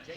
And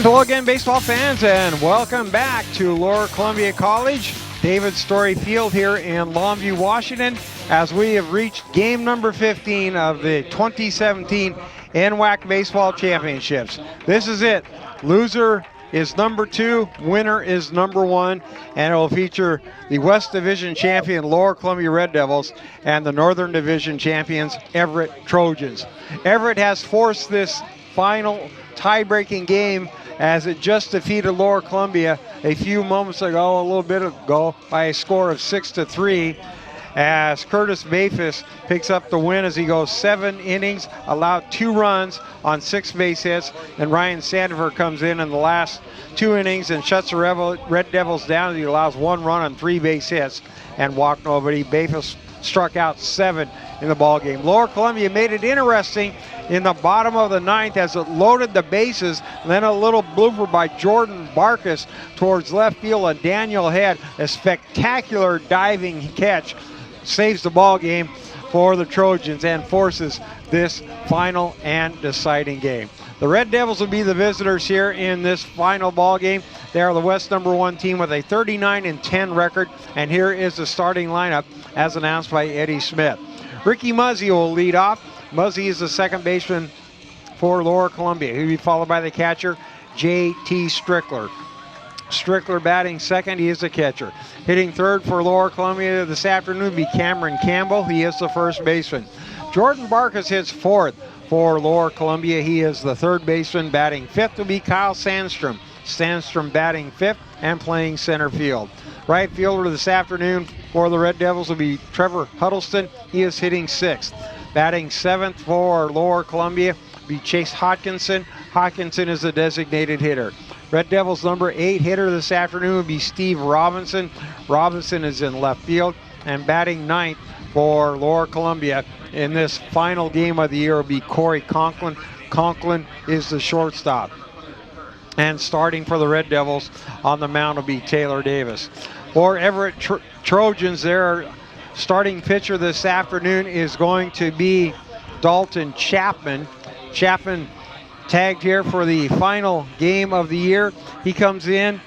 hello again, baseball fans, and welcome back to Lower Columbia College, David Story Field here in Longview, Washington, as we have reached game number 15 of the 2017 NWAC Baseball Championships. This is it. Loser is number 2, winner is number 1, and it will feature the West Division champion Lower Columbia Red Devils and the Northern Division champions Everett Trojans. Everett has forced this final tie-breaking game as it just defeated Lower Columbia a few moments ago, a little bit ago, by a score of 6-3, as Curtis Bayfus picks up the win as he goes 7 innings, allowed 2 runs on 6 base hits, and Ryan Sandefur comes in the last 2 innings and shuts the Red Devils down as he allows 1 run on 3 base hits and walked nobody. Bayfus struck out 7 in the ball game. Lower Columbia made it interesting in the bottom of the 9th as it loaded the bases. Then a little blooper by Jordan Barkus towards left field, and Daniel Head, a spectacular diving catch, saves the ball game for the Trojans and forces this final and deciding game. The Red Devils will be the visitors here in this final ball game. They are the West number 1 team with a 39-10 record, and here is the starting lineup as announced by Eddie Smith. Ricky Muzzy will lead off. Muzzy is the second baseman for Lower Columbia. He'll be followed by the catcher, J.T. Strickler. Strickler batting second, he is the catcher. Hitting third for Lower Columbia this afternoon will be Cameron Campbell. He is the first baseman. Jordan Barkus hits fourth for Lower Columbia. He is the third baseman. Batting fifth will be Kyle Sandstrom. Sandstrom batting fifth and playing center field. Right fielder this afternoon for the Red Devils will be Trevor Huddleston. He is hitting sixth. Batting seventh for Lower Columbia will be Chase Hodkinson. Hodkinson is the designated hitter. Red Devils number 8 hitter this afternoon will be Steve Robinson. Robinson is in left field, and batting ninth for Lower Columbia in this final game of the year will be Corey Conklin. Conklin is the shortstop. And starting for the Red Devils on the mound will be Taylor Davis. For Everett Trojans, their starting pitcher this afternoon is going to be Dalton Chapman. Chapman tagged here for the final game of the year. He comes in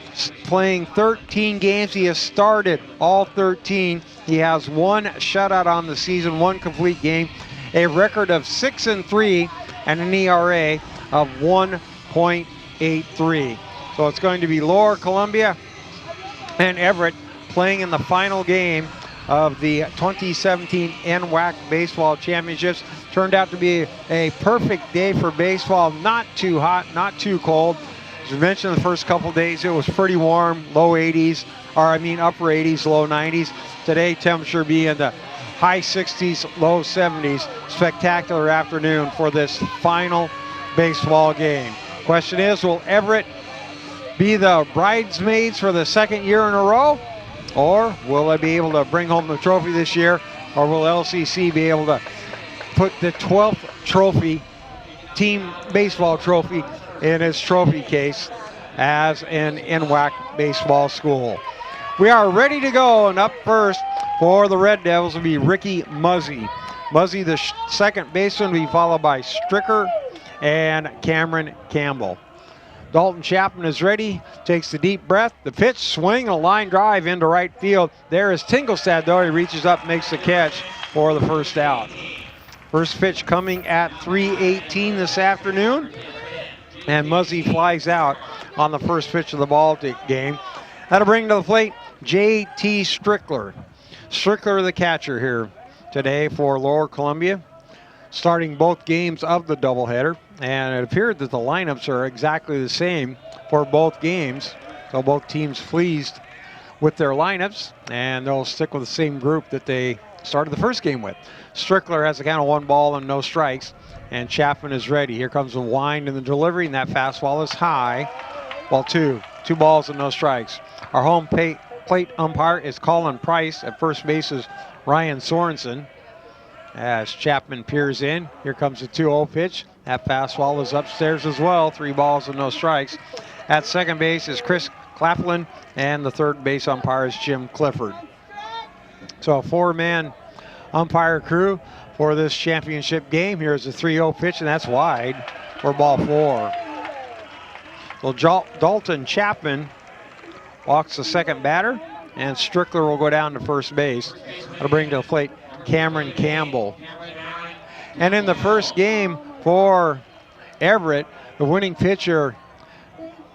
playing 13 games. He has started all 13. He has 1 shutout on the season, 1 complete game, a record of 6-3, and an ERA of 1.83. So it's going to be Lower Columbia and Everett playing in the final game of the 2017 NWAC Baseball Championships. Turned out to be a perfect day for baseball. Not too hot, not too cold. As we mentioned, the first couple days it was pretty warm, upper 80s, low 90s. Today, temperature be in the high 60s, low 70s. Spectacular afternoon for this final baseball game. Question is, will Everett be the bridesmaids for the second year in a row? Or will they be able to bring home the trophy this year? Or will LCC be able to put the 12th trophy, team baseball trophy, in its trophy case as an NWAC baseball school? We are ready to go, and up first for the Red Devils will be Ricky Muzzy. Muzzy, the second baseman, will be followed by Stricker and Cameron Campbell. Dalton Chapman is ready, takes the deep breath, the pitch, swing, a line drive into right field. There is Tingelstad, though. He reaches up, makes the catch for the first out. First pitch coming at 3:18 this afternoon, and Muzzy flies out on the first pitch of the ball game. That'll bring to the plate J.T. Strickler. Strickler, the catcher here today for Lower Columbia, starting both games of the doubleheader. And it appeared that the lineups are exactly the same for both games. So both teams pleased with their lineups, and they'll stick with the same group that they started the first game with. Strickler has a count of 1 ball and no strikes, and Chapman is ready. Here comes the wind in the delivery, and that fastball is high. Well, two balls and no strikes. Our home plate umpire is Colin Price. At first base is Ryan Sorensen. As Chapman peers in, here comes the 2-0 pitch. That fastball is upstairs as well. 3 balls and no strikes. At second base is Chris Claflin, and the third base umpire is Jim Clifford. So a 4-man umpire crew for this championship game. Here's a 3-0 pitch, and that's wide for ball 4. So Dalton Chapman walks the second batter, and Strickler will go down to first base. That'll bring to the plate Cameron Campbell. And in the first game for Everett, the winning pitcher,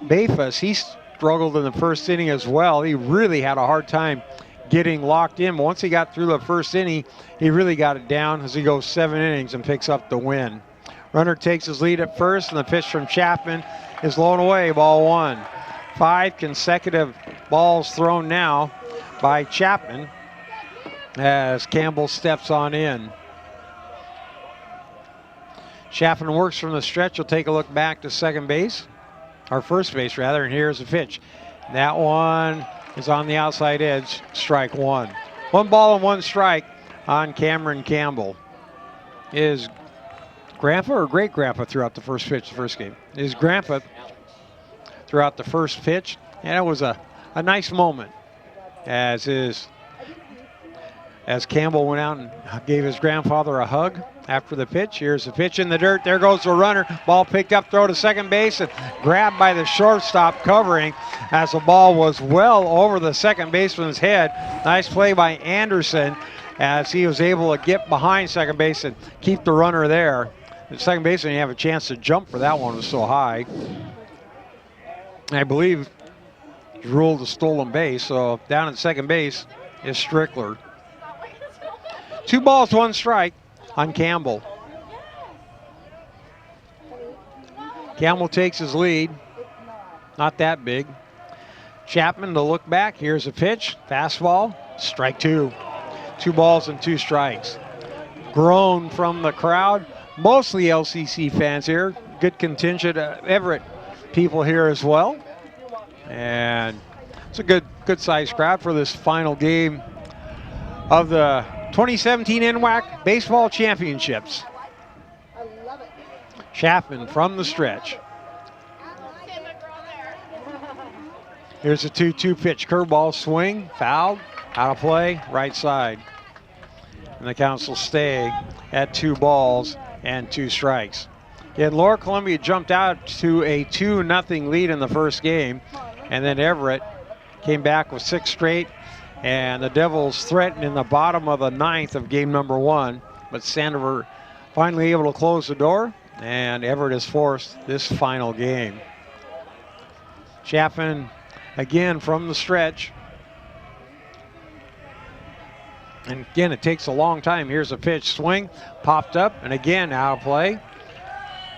Bafus, he struggled in the first inning as well. He really had a hard time getting locked in. Once he got through the first inning, he really got it down as he goes 7 innings and picks up the win. Runner takes his lead at first, and the pitch from Chapman is low and away, ball 1. 5 consecutive balls thrown now by Chapman as Campbell steps on in. Chapman works from the stretch. We'll take a look back to second base, or first base rather, and here's a pitch. That one is on the outside edge, strike 1. 1 ball and 1 strike on Cameron Campbell. His grandpa or great-grandpa threw out the first pitch the first game? His grandpa threw out the first pitch, and it was a nice moment as Campbell went out and gave his grandfather a hug after the pitch. Here's the pitch in the dirt. There goes the runner. Ball picked up, throw to second base, and grabbed by the shortstop covering as the ball was well over the second baseman's head. Nice play by Anderson as he was able to get behind second base and keep the runner there. The second baseman didn't have a chance to jump for that one. It was so high. I believe he ruled a stolen base, so down at second base is Strickler. 2 balls, 1 strike on Campbell. Campbell takes his lead. Not that big. Chapman to look back. Here's a pitch. Fastball. Strike 2. 2 balls and 2 strikes. Groan from the crowd. Mostly LCC fans here. Good contingent of Everett people here as well. And it's a good sized crowd for this final game of the 2017 NWAC Baseball Championships. Chapman from the stretch. Here's a 2-2 pitch. Curveball swing, fouled, out of play, right side. And the counts will stay at 2 balls and 2 strikes. And Lower Columbia jumped out to a 2-0 lead in the first game. And then Everett came back with 6 straight. And the Devils threatened in the bottom of the 9th of game number 1. But Sandover finally able to close the door. And Everett is forced this final game. Chapman again from the stretch. And again, it takes a long time. Here's a pitch, swing, popped up, and again out of play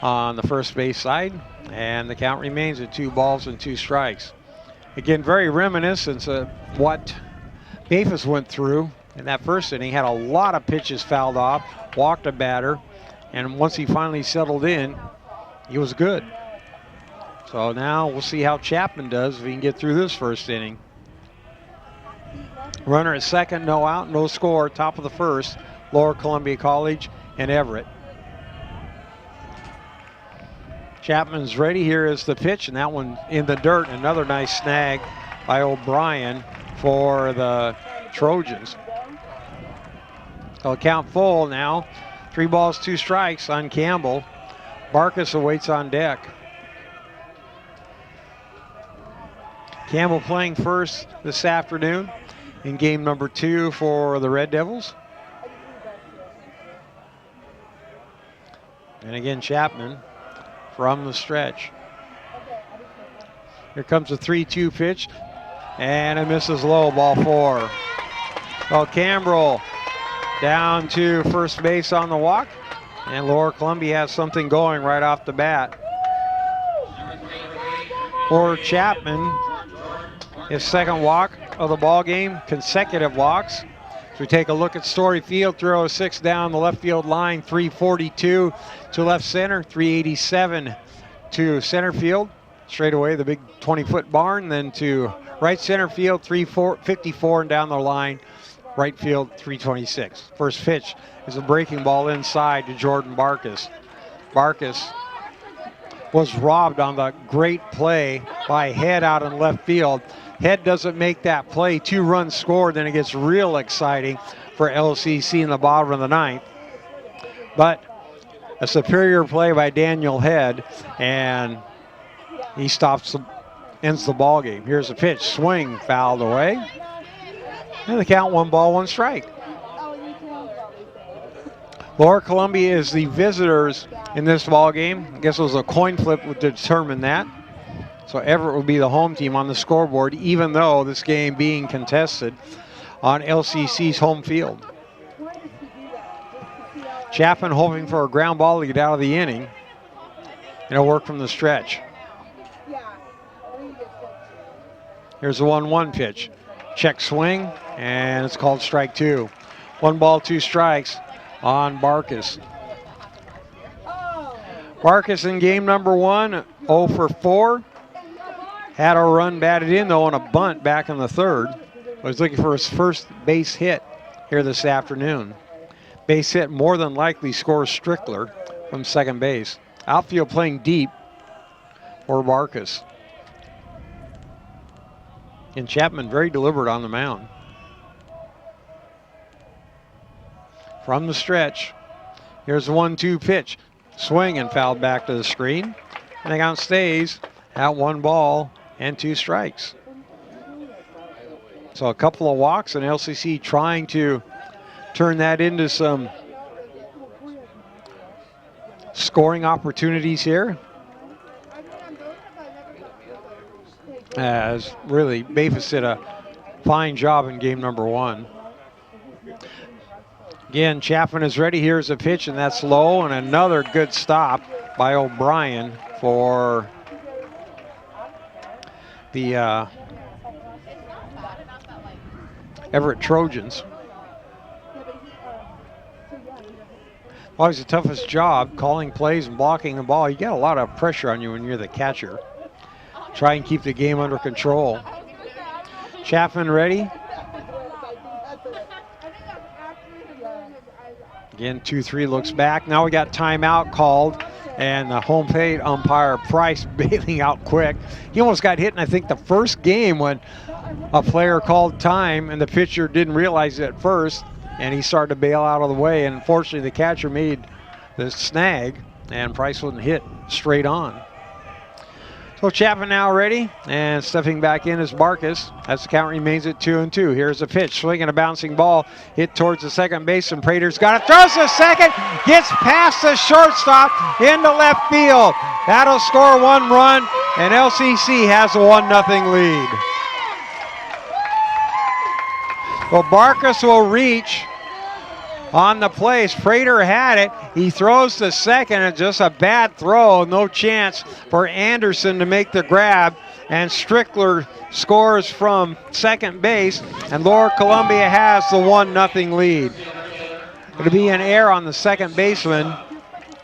on the first base side. And the count remains at 2 balls and 2 strikes. Again, very reminiscent of what Bafus went through in that first inning. He had a lot of pitches fouled off, walked a batter, and once he finally settled in, he was good. So now we'll see how Chapman does if he can get through this first inning. Runner at second, no out, no score, top of the first, Lower Columbia College and Everett. Chapman's ready. Here is the pitch, and that one in the dirt. Another nice snag by O'Brien for the Trojans. They'll count full now. 3 balls, 2 strikes on Campbell. Barkus awaits on deck. Campbell playing first this afternoon in game number 2 for the Red Devils. And again, Chapman from the stretch. Here comes a 3-2 pitch, and it misses low, ball 4. Well, Campbell down to first base on the walk, and Lower Columbia has something going right off the bat. For Chapman, his second walk of the ball game, consecutive walks. So we take a look at Story Field, 306 down the left field line, 342 to left center, 387 to center field. Straight away, the big 20-foot barn, then to right center field, 354 and down the line, right field, 326. First pitch is a breaking ball inside to Jordan Barkus. Barkus was robbed on the great play by Head out in left field. Head doesn't make that play, 2 runs scored, then it gets real exciting for LCC in the bottom of the ninth. But a superior play by Daniel Head, and he ends the ball game. Here's a pitch, swing, fouled away. And the count, 1 ball, 1 strike. Lower Columbia is the visitors in this ball game. I guess it was a coin flip to determine that. So Everett will be the home team on the scoreboard, even though this game being contested on LCC's home field. Chapman hoping for a ground ball to get out of the inning. And it'll work from the stretch. Here's the 1-1 pitch. Check swing, and it's called strike 2. 1 ball, 2 strikes on Barkus. Barkus in game number 1, 0 for 4. Had a run batted in, though, on a bunt back in the 3rd. Was looking for his first base hit here this afternoon. Base hit more than likely scores Strickler from second base. Outfield playing deep for Barkus. And Chapman very deliberate on the mound. From the stretch, here's the 1-2 pitch. Swing and fouled back to the screen. And the count stays at 1 ball and 2 strikes. So a couple of walks, and LCC trying to turn that into some scoring opportunities here. As really, Bafus did a fine job in game number 1. Again, Chapman is ready. Here's a pitch, and that's low, and another good stop by O'Brien for the Everett Trojans. Always the toughest job, calling plays and blocking the ball. You get a lot of pressure on you when you're the catcher. Try and keep the game under control. Chapman ready. Again, 2-3 looks back. Now we got timeout called, and the home plate umpire Price bailing out quick. He almost got hit in, I think, the first game when a player called time and the pitcher didn't realize it at first, and he started to bail out of the way, and unfortunately the catcher made the snag, and Price wasn't hit straight on. So Chapman now ready, and stepping back in is Barkus as the count remains at 2-2. Here's a pitch, swinging a bouncing ball, hit towards the second base, and Prater's got it, throws to second, gets past the shortstop into left field. That'll score 1 run, and LCC has a 1-0 lead. Well, Barkus will reach on the place. Prater had it. He throws to second, and just a bad throw. No chance for Anderson to make the grab. And Strickler scores from second base, and Lower Columbia has the 1-0 lead. It'll be an error on the second baseman,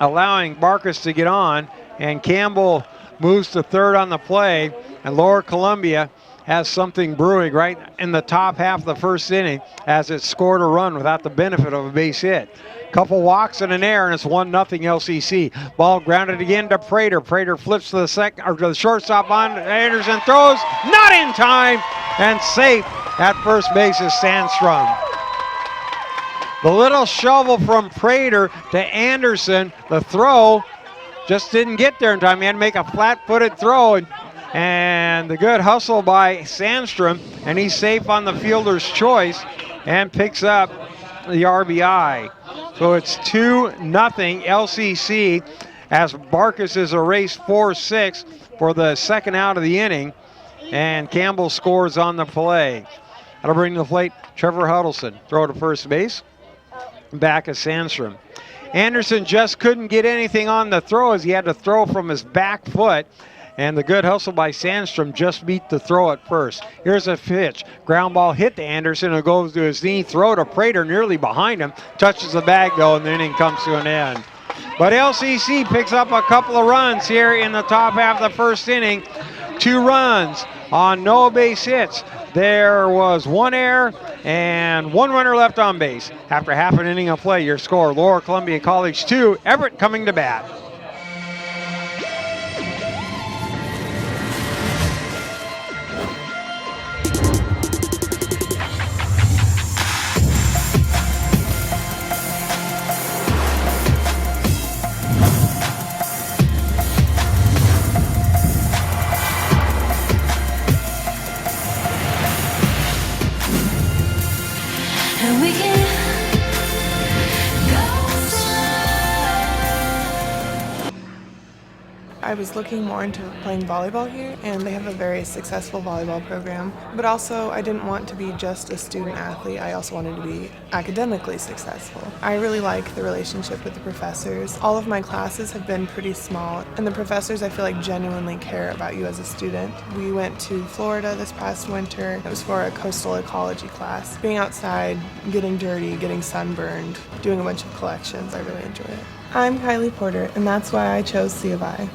allowing Barkus to get on, and Campbell moves to third on the play, and Lower Columbia has something brewing right in the top half of the first inning as it scored a run without the benefit of a base hit. Couple walks and an error, and it's 1-0 LCC. Ball grounded again to Prater. Prater flips to the second, or to the shortstop on Anderson, throws, not in time, and safe at first base is Sandstrom. The little shovel from Prater to Anderson, the throw just didn't get there in time. He had to make a flat-footed throw, and the good hustle by Sandstrom, and he's safe on the fielder's choice and picks up the RBI. So it's 2-0 LCC as Barkus is erased 4-6 for the second out of the inning, and Campbell scores on the play. That'll bring to the plate Trevor Huddleston. Throw to first base. Back is Sandstrom. Anderson just couldn't get anything on the throw as he had to throw from his back foot. And the good hustle by Sandstrom just beat the throw at first. Here's a pitch. Ground ball hit to Anderson. It goes to his knee. Throw to Prater nearly behind him. Touches the bag, though, and the inning comes to an end. But LCC picks up a couple of runs here in the top half of the first inning. 2 runs on no base hits. There was 1 error and 1 runner left on base. After half an inning of play, your score, Lower Columbia College 2, Everett coming to bat. I was looking more into playing volleyball here, and they have a very successful volleyball program. But also, I didn't want to be just a student athlete. I also wanted to be academically successful. I really like the relationship with the professors. All of my classes have been pretty small, and the professors, I feel like, genuinely care about you as a student. We went to Florida this past winter. It was for a coastal ecology class. Being outside, getting dirty, getting sunburned, doing a bunch of collections, I really enjoy it. I'm Kylie Porter, and that's why I chose C of I.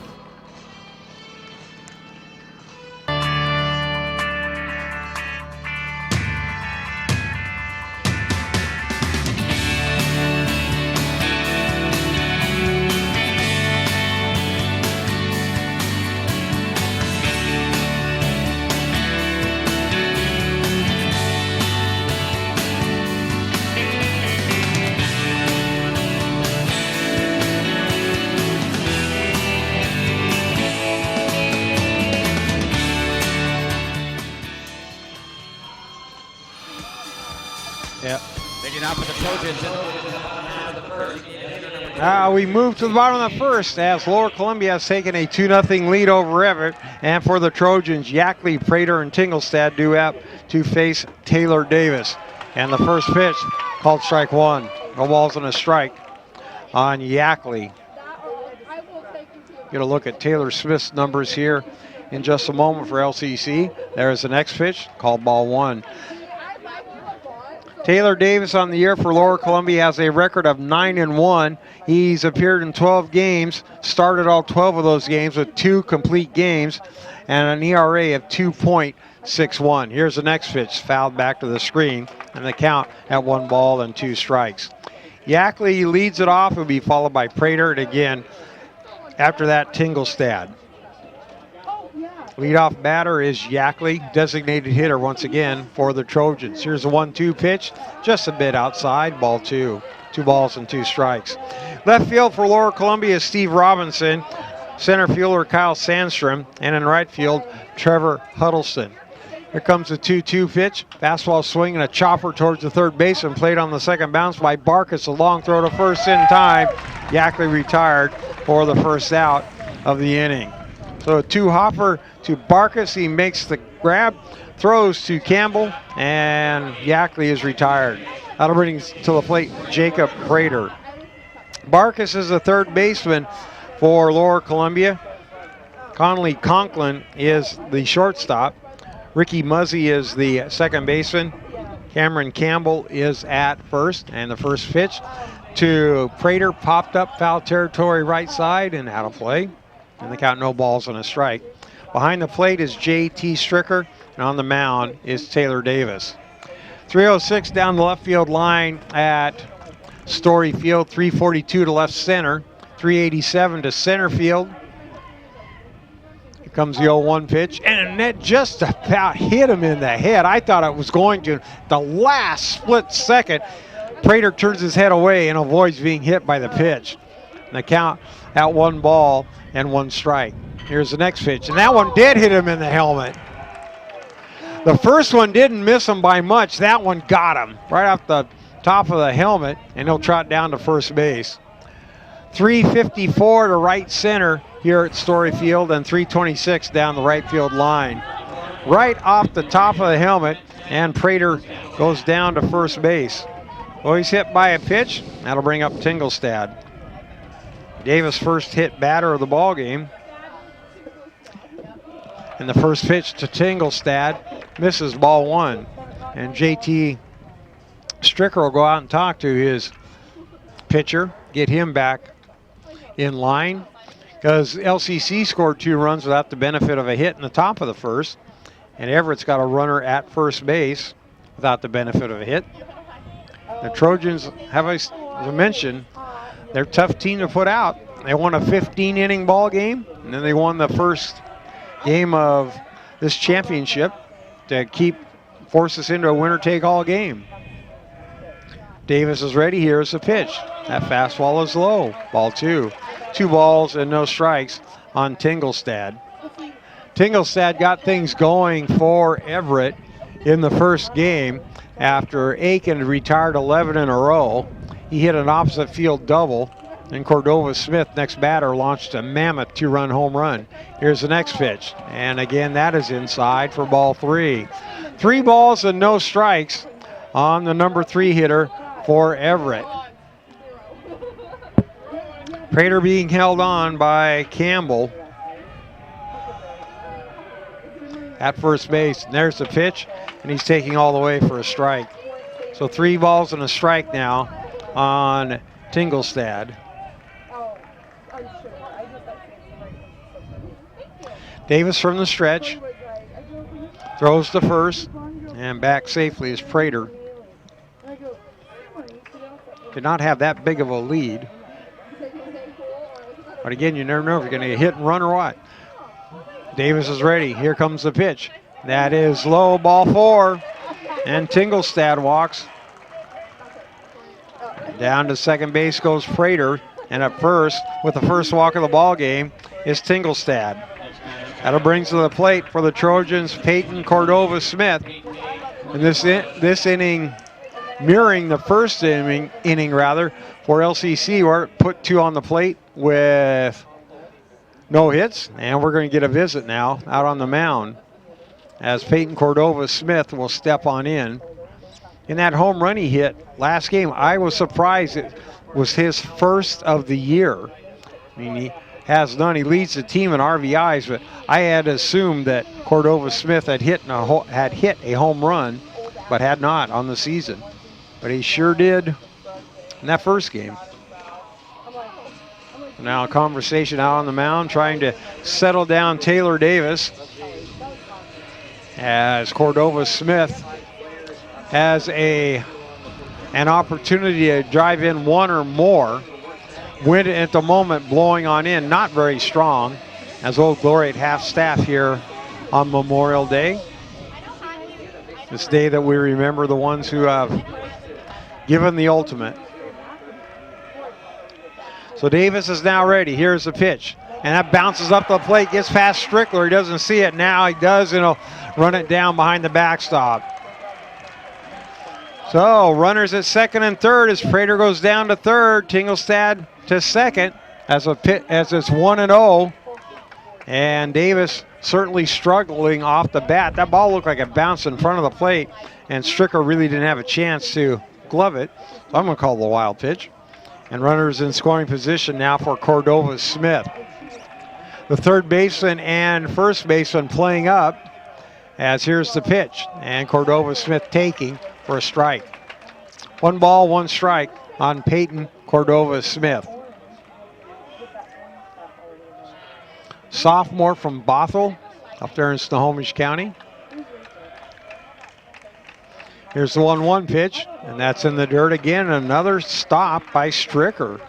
We move to the bottom of the first as Lower Columbia has taken a 2-0 lead over Everett. And for the Trojans, Yackley, Prater, and Tingelstad due up to face Taylor Davis. And the first pitch called strike one. No balls and a strike on Yackley. Get a look at Taylor Smith's numbers here in just a moment for LCC. There's the next pitch called ball one. Taylor Davis on the year for Lower Columbia has a record of 9-1. He's appeared in 12 games, started all 12 of those games with 2 complete games, and an ERA of 2.61. Here's the next pitch, fouled back to the screen, and the count at 1 ball and 2 strikes. Yackley leads it off. Will be followed by Prater, and again, after that, Tingelstad. Leadoff batter is Yackley, designated hitter once again for the Trojans. Here's a 1-2 pitch, just a bit outside, ball 2. 2 balls and 2 strikes. Left field for Lower Columbia is Steve Robinson, center fielder Kyle Sandstrom, and in right field, Trevor Huddleston. Here comes the 2-2 pitch. Fastball swing and a chopper towards the third baseman, played on the second bounce by Barkus. A long throw to first in time. Yackley retired for the first out of the inning. So a 2-hopper to Barkus. He makes the grab, throws to Campbell, and Yackley is retired. That'll bring to the plate Jacob Prater. Barkus is the third baseman for Lower Columbia. Connolly Conklin is the shortstop. Ricky Muzzy is the second baseman. Cameron Campbell is at first, and the first pitch to Prater popped up foul territory right side and out of play. And the count, no balls and a strike. Behind the plate is J.T. Stricker, and on the mound is Taylor Davis. 306 down the left field line at Story Field, 342 to left center, 387 to center field. Here comes the 0-1 pitch, and that just about hit him in the head. I thought it was going to. The last split second, Prater turns his head away and avoids being hit by the pitch. And the count at 1 ball and 1 strike. Here's the next pitch, and that one did hit him in the helmet. The first one didn't miss him by much. That one got him right off the top of the helmet, and he'll trot down to first base. 354 to right center here at Story Field, and 326 down the right field line. Right off the top of the helmet, and Prater goes down to first base. Well, he's hit by a pitch. That'll bring up Tingelstad. Davis first hit batter of the ball game. And the first pitch to Tingelstad misses, ball 1. And J.T. Stricker will go out and talk to his pitcher, get him back in line, because LCC scored 2 runs without the benefit of a hit in the top of the first. And Everett's got a runner at first base without the benefit of a hit. The Trojans, as I mentioned, they're a tough team to put out. They won a 15-inning ball game, and then they won the first game of this championship to force us into a winner-take-all game. Davis is ready. Here's the pitch. That fastball is low. Ball 2. 2 balls and no strikes on Tingelstad. Tingelstad got things going for Everett in the first game after Aiken retired 11 in a row. He hit an opposite field double And Cordova Smith, next batter, launched a mammoth 2-run home run. Here's the next pitch. And again, that is inside for ball 3. 3 balls and no strikes on the number 3 hitter for Everett. Prater being held on by Campbell at first base. And there's the pitch, and he's taking all the way for a strike. So 3 balls and a strike now on Tingelstad. Davis from the stretch, throws to first, and back safely is Prater. Did not have that big of a lead. But again, you never know if you're going to get hit and run or what. Davis is ready. Here comes the pitch. That is low, ball 4. And Tingelstad walks. Down to second base goes Prater. And at first, with the first walk of the ball game, is Tingelstad. That'll bring to the plate for the Trojans Peyton Cordova Smith. And this inning mirroring the first inning for LCC, where it put 2 on the plate with no hits. And we're going to get a visit now out on the mound as Peyton Cordova Smith will step on in. In that home run he hit last game, I was surprised it was his first of the year. I mean, he has none. He leads the team in RBIs, but I had assumed that Cordova Smith had hit a home run, but had not on the season. But he sure did in that first game. Now a conversation out on the mound, trying to settle down Taylor Davis, as Cordova Smith has an opportunity to drive in 1 or more. Wind at the moment blowing on in, not very strong, as Old Glory at half staff here on Memorial Day. This day that we remember the ones who have given the ultimate. So Davis is now ready. Here's the pitch. And that bounces up the plate, gets past Strickler. He doesn't see it now. He does, and he'll run it down behind the backstop. So runners at second and third as Prater goes down to third. Tingelstad to second as it's 1-0. And Davis certainly struggling off the bat. That ball looked like it bounced in front of the plate, and Stricker really didn't have a chance to glove it. So I'm going to call the wild pitch. And runners in scoring position now for Cordova Smith. The third baseman and first baseman playing up, as here's the pitch. And Cordova Smith taking for a strike. 1 ball, 1 strike on Peyton Cordova Smith. Sophomore from Bothell up there in Snohomish County. Here's the 1-1 pitch, and that's in the dirt again. Another stop by Stricker.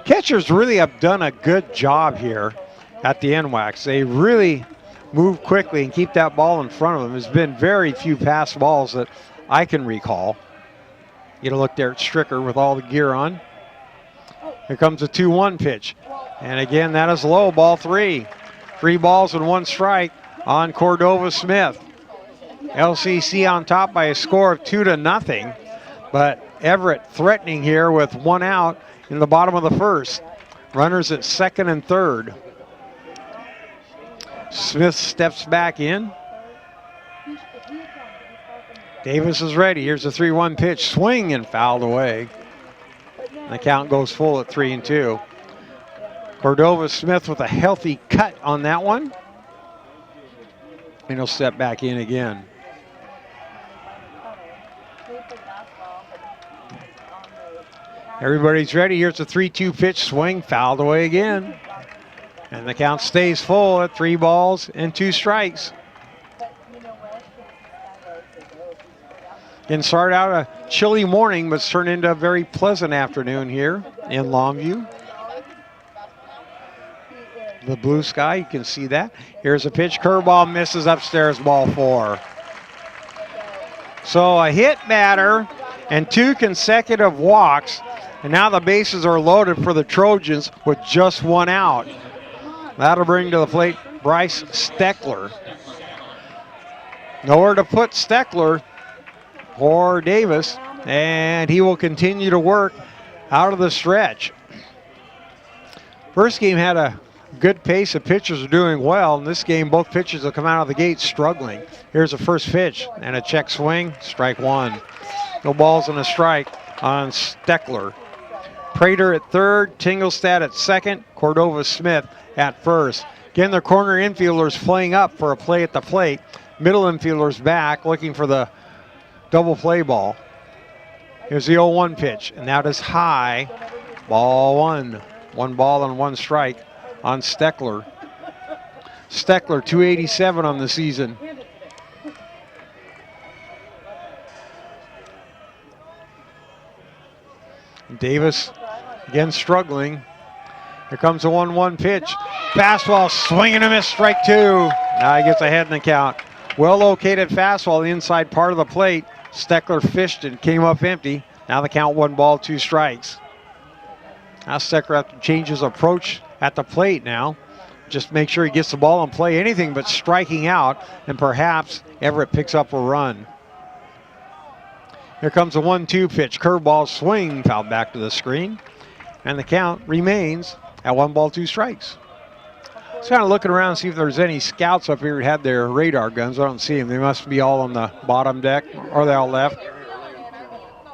Catchers really have done a good job here at the NWAC. They really move quickly and keep that ball in front of them. There's been very few pass balls that I can recall. Get a look there at Stricker with all the gear on. Here comes a 2-1 pitch. And again, that is low, ball 3. 3 balls and 1 strike on Cordova Smith. LCC on top by a score of 2-0. But Everett threatening here with 1 out in the bottom of the first. Runners at second and third. Smith steps back in. Davis is ready. Here's a 3-1 pitch. Swing and fouled away. And the count goes full at 3-2. Cordova Smith with a healthy cut on that one. And he'll step back in again. Everybody's ready. Here's a 3-2 pitch. Swing, fouled away again. And the count stays full at 3 balls and 2 strikes. Can start out a chilly morning, but it's turned into a very pleasant afternoon here in Longview. The blue sky, you can see that. Here's a pitch, curveball misses upstairs, ball 4. So a hit batter and 2 consecutive walks, and now the bases are loaded for the Trojans with just 1 out. That'll bring to the plate Bryce Steckler. Nowhere to put Steckler or Davis, and he will continue to work out of the stretch. First game had a good pace. The pitchers are doing well. In this game, both pitchers will come out of the gate struggling. Here's the first pitch and a check swing, strike one. No balls and a strike on Steckler. Prater at third, Tingelstad at second, Cordova Smith at first. Again, the corner infielders playing up for a play at the plate. Middle infielders back looking for the double play ball. Here's the 0-1 pitch, and that is high. Ball one. 1 ball and 1 strike on Steckler. Steckler, 287 on the season. Davis again struggling. Here comes the 1-1 pitch. Fastball, swing and a miss, strike two. Now he gets ahead in the count. Well located fastball, the inside part of the plate. Steckler fished and came up empty. Now the count 1 ball, 2 strikes. Now Steckler has to change his approach at the plate now. Just make sure he gets the ball in play. Anything but striking out, and perhaps Everett picks up a run. Here comes the 1-2 pitch. Curveball swing, fouled back to the screen. And the count remains at 1 ball, 2 strikes. Just kind of looking around to see if there's any scouts up here who had their radar guns. I don't see them. They must be all on the bottom deck, or they all left.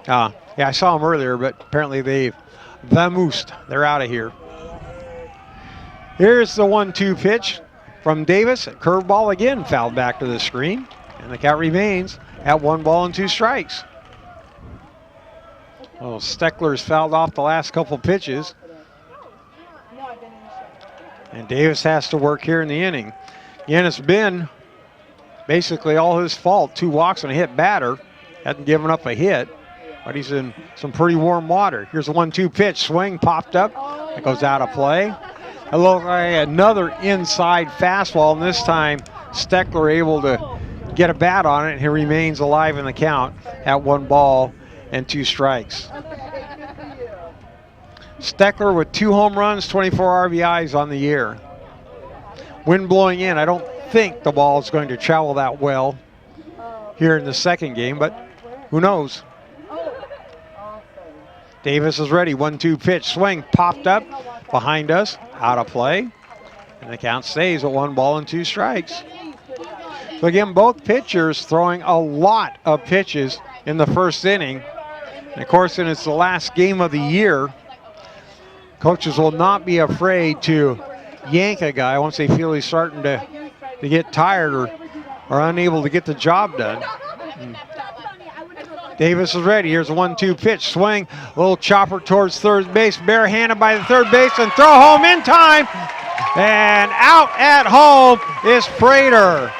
Yeah, I saw them earlier, but apparently they've vamoosed. They're out of here. Here's the 1-2 pitch from Davis. Curveball again, fouled back to the screen. And the count remains at 1 ball and 2 strikes. Well, Steckler's fouled off the last couple pitches. And Davis has to work here in the inning. Again, it's been basically all his fault. 2 walks and a hit batter. Hasn't given up a hit, but he's in some pretty warm water. Here's the 1-2 pitch. Swing popped up. It goes out of play. Another inside fastball, and this time Steckler able to get a bat on it, and he remains alive in the count at 1 ball and 2 strikes. Steckler with 2 home runs, 24 RBIs on the year. Wind blowing in. I don't think the ball is going to travel that well here in the second game, but who knows? Davis is ready. 1-2 pitch. Swing popped up behind us, out of play. And the count stays at 1 ball and 2 strikes. So again, both pitchers throwing a lot of pitches in the first inning. And of course, and it's the last game of the year. Coaches will not be afraid to yank a guy once they feel he's starting to get tired or unable to get the job done. Davis is ready. Here's a 1-2 pitch. Swing, a little chopper towards third base. Barehanded by the third baseman. Throw home in time. And out at home is Prater.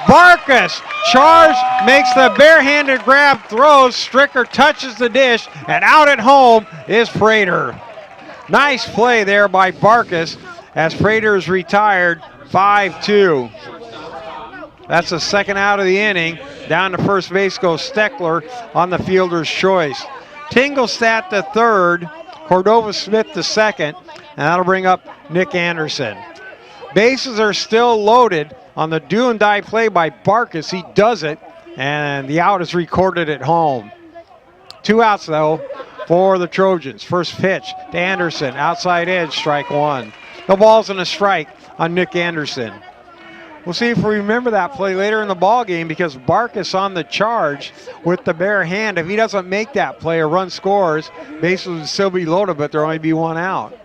Barkus charged, makes the barehanded grab, throws. Stricker touches the dish, and out at home is Prater. Nice play there by Barkus as Prater is retired. 5-2. That's the second out of the inning. Down to first base goes Steckler on the fielder's choice. Tingelstad to third, Cordova Smith to second, and that'll bring up Nick Anderson. Bases are still loaded on the do and die play by Barkus. He does it, and the out is recorded at home. 2 outs though for the Trojans. First pitch to Anderson, outside edge, strike 1. No balls and a strike on Nick Anderson. We'll see if we remember that play later in the ball game, because Barkus on the charge with the bare hand. If he doesn't make that play, a run scores, bases would still be loaded, but there'll only be 1 out.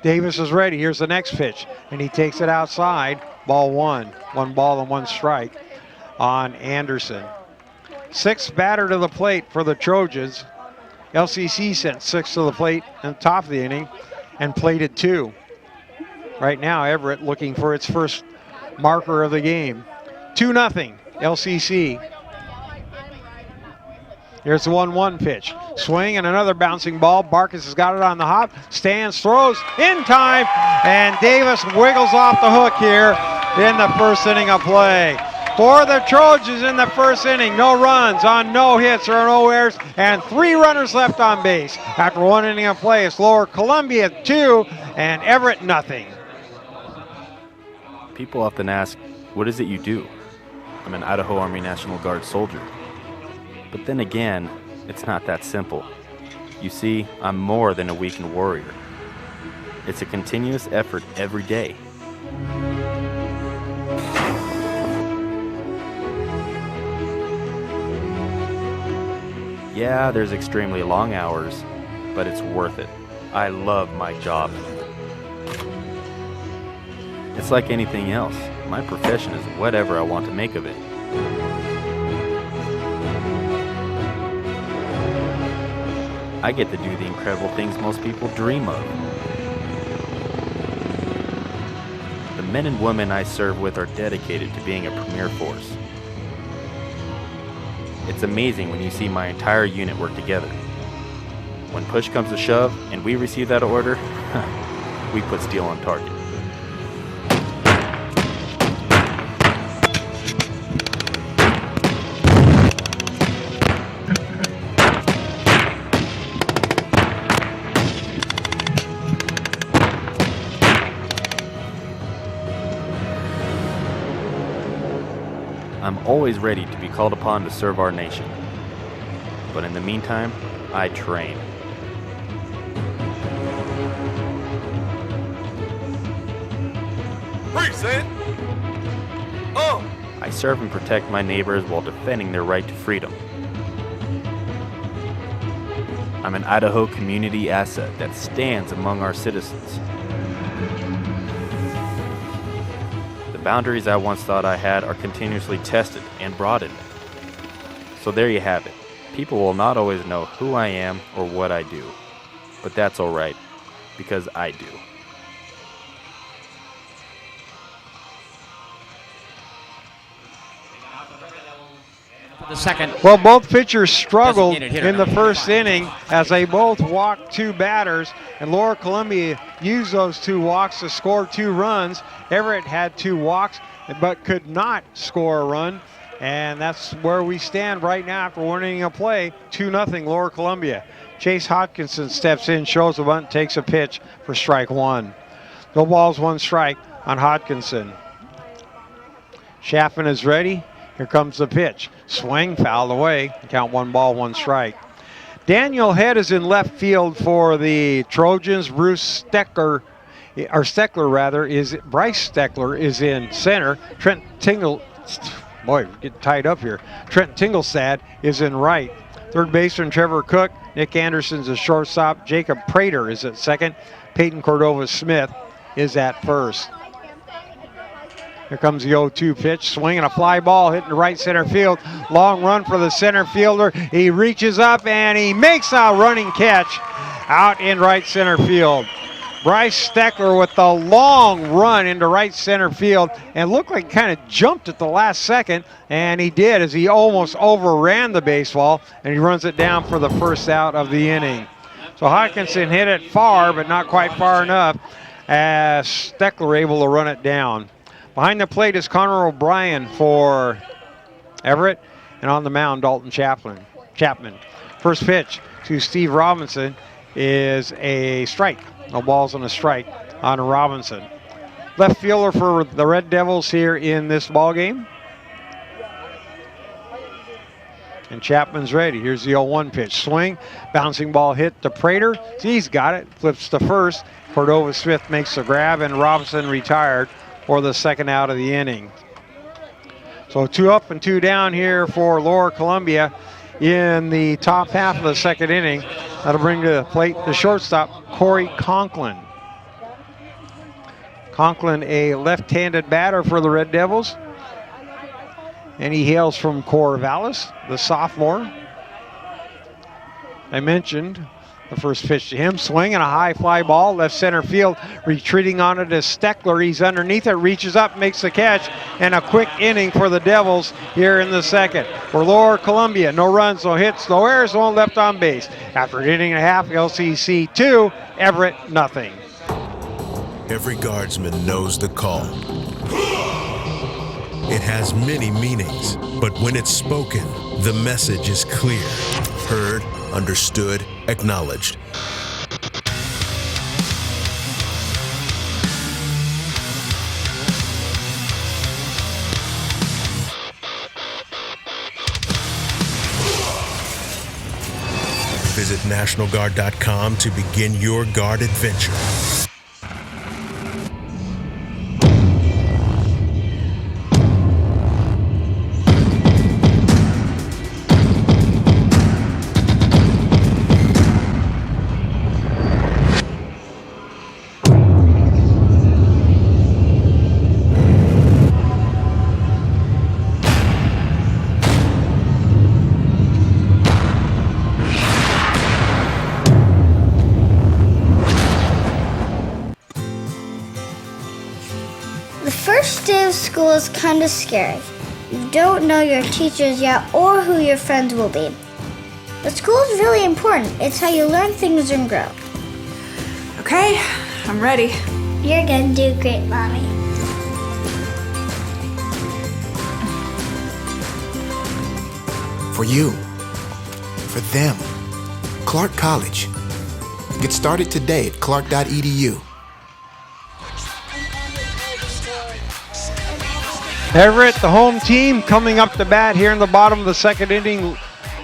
Davis is ready. Here's the next pitch, and he takes it outside. Ball 1. 1 ball and 1 strike on Anderson. 6th batter to the plate for the Trojans. LCC sent 6 to the plate in the top of the inning and plated 2. Right now, Everett looking for its first marker of the game. 2-0, LCC. Here's the 1-1 pitch. Swing and another bouncing ball. Barkus has got it on the hop. Stands, throws in time, and Davis wiggles off the hook here in the first inning of play. For the Trojans in the first inning, no runs on no hits or no errors, and 3 runners left on base. After 1 inning of play, it's Lower Columbia 2 and Everett 0. People often ask, what is it you do? I'm an Idaho Army National Guard soldier. But then again, it's not that simple. You see, I'm more than a weekend warrior. It's a continuous effort every day. Yeah, there's extremely long hours, but it's worth it. I love my job. It's like anything else. My profession is whatever I want to make of it. I get to do the incredible things most people dream of. The men and women I serve with are dedicated to being a premier force. It's amazing when you see my entire unit work together. When push comes to shove and we receive that order, we put steel on target. I'm always ready to be called upon to serve our nation. But in the meantime, I train. Present. Oh! I serve and protect my neighbors while defending their right to freedom. I'm an Idaho community asset that stands among our citizens. The boundaries I once thought I had are continuously tested and broadened. So there you have it. People will not always know who I am or what I do. But that's alright, because I do. The second. Well, both pitchers struggled Designated hitter in the number first 5. inning as they both walked 2 batters, and Lower Columbia used those 2 walks to score 2 runs. Everett had 2 walks but could not score a run, and that's where we stand right now after 1 inning of play, 2-0 Lower Columbia. Chase Hodkinson steps in, shows the bunt, takes a pitch for strike 1. No balls, 1 strike on Hodkinson. Chapman is ready. Here comes the pitch. Swing, fouled away. Count 1 ball, 1 strike. Daniel Head is in left field for the Trojans. Bryce Steckler is in center. Trent Tingle, boy, we're getting tied up here. Trent Tinglestad is in right. Third baseman Trevor Cook. Nick Anderson's a shortstop. Jacob Prater is at second. Peyton Cordova-Smith is at first. Here comes the 0-2 pitch, swinging a fly ball, hitting the right center field. Long run for the center fielder. He reaches up and he makes a running catch out in right center field. Bryce Steckler with the long run into right center field and looked like he kind of jumped at the last second, and he did as he almost overran the baseball, and he runs it down for the first out of the inning. So Hodkinson hit it far, but not quite far enough as Steckler able to run it down. Behind the plate is Connor O'Brien for Everett, and on the mound, Dalton Chapman. First pitch to Steve Robinson is a strike. No balls and a strike on Robinson. Left fielder for the Red Devils here in this ball game. And Chapman's ready. Here's the 0-1 pitch. Swing, bouncing ball hit to Prater. He's got it, flips to first. Cordova-Smith makes the grab, and Robinson retired for the second out of the inning. So 2 up and 2 down here for Lower Columbia in the top half of the second inning. That'll bring to the plate the shortstop, Corey Conklin. Conklin, a left-handed batter for the Red Devils. And he hails from Corvallis, the sophomore. I mentioned the first pitch to him, swinging a high fly ball, left center field, retreating on it is Steckler. He's underneath it, reaches up, makes the catch, and a quick inning for the Devils here in the second. For Lower Columbia, no runs, no hits, no errors, no one left on base. After an inning and a half, LCC 2, Everett nothing. Every guardsman knows the call. It has many meanings, but when it's spoken, the message is clear. Heard, understood, acknowledged. Visit NationalGuard.com to begin your guard adventure. The first day of school is kind of scary. You don't know your teachers yet or who your friends will be. But school is really important. It's how you learn things and grow. Okay, I'm ready. You're gonna do great, Mommy. For you. For them. Clark College. Get started today at clark.edu. Everett, the home team, coming up to bat here in the bottom of the second inning,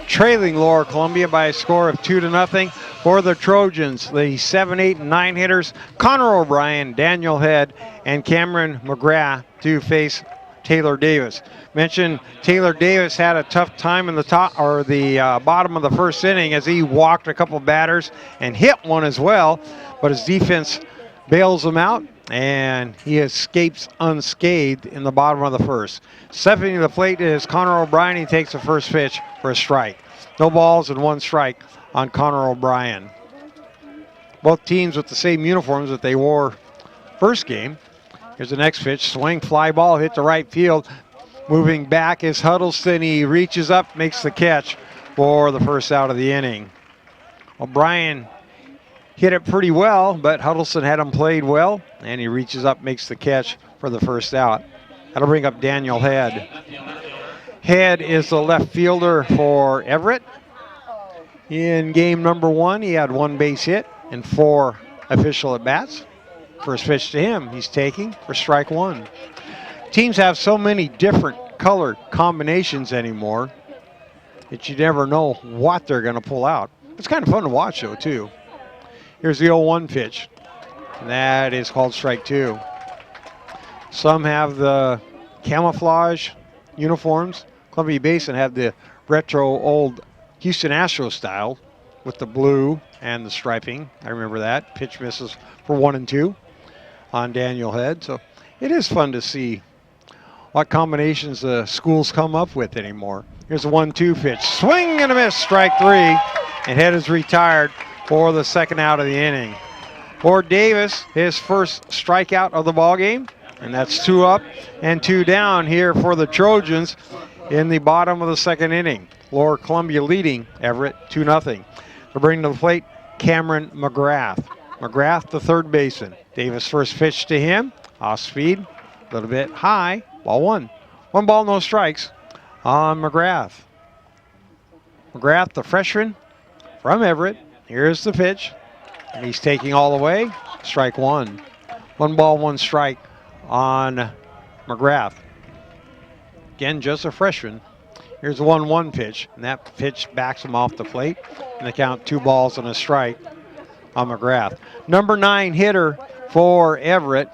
trailing Lower Columbia by a score of 2-0. For the Trojans, the 7, 8, and 9 hitters, Connor O'Brien, Daniel Head, and Cameron McGrath to face Taylor Davis. Mentioned Taylor Davis had a tough time in the bottom of the first inning as he walked a couple batters and hit one as well, but his defense bails him out, and he escapes unscathed in the bottom of the first. Stepping to the plate is Connor O'Brien. He takes the first pitch for a strike. No balls and 1 strike on Connor O'Brien. Both teams with the same uniforms that they wore first game. Here's the next pitch. Swing, fly ball, hit to right field. Moving back is Huddleston. He reaches up, makes the catch for the first out of the inning. O'Brien hit it pretty well, but Huddleston had him played well, and he reaches up, makes the catch for the first out. That'll bring up Daniel Head. Head is the left fielder for Everett. In game number 1, he had 1 base hit and 4 official at-bats. First pitch to him, he's taking for strike 1. Teams have so many different color combinations anymore that you never know what they're going to pull out. It's kind of fun to watch, though, too. Here's the 0-1 pitch. And that is called strike 2. Some have the camouflage uniforms. Columbia Basin have the retro old Houston Astros style with the blue and the striping. I remember that. Pitch misses for 1 and 2 on Daniel Head. So it is fun to see what combinations the schools come up with anymore. Here's a 1-2 pitch. Swing and a miss, strike 3. And Head is retired for the second out of the inning. For Davis, his first strikeout of the ball game, and that's 2 up and 2 down here for the Trojans in the bottom of the second inning. Lower Columbia leading Everett 2-0. To bring to the plate, Cameron McGrath. McGrath, the third baseman. Davis first pitch to him, off speed, a little bit high, ball 1. 1 ball, no strikes on McGrath. McGrath, the freshman from Everett. Here's the pitch, and he's taking all the way. Strike 1. 1 ball, 1 strike on McGrath. Again, just a freshman. Here's the 1-1 pitch, and that pitch backs him off the plate. And they count 2 balls and a strike on McGrath. Number 9 hitter for Everett.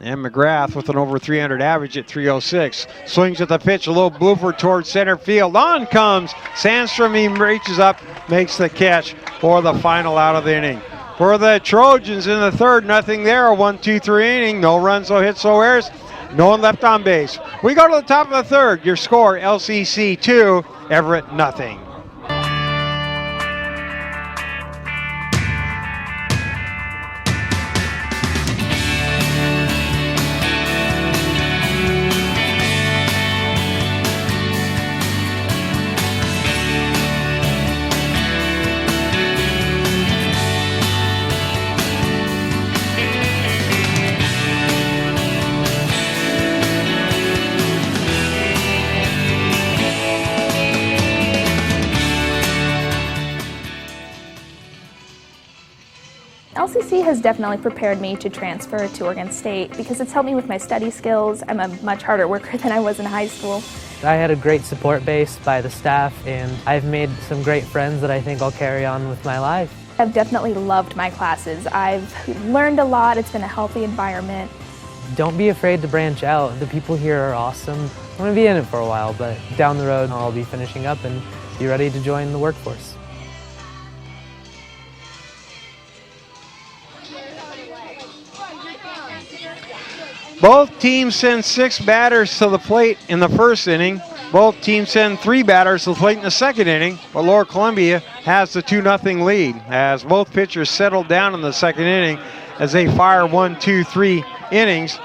And McGrath with an over 300 average at 306. Swings at the pitch, a little blooper towards center field. On comes Sandstrom. He reaches up, makes the catch for the final out of the inning. For the Trojans in the third, nothing there. A 1-2-3 inning. No runs, no hits, no errors. No one left on base. We go to the top of the third. Your score, LCC 2, Everett nothing. LCC has definitely prepared me to transfer to Oregon State because it's helped me with my study skills. I'm a much harder worker than I was in high school. I had a great support base by the staff, and I've made some great friends that I think I'll carry on with my life. I've definitely loved my classes. I've learned a lot. It's been a healthy environment. Don't be afraid to branch out. The people here are awesome. I'm going to be in it for a while, but down the road I'll be finishing up and be ready to join the workforce. Both teams send 6 batters to the plate in the first inning. Both teams send 3 batters to the plate in the second inning, but Lower Columbia has the 2-0 lead as both pitchers settle down in the second inning as they fire 1, 2, 3 innings,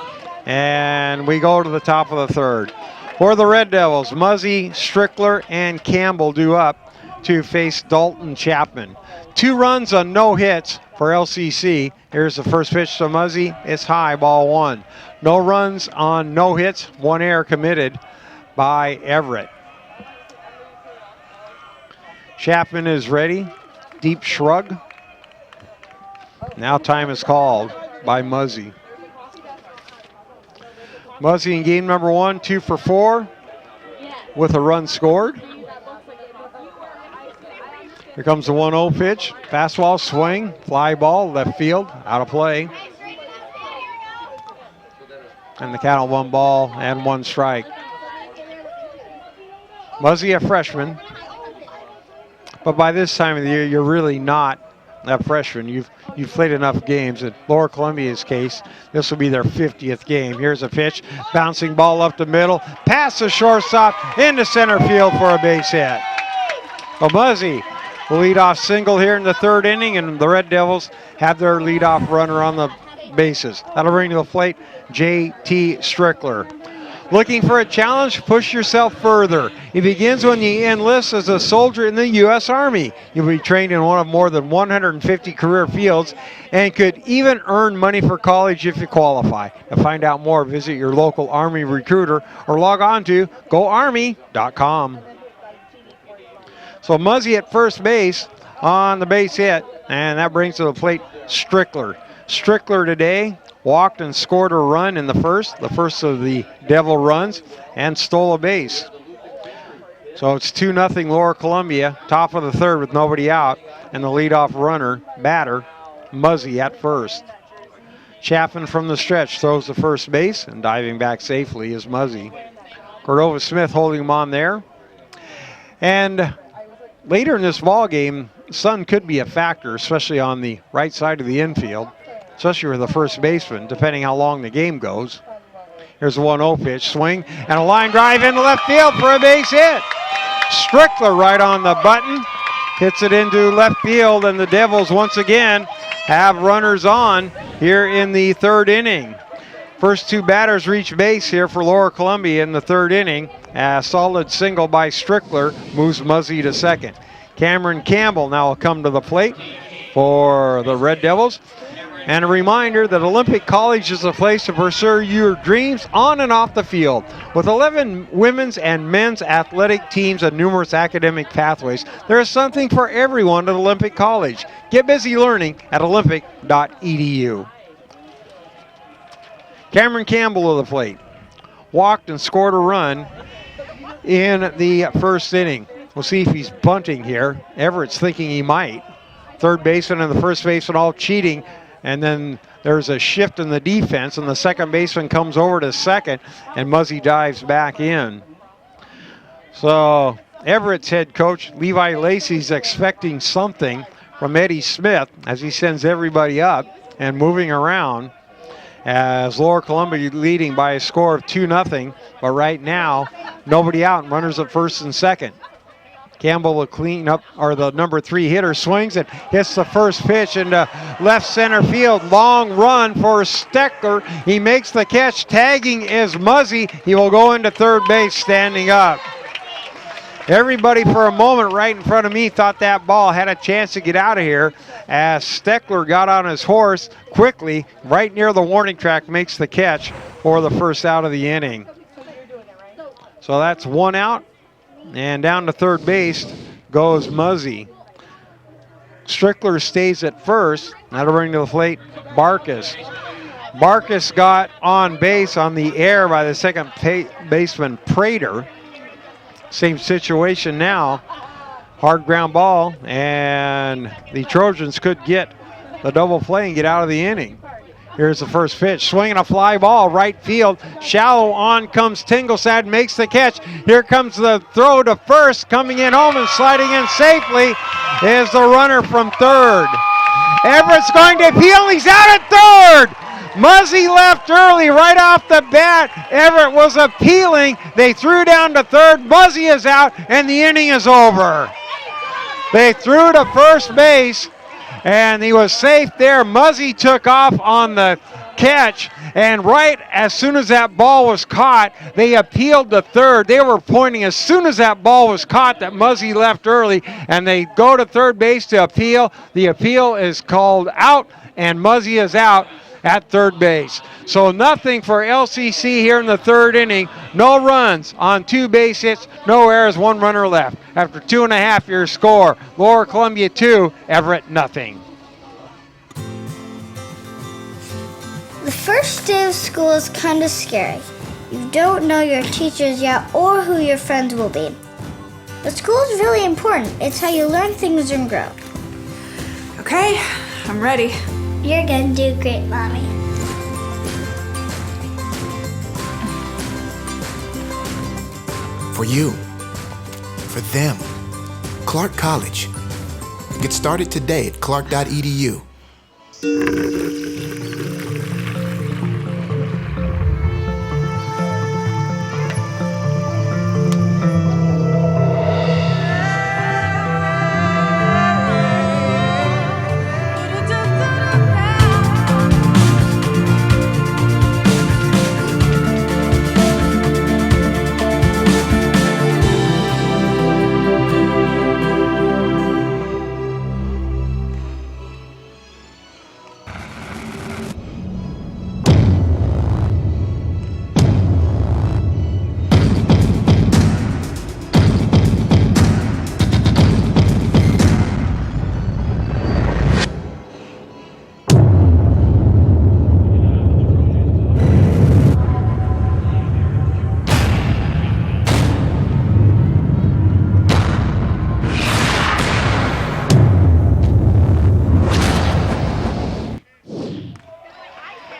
and we go to the top of the third. For the Red Devils, Muzzy, Strickler, and Campbell due up to face Dalton Chapman. 2 runs on no hits for LCC. Here's the first pitch to Muzzy. It's high, ball 1. No runs on no hits, 1 error committed by Everett. Chapman is ready. Deep shrug. Now time is called by Muzzy. Muzzy in game number 1, 2 for 4 with a run scored. Here comes the 1-0 pitch. Fastball swing, fly ball, left field, out of play. And the count of 1 ball and 1 strike. Muzzy, a freshman. But by this time of the year, you're really not a freshman. You've played enough games. In Lower Columbia's case, this will be their 50th game. Here's a pitch, bouncing ball up the middle, past the shortstop, into center field for a base hit. Well, Muzzy will lead off single here in the third inning, and the Red Devils have their leadoff runner on the bases. That'll bring to the plate J.T. Strickler. Looking for a challenge? Push yourself further. It begins when you enlist as a soldier in the U.S. Army. You'll be trained in one of more than 150 career fields and could even earn money for college if you qualify. To find out more, visit your local Army recruiter or log on to goarmy.com. So Muzzy at first base on the base hit, and that brings to the plate Strickler. Strickler today walked and scored a run in the first of the Devil runs, and stole a base. So it's 2-0 Lower Columbia, top of the third with nobody out, and the leadoff runner, batter, Muzzy at first. Chapman from the stretch throws the first base, and diving back safely is Muzzy. Cordova Smith holding him on there. And later in this ball game, sun could be a factor, especially on the right side of the infield, especially with the first baseman, depending how long the game goes. Here's a 1-0 pitch, swing, and a line drive into left field for a base hit. Strickler right on the button, hits it into left field, and the Devils once again have runners on here in the third inning. First 2 batters reach base here for Lower Columbia in the third inning. A solid single by Strickler moves Muzzy to second. Cameron Campbell now will come to the plate for the Red Devils. And a reminder that Olympic College is a place to pursue your dreams on and off the field. With 11 women's and men's athletic teams and numerous academic pathways, there is something for everyone at Olympic College. Get busy learning at olympic.edu. Cameron Campbell to the plate. Walked and scored a run in the first inning. We'll see if he's bunting here. Everett's thinking he might. Third baseman and the first baseman all cheating. And then there's a shift in the defense, and the second baseman comes over to second, and Muzzy dives back in. So Everett's head coach, Levi Lacey's expecting something from Eddie Smith as he sends everybody up and moving around, as Lower Columbia leading by a score of 2-0. But right now, nobody out, and runners at first and second. Campbell will clean up, or the number 3 hitter swings and hits the first pitch into left center field. Long run for Steckler. He makes the catch. Tagging is Muzzy. He will go into third base standing up. Everybody for a moment right in front of me thought that ball had a chance to get out of here as Steckler got on his horse quickly right near the warning track, makes the catch for the first out of the inning. So that's 1 out. And down to third base goes Muzzy. Strickler stays at first. That'll bring to the plate Barkus. Barkus got on base on the air by the second baseman Prater. Same situation now. Hard ground ball, and the Trojans could get the double play and get out of the inning. Here's the first pitch, swinging a fly ball, right field, shallow, on comes Tinglestad, makes the catch. Here comes the throw to first, coming in home and sliding in safely is the runner from third. Everett's going to appeal, he's out at third. Muzzy left early right off the bat. Everett was appealing. They threw down to third. Muzzy is out, and the inning is over. They threw to first base, and he was safe there. Muzzy took off on the catch, and right as soon as that ball was caught, they appealed to third. They were pointing as soon as that ball was caught that Muzzy left early, and they go to third base to appeal. The appeal is called out, and Muzzy is out at third base. So nothing for LCC here in the third inning. No runs on 2 base hits, no errors, 1 runner left. After 2.5, your score, Lower Columbia 2, Everett nothing. The first day of school is kind of scary. You don't know your teachers yet or who your friends will be. But school is really important. It's how you learn things and grow. Okay, I'm ready. You're gonna do great, Mommy. For you, for them, Clark College. Get started today at clark.edu.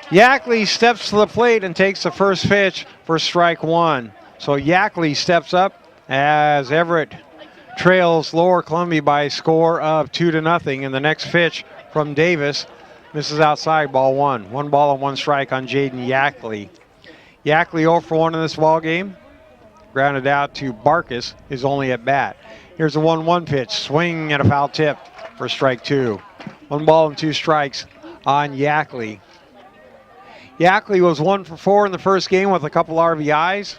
Yackley steps to the plate and takes the first pitch for strike 1. So Yackley steps up as Everett trails Lower Columbia by a score of 2-0. And the next pitch from Davis misses outside, ball 1. 1 ball and 1 strike on Jaden Yackley. Yackley 0 for 1 in this ball game. Grounded out to Barkus, his only at bat. Here's a 1-1 pitch, swing and a foul tip for strike 2. 1 ball and 2 strikes on Yackley. Yackley was 1 for 4 in the first game with a couple RBIs.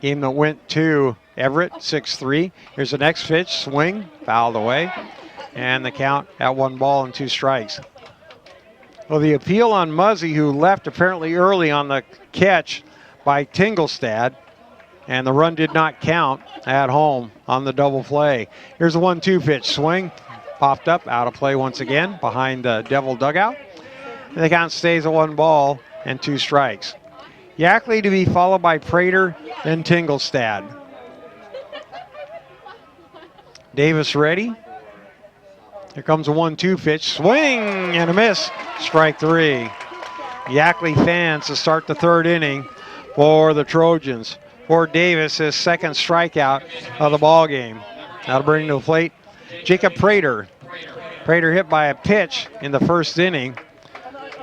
Game that went to Everett, 6-3. Here's the next pitch, swing, fouled away. And the count at 1 ball and 2 strikes. Well, the appeal on Muzzy, who left apparently early on the catch by Tinglestad. And the run did not count at home on the double play. Here's a 1-2 pitch, swing, popped up, out of play once again behind the Devil dugout. And the count stays at 1 ball and 2 strikes. Yackley to be followed by Prater, then Tinglestad. Davis ready. Here comes a 1-2 pitch, swing and a miss, strike 3. Yackley fans to start the third inning for the Trojans. For Davis, his second strikeout of the ball game. That'll bring to the plate Jacob Prater. Prater hit by a pitch in the first inning.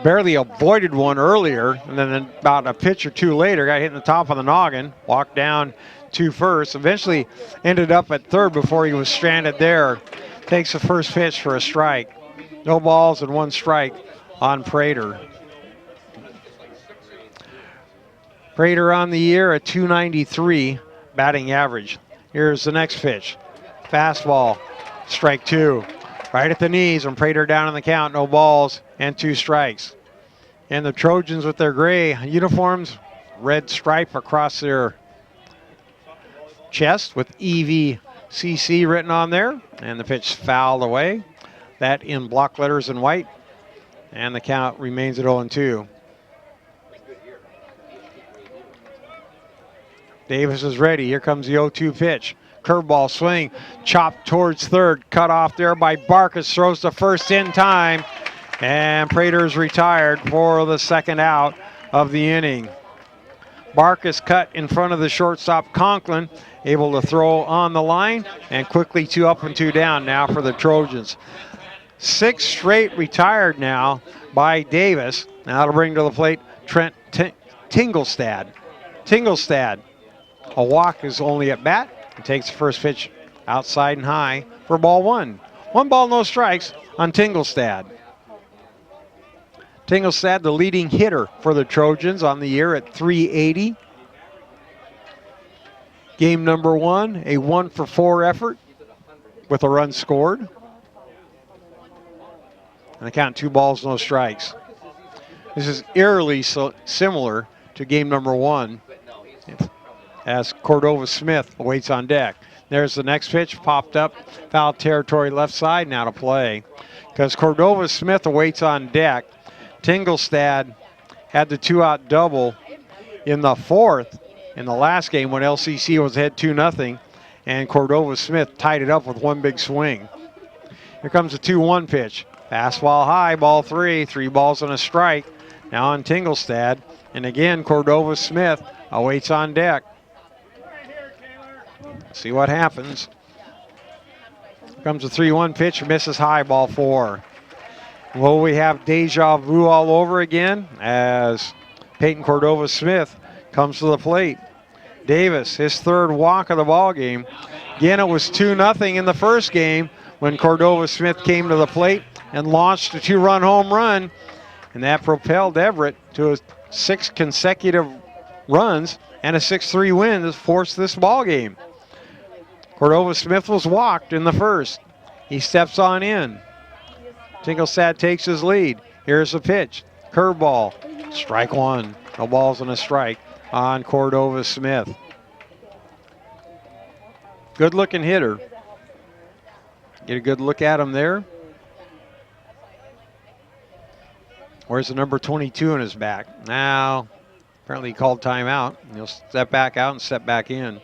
Barely avoided one earlier, and then about a pitch or 2 later, got hit in the top of the noggin, walked down to first, eventually ended up at third before he was stranded there. Takes the first pitch for a strike. No balls and 1 strike on Prater. Prater on the year, a .293 batting average. Here's the next pitch. Fastball, strike 2. Right at the knees, and Prater down on the count, no balls and 2 strikes. And the Trojans with their gray uniforms, red stripe across their chest with EVCC written on there. And the pitch fouled away. that in block letters in white. And the count remains at 0-2. Davis is ready. Here comes the 0-2 pitch. Curveball swing, chopped towards third, cut off there by Barkus, throws to first in time, and Prater is retired for the second out of the inning. Barkus cut in front of the shortstop Conklin, able to throw on the line, and quickly 2 up and 2 down now for the Trojans. 6 straight retired now by Davis. Now to bring to the plate Trent Tingelstad. Tingelstad, a walk is only at bat. He takes the first pitch outside and high for ball 1. 1 ball, no strikes on Tingelstad. Tingelstad, the leading hitter for the Trojans on the year at .380. Game number 1, a 1-for-4 effort with a run scored. And the count 2 balls, no strikes. This is eerily similar to game number 1, as Cordova Smith awaits on deck. There's the next pitch, popped up, foul territory left side, now to play. Because Cordova Smith awaits on deck, Tingelstad had the 2-out double in the 4th in the last game when LCC was ahead 2-0, and Cordova Smith tied it up with 1 big swing. Here comes the 2-1 pitch. Fastball high, ball 3, 3 balls and a strike. Now on Tingelstad, and again Cordova Smith awaits on deck. See what happens. Comes a 3-1 pitch, misses high, ball 4. Will we have deja vu all over again as Peyton Cordova Smith comes to the plate? Davis, his 3rd walk of the ball game. Again, it was 2-0 in the first game when Cordova Smith came to the plate and launched a 2-run home run, and that propelled Everett to 6 consecutive runs and a 6-3 win to force this ball game. Cordova Smith was walked in the first. He steps on in. Tingelstad takes his lead. Here's the pitch. Curveball. Strike 1. No balls and a strike on Cordova Smith. Good looking hitter. Get a good look at him there. Where's the number 22 in his back? Now, apparently he called timeout. He'll step back out and step back in.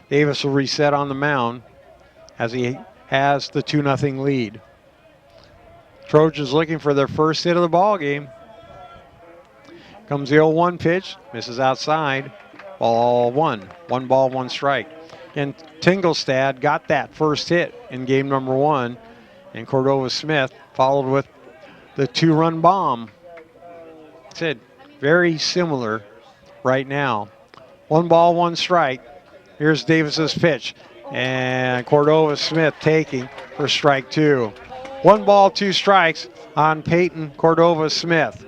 Davis will reset on the mound as he has the 2-0 lead. Trojans looking for their first hit of the ball game. Comes the 0-1 pitch, misses outside, ball 1. 1 ball, 1 strike. And Tingelstad got that first hit in game number 1, and Cordova Smith followed with the 2-run bomb. Said very similar right now. 1 ball, 1 strike. Here's Davis's pitch, and Cordova Smith taking for strike 2. 1 ball, 2 strikes on Peyton Cordova Smith.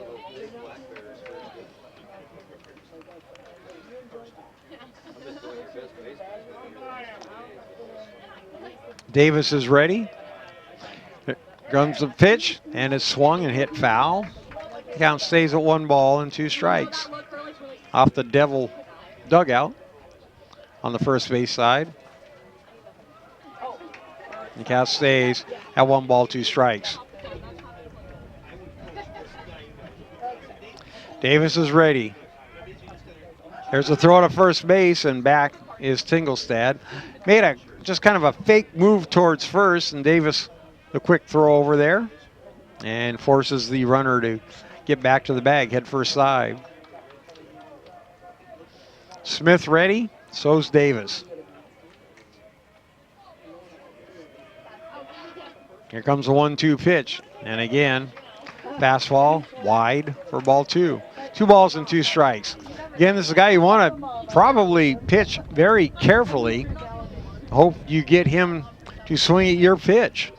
Davis is ready. Here comes the pitch, and it's swung and hit foul. The count stays at 1 ball and 2 strikes. Off the Devil dugout on the first base side. The count stays at 1 ball, 2 strikes. Davis is ready. There's a throw to first base, and back is Tingelstad. Made a just kind of a fake move towards first, and Davis, the quick throw over there, and forces the runner to get back to the bag, head first side. Smith ready, so's Davis. Here comes the 1-2 pitch, and again, fastball wide for ball 2. 2 balls and 2 strikes. Again, this is a guy you want to probably pitch very carefully. Hope you get him to swing at your pitch.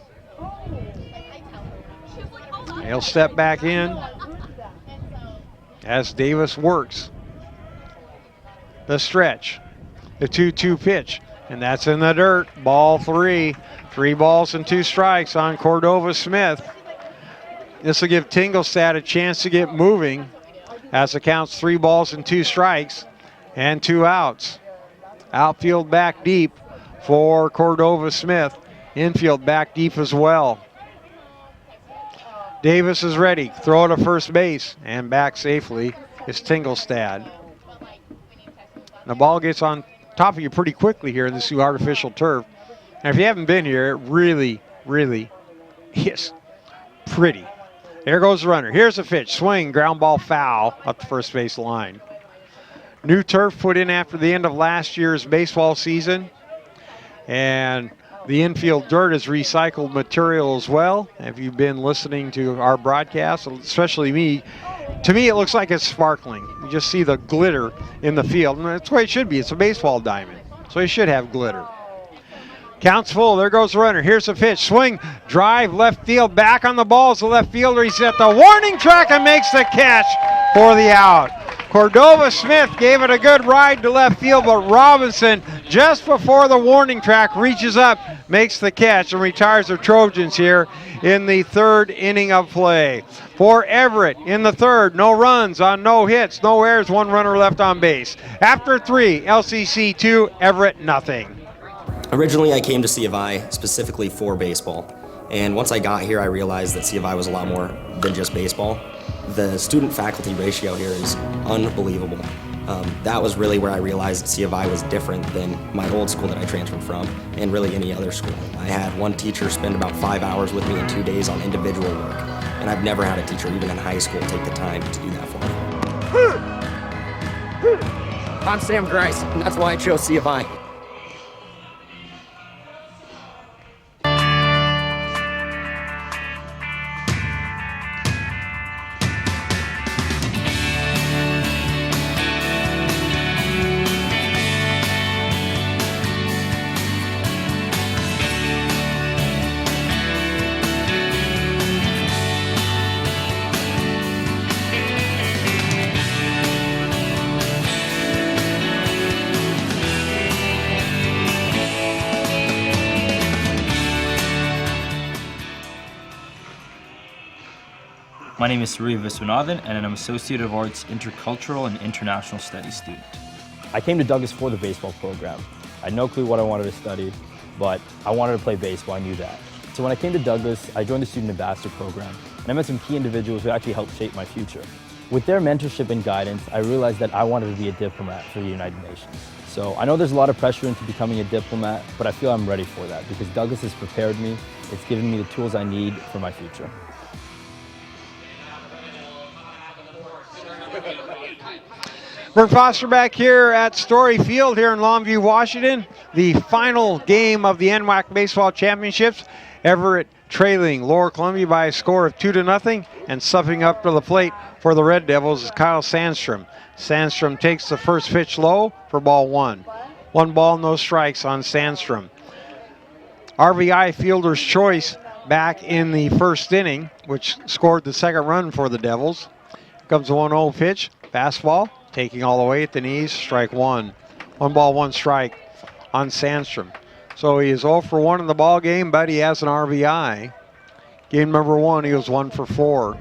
He'll step back in as Davis works the stretch. The 2-2 pitch, and that's in the dirt. Ball 3. 3 balls and 2 strikes on Cordova Smith. This will give Tingelstad a chance to get moving as the count's 3 balls and 2 strikes and 2 outs. Outfield back deep for Cordova Smith. Infield back deep as well. Davis is ready. Throw to first base. And back safely is Tingelstad. The ball gets on top of you pretty quickly here in this new artificial turf. And if you haven't been here, it really, really is pretty. There goes the runner. Here's a pitch. Swing, ground ball, foul up the first base line. New turf put in after the end of last year's baseball season. And the infield dirt is recycled material as well. If you've been listening to our broadcast, especially me, to me it looks like it's sparkling. You just see the glitter in the field. And that's the way it should be. It's a baseball diamond, so you should have glitter. Counts full. There goes the runner. Here's a pitch. Swing, drive, left field. Back on the ball is the left fielder. He's at the warning track and makes the catch for the out. Cordova Smith gave it a good ride to left field, but Robinson, just before the warning track, reaches up, makes the catch, and retires the Trojans here in the third inning of play. For Everett in the third, no runs on no hits, no errors, one runner left on base. After 3, LCC 2, Everett nothing. Originally, I came to C of I specifically for baseball. And once I got here, I realized that C of I was a lot more than just baseball. The student-faculty ratio here is unbelievable. That was really where I realized that C of I was different than my old school that I transferred from, and really any other school. I had one teacher spend about 5 hours with me in 2 days on individual work, and I've never had a teacher, even in high school, take the time to do that for me. I'm Sam Grice, and that's why I chose C of I. My name is Surya Viswanathan, and I'm an Associate of Arts Intercultural and International Studies student. I came to Douglas for the baseball program. I had no clue what I wanted to study, but I wanted to play baseball, I knew that. So when I came to Douglas, I joined the Student Ambassador program, and I met some key individuals who actually helped shape my future. With their mentorship and guidance, I realized that I wanted to be a diplomat for the United Nations. So I know there's a lot of pressure into becoming a diplomat, but I feel I'm ready for that because Douglas has prepared me. It's given me the tools I need for my future. Bert Foster back here at Story Field here in Longview, Washington. The final game of the NWAC Baseball Championships. Everett trailing Lower Columbia by a score of 2-0, and stepping up to the plate for the Red Devils is Kyle Sandstrom. Sandstrom takes the first pitch low for ball 1. 1 ball, no strikes on Sandstrom. RBI fielder's choice back in the first inning, which scored the second run for the Devils. Comes the 1-0 pitch, fastball. Taking all the way at the knees, strike 1. 1 ball, 1 strike on Sandstrom. So he is 0 for 1 in the ball game, but he has an RBI. Game number 1, he was 1 for 4.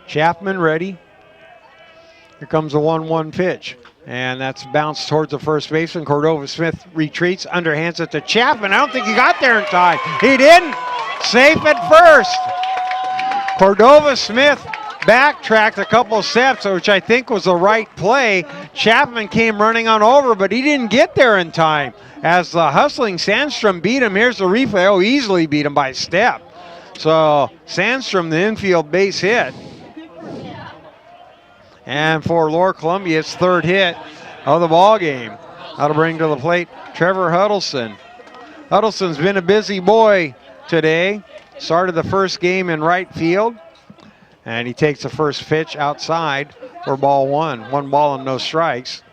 Chapman ready. Here comes the 1-1 pitch. And that's bounced towards the first baseman. Cordova Smith retreats, underhands it to Chapman. I don't think he got there in time. He didn't. Safe at first. Cordova Smith backtracked a couple steps, which I think was the right play. Chapman came running on over, but he didn't get there in time. As the hustling Sandstrom beat him, here's the replay. Oh, easily beat him by a step. So Sandstrom, the infield base hit. And for Lower Columbia, it's third hit of the ball game. That'll bring to the plate Trevor Huddleston. Huddleston's been a busy boy today. Started the first game in right field. And he takes the first pitch outside for ball 1. 1 ball and no strikes.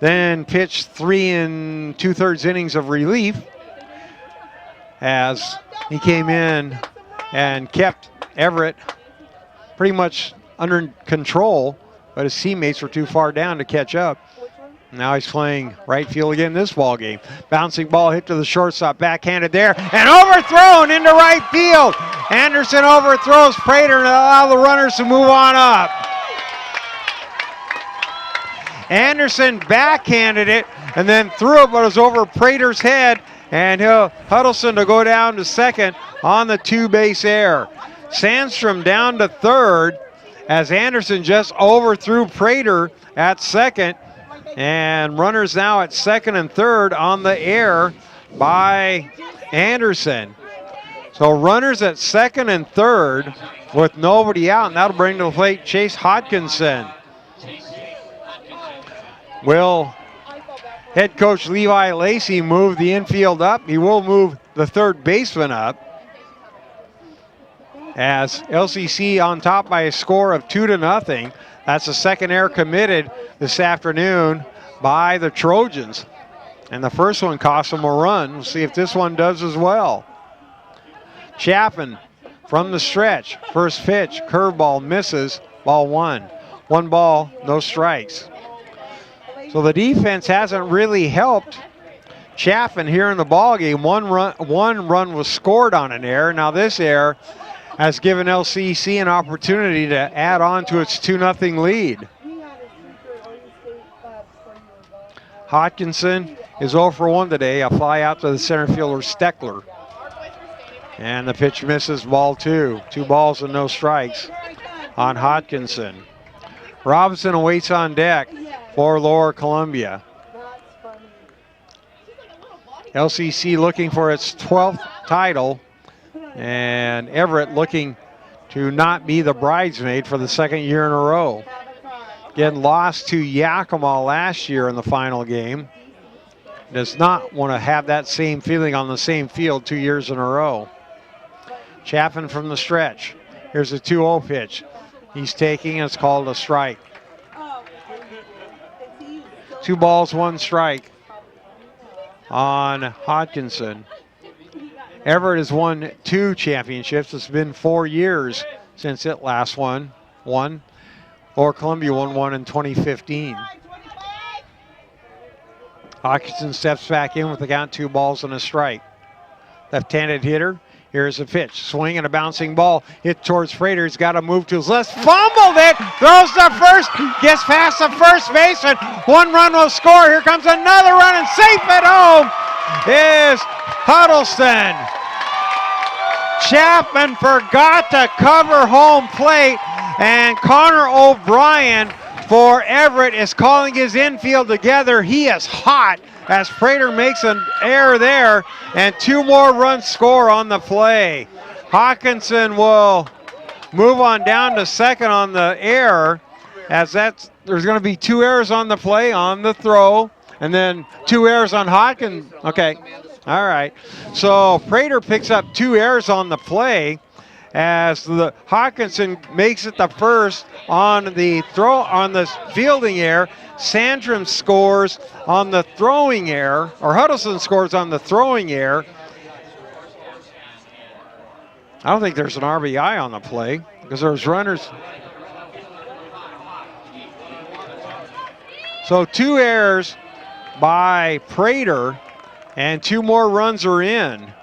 Then pitched 3 2/3 innings of relief as he came in and kept Everett pretty much under control, but his teammates were too far down to catch up. Now he's playing right field again this ball game. Bouncing ball hit to the shortstop, backhanded there, and overthrown into right field. Anderson overthrows Prater and allow the runners to move on up. Anderson backhanded it and then threw it, but it was over Prater's head, And Huddleston to go down to second on the two-base error. Sandstrom down to third as Anderson just overthrew Prater at second. And runners now at second and third on the error by Anderson. So runners at second and third with nobody out, and that'll bring to the plate Chase Hodkinson. Will head coach Levi Lacey move the infield up? He will move the third baseman up, as LCC on top by a score of 2-0. That's the second error committed this afternoon by the Trojans. And the first one cost them a run. We'll see if this one does as well. Chaffin from the stretch. First pitch, curveball, misses, ball one. 1 ball, no strikes. So the defense hasn't really helped Chaffin here in the ballgame. One run was scored on an error. Now this error has given LCC an opportunity to add on to its 2-0 lead. Hodkinson is 0 for 1 today. A fly out to the center fielder Steckler. And the pitch misses, ball 2. 2 balls and no strikes on Hodkinson. Robinson awaits on deck for Lower Columbia. LCC looking for its 12th title, and Everett looking to not be the bridesmaid for the second year in a row. Again, lost to Yakima last year in the final game. Does not want to have that same feeling on the same field 2 years in a row. Chaffin from the stretch. Here's a 2-0 pitch. He's taking, it's called a strike. 2 balls, 1 strike on Hodkinson. Everett has won 2 championships. It's been 4 years since it last won one. Lower Columbia won one in 2015. Hodkinson steps back in with the count, 2 balls and a strike. Left-handed hitter. Here's a pitch. Swing and a bouncing ball. Hit towards Frater. He's got to move to his left. Fumbled it. Throws to first. Gets past the first baseman. 1 run will score. Here comes another run, and safe at home is Huddleston. Chapman forgot to cover home plate, and Connor O'Brien for Everett is calling his infield together. He is hot as Prater makes an error there, and 2 more runs score on the play. Hawkinson will move on down to second on the error, as there's going to be 2 errors on the play on the throw, and then 2 errors on Hawkins. Okay, all right. So Prater picks up 2 errors on the play, as the Hawkinson makes it the first on the throw on the fielding error. Sandstrom scores on the throwing error, or Huddleston scores on the throwing error. I don't think there's an RBI on the play because there's runners. So 2 errors by Prater, and 2 more runs are in,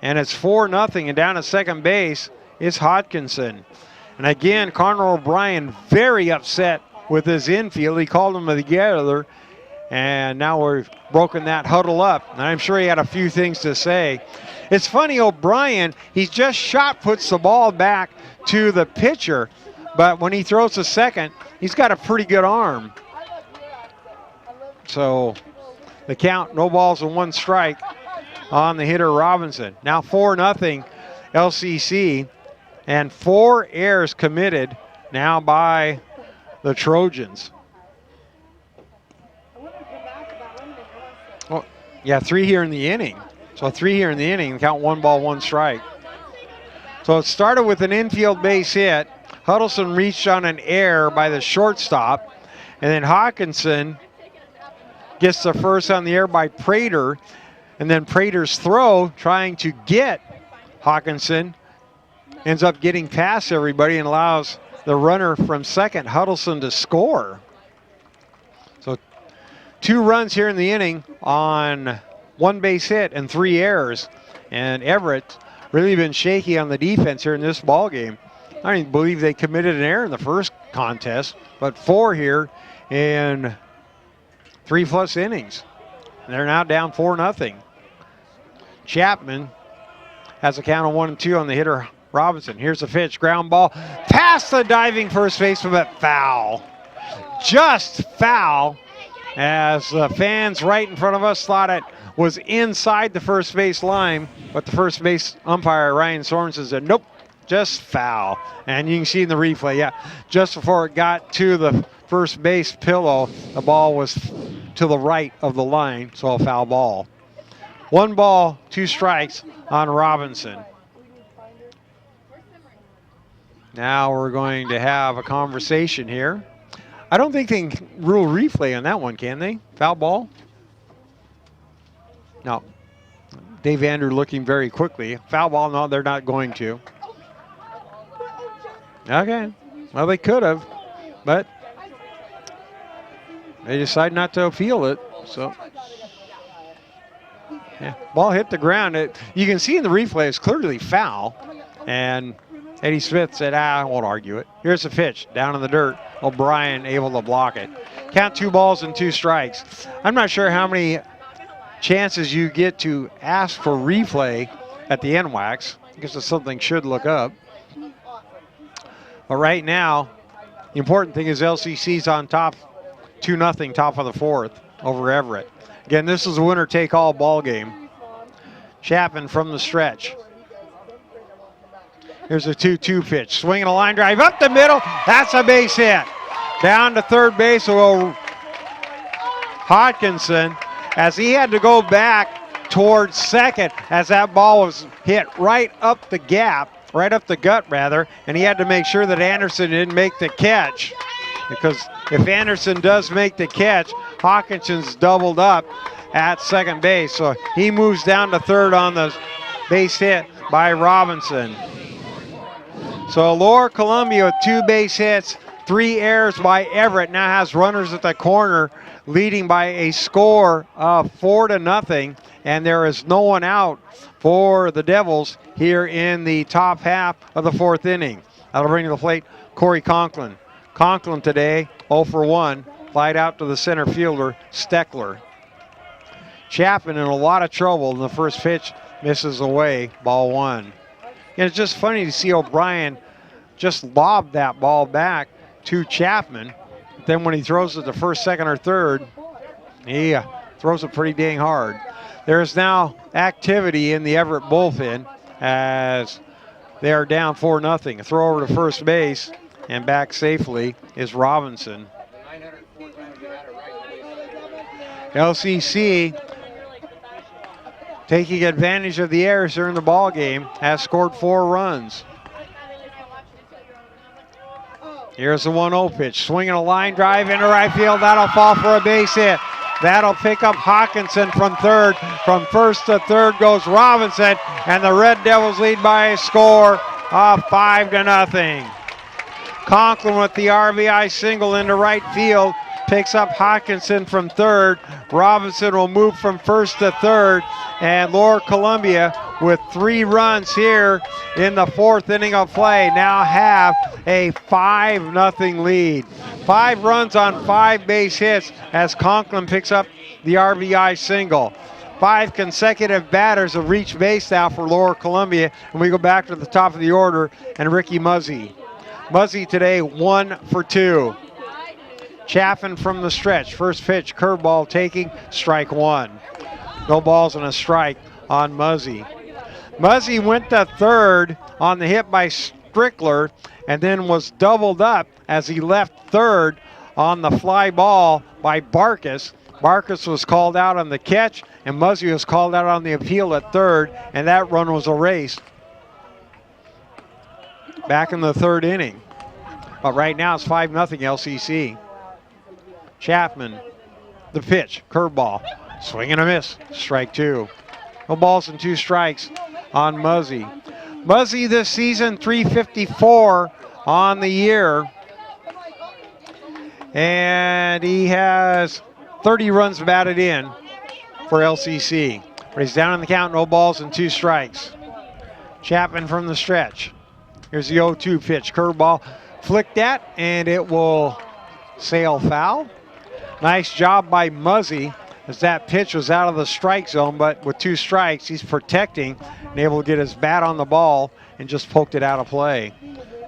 and it's 4-0, and down at second base is Hodkinson. And again, Connor O'Brien very upset with his infield. He called them together, and now we've broken that huddle up. And I'm sure he had a few things to say. It's funny, O'Brien, he just shot puts the ball back to the pitcher, but when he throws to second, he's got a pretty good arm. So the count, no balls and 1 strike on the hitter Robinson. Now 4-0 LCC, and 4 errors committed now by the Trojans. Oh, yeah, 3 here in the inning. So 3 here in the inning, count 1 ball, 1 strike. So it started with an infield base hit. Huddleston reached on an error by the shortstop, and then Hawkinson gets the first on the air by Prater, and then Prater's throw trying to get Hawkinson ends up getting past everybody and allows the runner from second, Huddleston, to score. So 2 runs here in the inning on 1 base hit and 3 errors, and Everett really been shaky on the defense here in this ball game. I don't even believe they committed an error in the first contest, but 4 here in 3+ innings. And they're now down 4-0. Chapman has a count of 1-2 on the hitter Robinson. Here's the pitch, ground ball, past the diving first baseman, but foul. Just foul, as the fans right in front of us thought it was inside the first base line, but the first base umpire, Ryan Sorensen, said, nope, just foul. And you can see in the replay, yeah, just before it got to the first base pillow, the ball was to the right of the line, so a foul ball. 1 ball, 2 strikes on Robinson. Now we're going to have a conversation here. I don't think they can rule replay on that one, can they? Foul ball? No. Dave Andrew looking very quickly. Foul ball, no, they're not going to. Okay. Well, they could have, but they decided not to appeal it, so. Yeah, ball hit the ground. You can see in the replay it's clearly foul, and Eddie Smith said, I won't argue it. Here's the pitch, down in the dirt. O'Brien able to block it. Count 2 balls and 2 strikes. I'm not sure how many chances you get to ask for replay at the NWACs. I guess it's something should look up. But right now, the important thing is LCC's on top, 2-0, top of the 4th over Everett. Again, this is a winner-take-all ball game. Chapman from the stretch. Here's a 2-2 pitch. Swinging a line drive up the middle. That's a base hit. Down to third base will Hodkinson, as he had to go back towards second as that ball was hit right up the gap, right up the gut rather, and he had to make sure that Anderson didn't make the catch, because if Anderson does make the catch, Hawkinson's doubled up at second base. So he moves down to third on the base hit by Robinson. So Lower Columbia with 2 base hits, 3 errors by Everett, now has runners at the corner, leading by a score of 4-0, and there is no one out for the Devils here in the top half of the 4th inning. That'll bring to the plate Corey Conklin. Conklin today 0 for 1, flied out to the center fielder Steckler. Chapman in a lot of trouble, and the first pitch misses away, ball 1. And it's just funny to see O'Brien just lob that ball back to Chapman. Then when he throws it to first, second, or third, he throws it pretty dang hard. There's now activity in the Everett bullpen as they are down 4-0. A throw over to first base and back safely is Robinson. LCC taking advantage of the errors during the ball game, has scored 4 runs. Here's the 1-0 pitch, swinging a line drive into right field. That'll fall for a base hit. That'll pick up Hawkinson from third. From first to third goes Robinson, and the Red Devils lead by a score of 5-0. Conklin with the RBI single into right field, picks up Hawkinson from third. Robinson will move from first to third, and Lower Columbia with 3 runs here in the 4th inning of play now have a 5-0 lead. 5 runs on 5 base hits as Conklin picks up the RBI single. 5 consecutive batters have reached base now for Lower Columbia, and we go back to the top of the order and Ricky Muzzy. Muzzy today 1 for 2. Chapman from the stretch. First pitch, curveball taking, strike 1. No balls and a strike on Muzzy. Muzzy went to third on the hit by Strickler and then was doubled up as he left third on the fly ball by Barkus. Barkus was called out on the catch, and Muzzy was called out on the appeal at third, and that run was erased back in the 3rd inning. But right now it's 5-0 LCC. Chapman, the pitch, curveball, swing and a miss, strike 2. No balls and 2 strikes on Muzzy. Muzzy this season, 354 on the year. And he has 30 runs batted in for LCC. But he's down in the count, no balls and 2 strikes. Chapman from the stretch. Here's the 0-2 pitch, curveball, flicked at, and it will sail foul. Nice job by Muzzy as that pitch was out of the strike zone, but with 2 strikes, he's protecting and able to get his bat on the ball and just poked it out of play.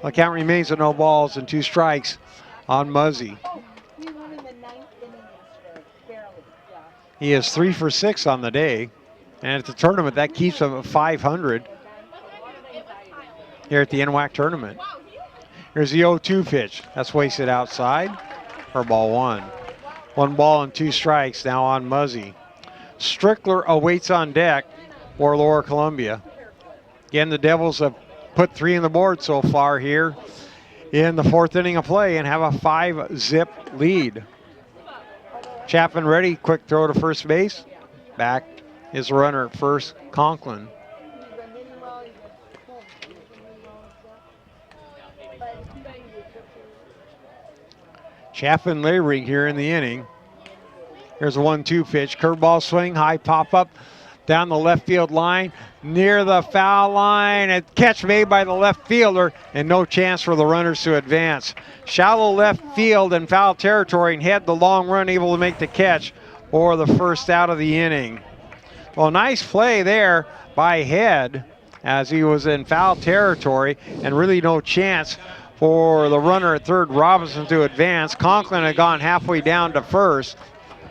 The count remains at no balls and 2 strikes on Muzzy. He is 3 for 6 on the day, and at the tournament, that keeps him at 500 here at the NWAC tournament. Here's the 0-2 pitch. That's wasted outside for ball 1. 1 ball and 2 strikes now on Muzzy. Strickler awaits on deck for Lower Columbia. Again, the Devils have put 3 on the board so far here in the 4th inning of play and have a 5-zip lead. Chapman ready, quick throw to first base. Back is the runner at first, Conklin. Chapman laboring here in the inning. Here's a 1-2 pitch, curveball swing, high pop up down the left field line, near the foul line, a catch made by the left fielder, and no chance for the runners to advance. Shallow left field and foul territory, and Head the long run able to make the catch for the first out of the inning. Well, nice play there by Head as he was in foul territory, and really no chance for the runner at third, Robinson, to advance. Conklin had gone halfway down to first,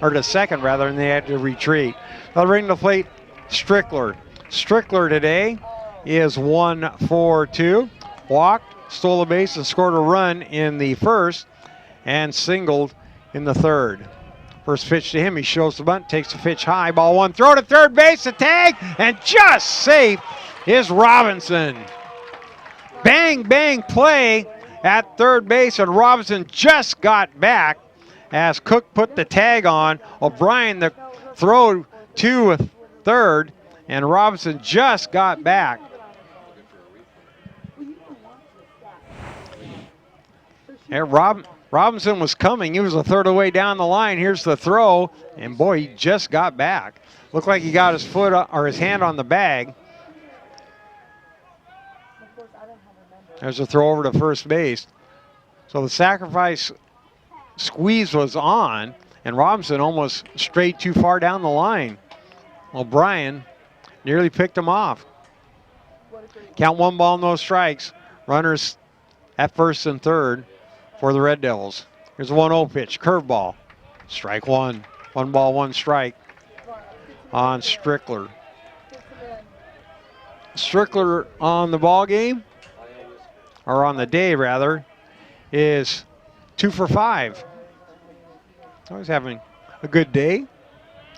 or to second rather, and they had to retreat. They'll bring the plate Strickler. Strickler today is 1 for 2. Walked, stole a base, and scored a run in the first, and singled in the third. First pitch to him, he shows the bunt, takes the pitch high, ball 1, throw to third base, a tag, and just safe is Robinson. Bang, bang play at third base, and Robinson just got back as Cook put the tag on. O'Brien the throw to third, and Robinson just got back. And Robinson was coming. He was a third away down the line. Here's the throw, and boy, he just got back. Looked like he got his foot or his hand on the bag. There's a throw over to first base. So the sacrifice squeeze was on, and Robinson almost strayed too far down the line. O'Brien nearly picked him off. Count 1 ball, no strikes. Runners at first and third for the Red Devils. Here's a 1-0 pitch, curveball. Strike 1. 1 ball, 1 strike on Strickler. Strickler on the ball game, or on the day rather, is 2 for 5. Always having a good day.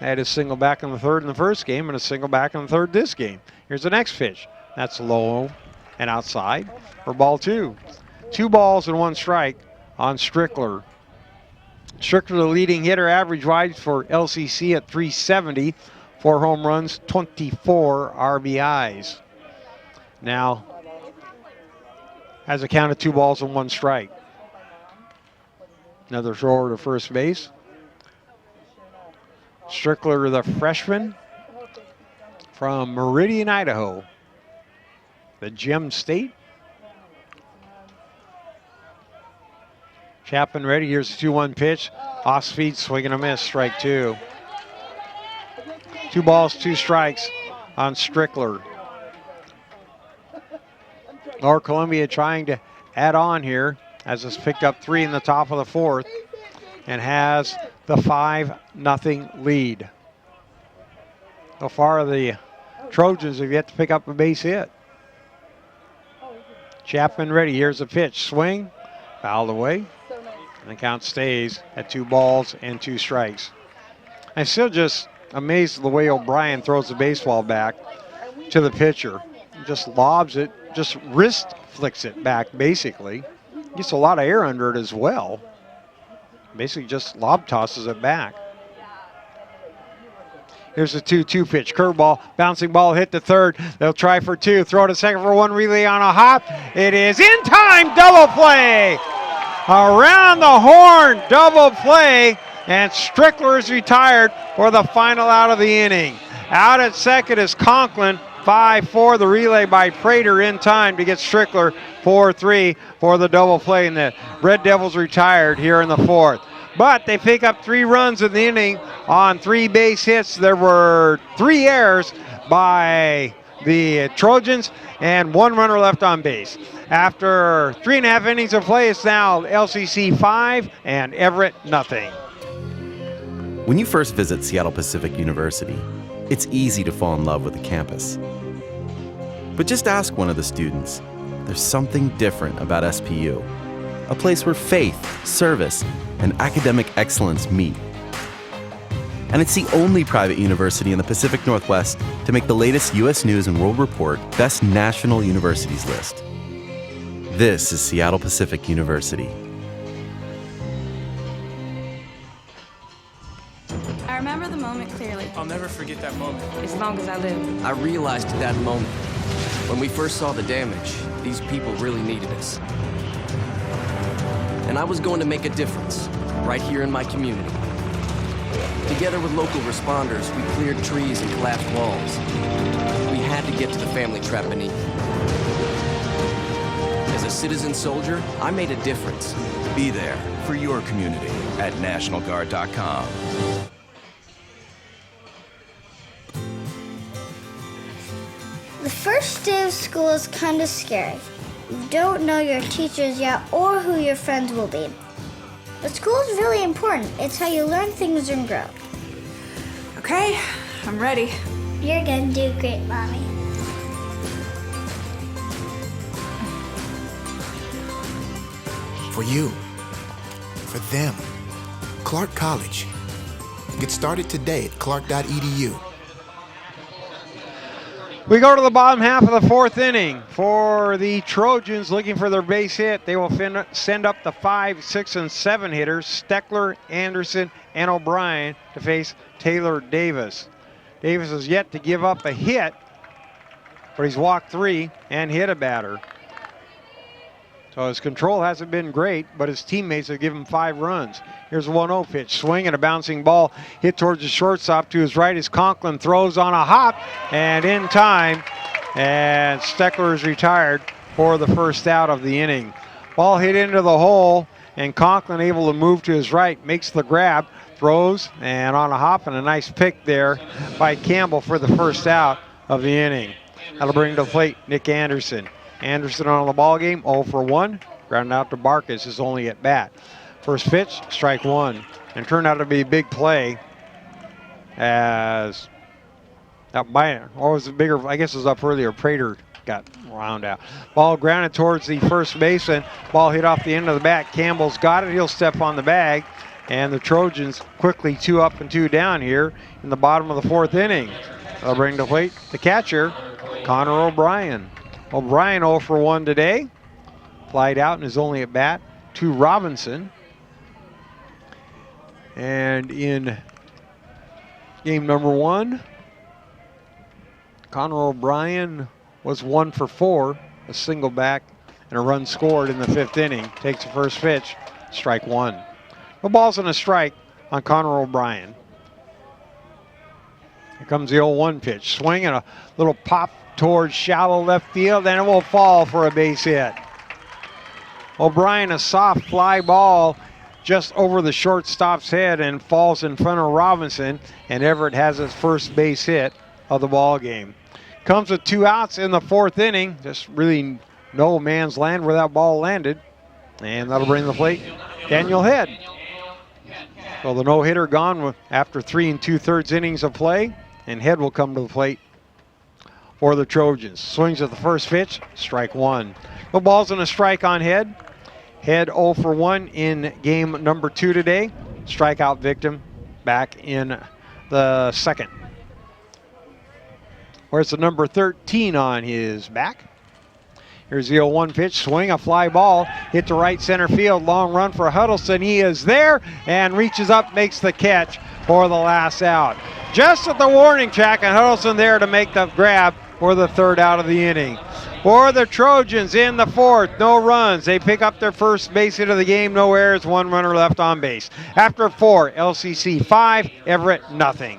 Had a single back in the third in the first game and a single back in the third this game. Here's the next pitch. That's low and outside for ball 2. 2 balls and 1 strike on Strickler. Strickler, the leading hitter, average wise for LCC at 370. 4 home runs, 24 RBIs. Now has a count of 2 balls and 1 strike. Another thrower to first base. Strickler, the freshman from Meridian, Idaho, the Gem State. Chapman ready. Here's a 2-1 pitch. Off speed, swing and a miss, strike 2. 2 balls, 2 strikes on Strickler. Lower Columbia trying to add on here as it's picked up 3 in the top of the 4th and has the 5-0 lead. So far, the Trojans have yet to pick up a base hit. Chapman ready. Here's a pitch. Swing. Fouled away. And the count stays at 2 balls and 2 strikes. I'm still just amazed at the way O'Brien throws the baseball back to the pitcher. He just lobs it, just wrist flicks it back, basically. Gets a lot of air under it as well. Basically just lob tosses it back. Here's a 2-2 pitch, curveball, bouncing ball hit to third. They'll try for 2, throw to second for 1, relay on a hop. It is in time, double play. Around the horn, double play, and Strickler is retired for the final out of the inning. Out at second is Conklin, 5-4, the relay by Prater in time to get Strickler 4-3 for the double play, and the Red Devils retired here in the 4th. but they pick up 3 runs in the inning on 3 base hits. There were 3 errors by the Trojans and 1 runner left on base. After 3.5 innings of play, it's now LCC 5 and Everett nothing. When you first visit Seattle Pacific University, it's easy to fall in love with the campus. But just ask one of the students. There's something different about SPU, a place where faith, service, and academic excellence meet. And it's the only private university in the Pacific Northwest to make the latest U.S. News and World Report Best National Universities list. This is Seattle Pacific University. I remember the moment clearly. I'll never forget that moment. As long as I live. I realized at that moment, when we first saw the damage, these people really needed us. And I was going to make a difference, right here in my community. Together with local responders, we cleared trees and collapsed walls. We had to get to the family trapped beneath. As a citizen soldier, I made a difference. Be there for your community at NationalGuard.com. The first day of school is kind of scary. You don't know your teachers yet or who your friends will be. But school is really important. It's how you learn things and grow. Okay, I'm ready. You're gonna do great, Mommy. For you, for them, Clark College. Get started today at clark.edu. We go to the bottom half of the 4th inning for the Trojans looking for their base hit. They will send up the 5, 6, and 7 hitters, Steckler, Anderson, and O'Brien, to face Taylor Davis. Davis has yet to give up a hit, but he's walked 3 and hit a batter. So his control hasn't been great, but his teammates have given him 5 runs. Here's a 1-0 pitch. Swing and a bouncing ball hit towards the shortstop to his right as Conklin throws on a hop and in time. And Steckler is retired for the first out of the inning. Ball hit into the hole, and Conklin able to move to his right, makes the grab, throws, and on a hop, and a nice pick there by Campbell for the first out of the inning. That'll bring to the plate Nick Anderson. Anderson on the ball game, 0 for 1. Grounded out to Barkas, his only at bat. First pitch, strike 1. And turned out to be a big play as that by, or was it bigger? I guess it was up earlier. Prater got wound out. Ball grounded towards the first baseman. Ball hit off the end of the bat. Campbell's got it. He'll step on the bag. And the Trojans quickly 2 up and 2 down here in the bottom of the 4th inning. They'll bring to plate the catcher, Connor O'Brien. O'Brien 0 for 1 today. Flied out in his only at bat to Robinson. And in game number 1, Connor O'Brien was 1 for 4, a single back and a run scored in the 5th inning. Takes the first pitch, strike 1. No balls and a strike on Connor O'Brien. Here comes the 0-1 pitch. Swing and a little pop towards shallow left field, and it will fall for a base hit. O'Brien, a soft fly ball just over the shortstop's head and falls in front of Robinson, and Everett has his first base hit of the ball game. Comes with 2 outs in the 4th inning. Just really no man's land where that ball landed, and that'll bring the plate Daniel Head. So the no-hitter gone after 3 2/3 innings of play, and Head will come to the plate for the Trojans. Swings at the first pitch, strike 1. No balls and a strike on Head. Head 0 for 1 in game number 2 today. Strikeout victim back in the 2nd. Where's the number 13 on his back? Here's the 0-1 pitch, swing, a fly ball, hit to right center field, long run for Huddleston. He is there and reaches up, makes the catch for the last out. Just at the warning track, and Huddleston there to make the grab for the 3rd out of the inning. For the Trojans in the 4th, no runs. They pick up their first base hit of the game, no errors, 1 runner left on base. After 4, LCC 5, Everett nothing.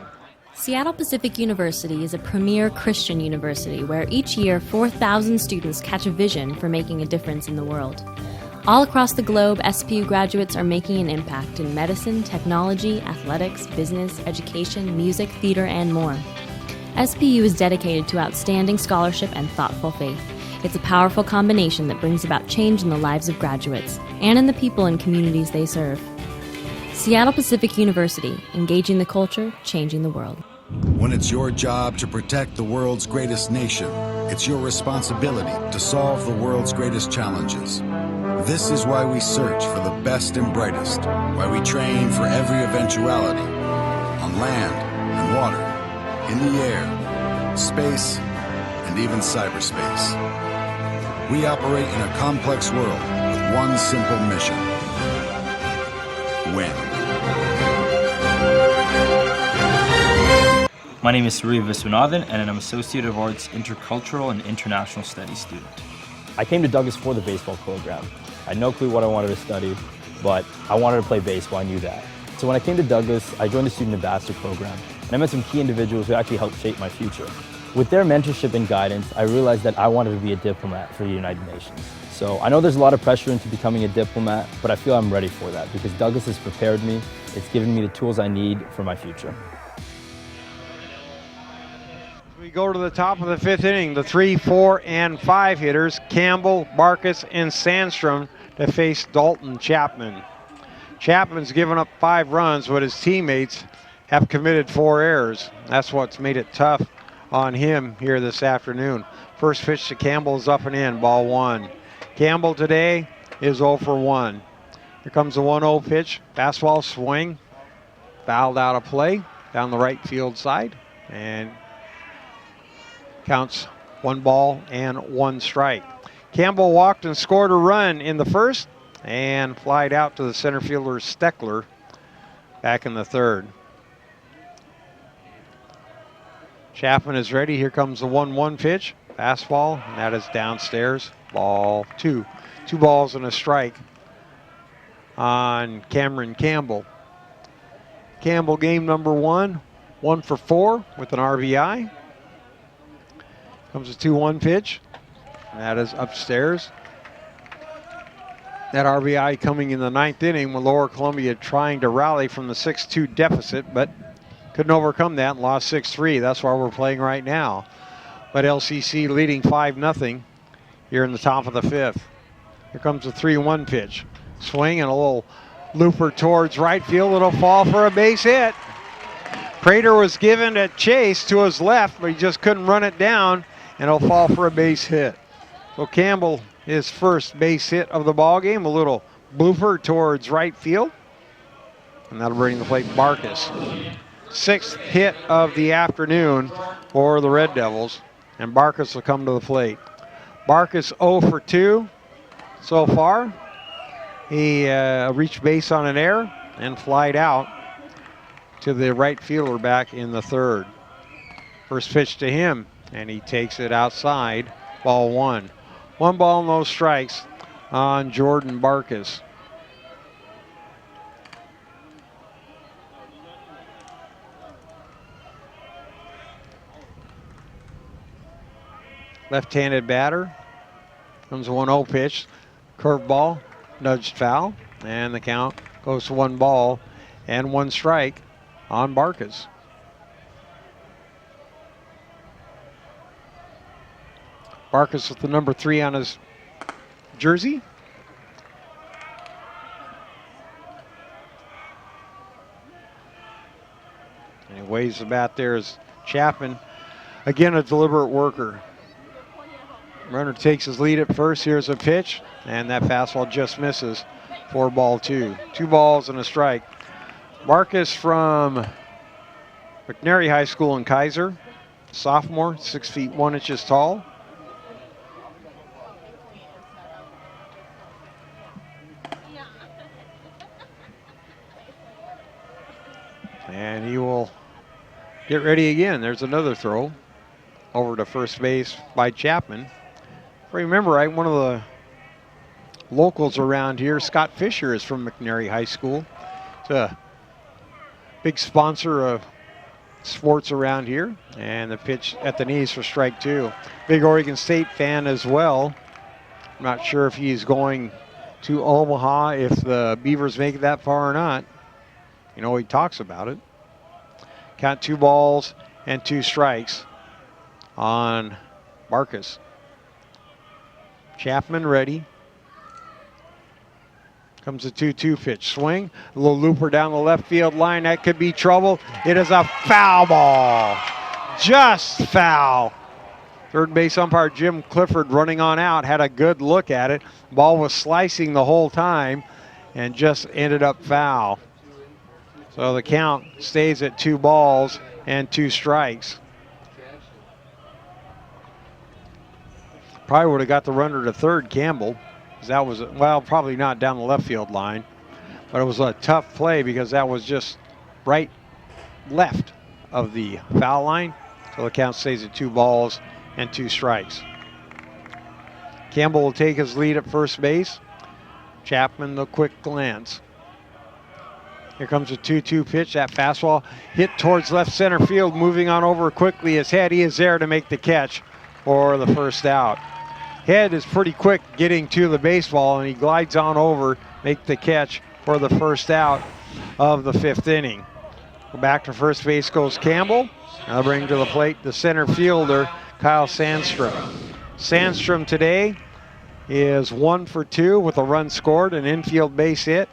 Seattle Pacific University is a premier Christian university where each year 4,000 students catch a vision for making a difference in the world. All across the globe, SPU graduates are making an impact in medicine, technology, athletics, business, education, music, theater, and more. SPU is dedicated to outstanding scholarship and thoughtful faith. It's a powerful combination that brings about change in the lives of graduates and in the people and communities they serve. Seattle Pacific University, engaging the culture, changing the world. When it's your job to protect the world's greatest nation, it's your responsibility to solve the world's greatest challenges. This is why we search for the best and brightest, why we train for every eventuality, on land and water, in the air, space, and even cyberspace. We operate in a complex world with one simple mission: win. My name is Surya Viswanathan, and I'm Associate of Arts Intercultural and International Studies student. I came to Douglas for the baseball program. I had no clue what I wanted to study, but I wanted to play baseball, I knew that. So when I came to Douglas, I joined the Student Ambassador program, and I met some key individuals who actually helped shape my future. With their mentorship and guidance, I realized that I wanted to be a diplomat for the United Nations. So I know there's a lot of pressure into becoming a diplomat, but I feel I'm ready for that because Douglas has prepared me. It's given me the tools I need for my future. We go to the top of the fifth inning. The 3, 4, and 5 hitters, Campbell, Barkus, and Sandstrom, to face Dalton Chapman. Chapman's given up 5 runs, but his teammates have committed 4 errors. That's what's made it tough on him here this afternoon. First pitch to Campbell is up and in, ball 1. Campbell today is 0 for 1. Here comes the 1-0 pitch, fastball swing, fouled out of play down the right field side, and counts 1 ball and 1 strike. Campbell walked and scored a run in the first and flied out to the center fielder Steckler back in the third. Chapman is ready. Here comes the 1-1 pitch. Fastball, and that is downstairs. Ball 2. 2 balls and a strike on Cameron Campbell. Campbell game number 1, 1 for 4 with an RBI. Comes a 2-1 pitch. And that is upstairs. That RBI coming in the 9th inning with Lower Columbia trying to rally from the 6-2 deficit, but couldn't overcome that and lost 6-3. That's why we're playing right now. But LCC leading 5-0 here in the top of the 5th. Here comes the 3-1 pitch. Swing and a little looper towards right field. It'll fall for a base hit. Prater was given a chase to his left, but he just couldn't run it down, and it'll fall for a base hit. So Campbell, his first base hit of the ball game, a little blooper towards right field, and that'll bring the plate Barkus. 6th hit of the afternoon for the Red Devils, and Barkus will come to the plate. Barkus 0 for 2 so far. He reached base on an error and flied out to the right fielder back in the third. First pitch to him, and he takes it outside, ball 1. 1 ball, no strikes on Jordan Barkus. Left-handed batter. Comes a 1-0 pitch. Curveball, nudged foul, and the count goes to 1 ball and 1 strike on Barkus. Barkus with the number 3 on his jersey. And he waves the bat there as Chapman, again a deliberate worker. Runner takes his lead at first. Here's a pitch, and that fastball just misses for ball 2. 2 balls and a strike. Barkus from McNary High School in Kaiser, sophomore, 6 feet 1 inches tall. And he will get ready again. There's another throw over to first base by Chapman. If I remember right, one of the locals around here, Scott Fisher, is from McNary High School. It's a big sponsor of sports around here. And the pitch at the knees for strike 2. Big Oregon State fan as well. I'm not sure if he's going to Omaha if the Beavers make it that far or not. You know, he talks about it. Count 2 balls and 2 strikes on Marcus. Chapman ready. Comes a 2-2 pitch. Swing. A little looper down the left field line. That could be trouble. It is a foul ball. Just foul. Third base umpire Jim Clifford running on out had a good look at it. Ball was slicing the whole time and just ended up foul. So the count stays at 2 balls and 2 strikes. Probably would have got the runner to third, Campbell. That was, well, probably not down the left field line, but it was a tough play because that was just right left of the foul line. So the count stays at 2 balls and 2 strikes. Campbell will take his lead at first base. Chapman, the quick glance. Here comes a 2-2 pitch. That fastball hit towards left center field, moving on over quickly. His head, he is there to make the catch for the first out. Head is pretty quick getting to the baseball, and he glides on over, make the catch for the first out of the 5th inning. Back to first base goes Campbell. Now bring to the plate the center fielder, Kyle Sandstrom. Sandstrom today is 1 for 2 with a run scored, an infield base hit,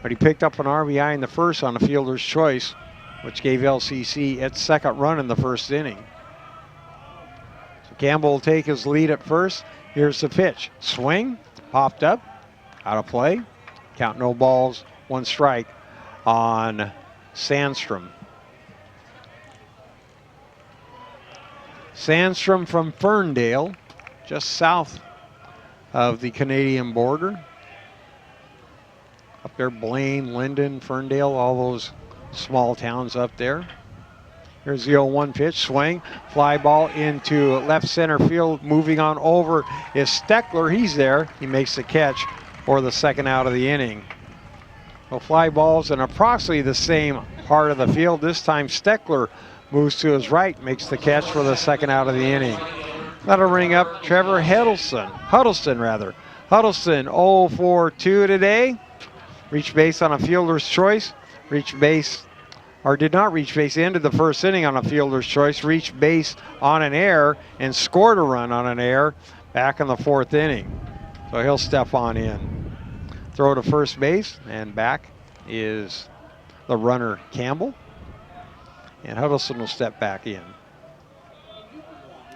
but he picked up an RBI in the first on a fielder's choice, which gave LCC its 2nd run in the 1st inning. Campbell will take his lead at first. Here's the pitch. Swing, popped up, out of play. Count no balls, 1 strike on Sandstrom. Sandstrom from Ferndale, just south of the Canadian border. Up there, Blaine, Linden, Ferndale, all those small towns up there. Here's the 0-1 pitch, swing, fly ball into left center field. Moving on over is Steckler. He's there. He makes the catch for the 2nd out of the inning. Well, fly balls in approximately the same part of the field. This time Steckler moves to his right, makes the catch for the 2nd out of the inning. That'll ring up Trevor Huddleston. Huddleston 0 for 2 today. Reached base on a fielder's choice. Did not reach base, ended the 1st inning on a fielder's choice, reached base on an error and scored a run on an error back in the 4th inning. So he'll step on in. Throw to first base, and back is the runner Campbell. And Huddleston will step back in.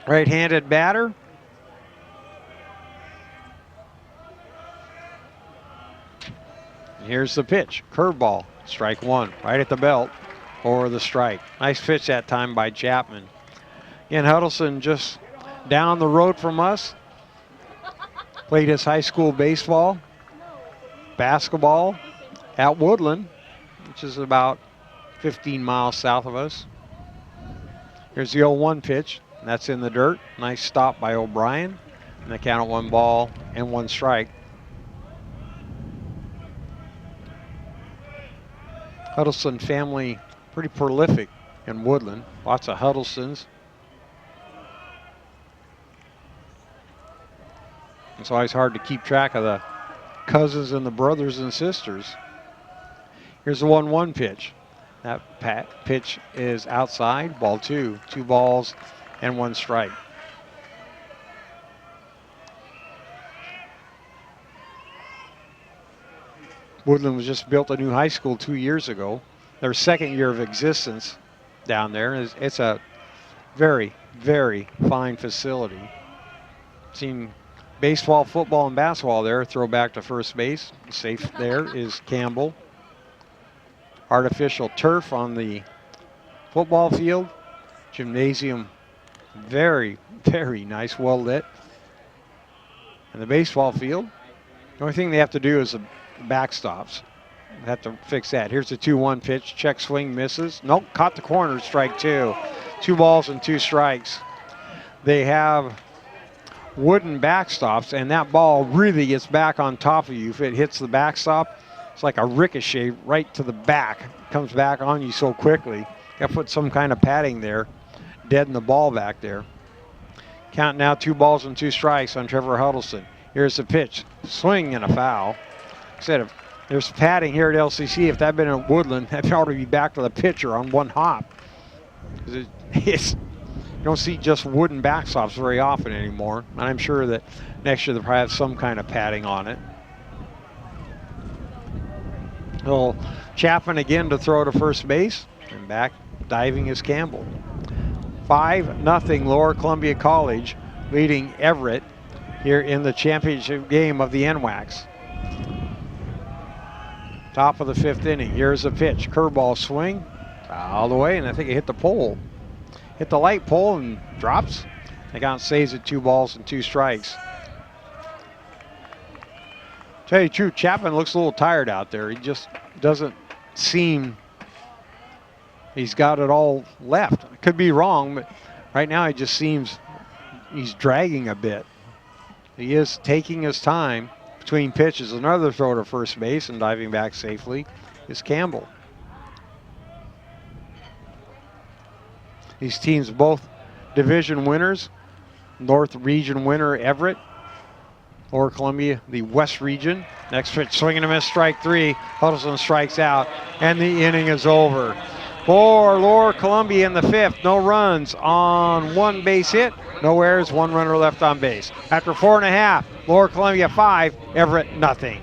Right-handed batter. And here's the pitch, curveball, strike 1, right at the belt. For the strike. Nice pitch that time by Chapman. Again, Huddleston just down the road from us. Played his high school baseball, basketball at Woodland, which is about 15 miles south of us. Here's the 0-1 pitch. And that's in the dirt. Nice stop by O'Brien. And the count at 1 ball and 1 strike. Huddleston family pretty prolific in Woodland. Lots of Huddlestons. It's always hard to keep track of the cousins and the brothers and sisters. Here's the 1-1 pitch. That pitch is outside, ball 2. 2 balls and 1 strike. Woodland was just built a new high school 2 years ago. Their 2nd year of existence down there. It's a very, very fine facility. Seen baseball, football, and basketball there. Throw back to first base. Safe there is Campbell. Artificial turf on the football field. Gymnasium, very, very nice, well lit. And the baseball field, the only thing they have to do is the backstops. Have to fix that. Here's the 2-1 pitch. Check swing, misses. Nope, caught the corner, strike 2. 2 balls and 2 strikes. They have wooden backstops, and that ball really gets back on top of you. If it hits the backstop, it's like a ricochet right to the back. It comes back on you so quickly. Got to put some kind of padding there, deaden the ball back there. Count now 2 balls and 2 strikes on Trevor Huddleston. Here's the pitch. Swing and a foul. Instead of there's padding here at LCC. If that had been in Woodland, that'd probably be back to the pitcher on one hop. You don't see just wooden backstops very often anymore. And I'm sure that next year they'll probably have some kind of padding on it. So Chapman again to throw to first base. And back diving is Campbell. 5-0 Lower Columbia College leading Everett here in the championship game of the NWACs. Top of the 5th inning. Here's a pitch. Curveball swing all the way, and I think it hit the pole. Hit the light pole and drops. The count stays at 2 balls and 2 strikes. Tell you the truth, Chapman looks a little tired out there. He just doesn't seem he's got it all left. I could be wrong, but right now he just seems he's dragging a bit. He is taking his time between pitches. Another throw to first base and diving back safely is Campbell. These teams both division winners. North region winner Everett. Lower Columbia, the West region. Next pitch, swing and a miss, strike 3. Huddleston strikes out, and the inning is over. For Lower Columbia in the 5th, no runs on 1 base hit, no errors, 1 runner left on base. After 4.5, Lower Columbia 5, Everett nothing.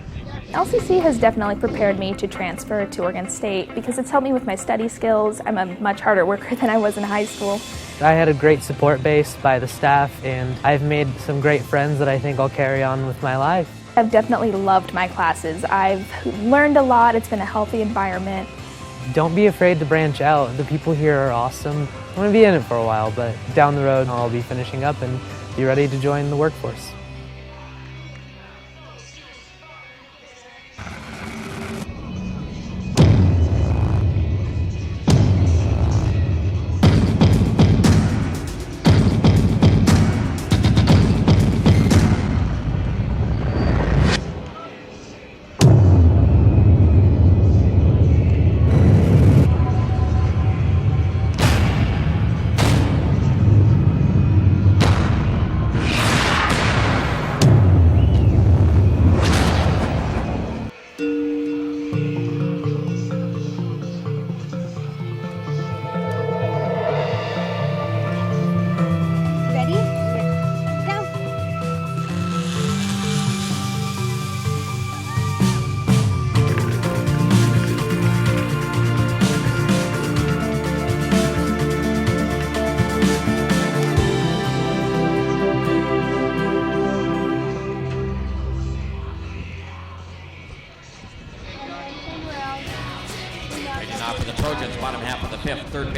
LCC has definitely prepared me to transfer to Oregon State because it's helped me with my study skills. I'm a much harder worker than I was in high school. I had a great support base by the staff, and I've made some great friends that I think I'll carry on with my life. I've definitely loved my classes. I've learned a lot. It's been a healthy environment. Don't be afraid to branch out. The people here are awesome. I'm going to be in it for a while, but down the road I'll be finishing up and be ready to join the workforce.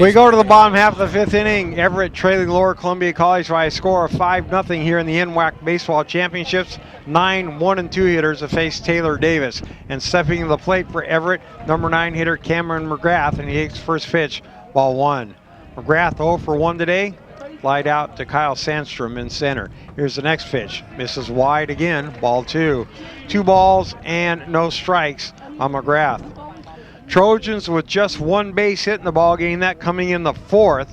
We go to the bottom half of the 5th inning. Everett trailing Lower Columbia College by a score of 5-0 here in the NWAC Baseball Championships. 9 1-2 hitters have faced Taylor Davis. And stepping to the plate for Everett, number 9 hitter Cameron McGrath, and he takes first pitch, ball 1. McGrath 0 for 1 today. Flied out to Kyle Sandstrom in center. Here's the next pitch. Misses wide again, ball 2. 2 balls and no strikes on McGrath. Trojans with just 1 base hit in the ball game, that coming in the 4th.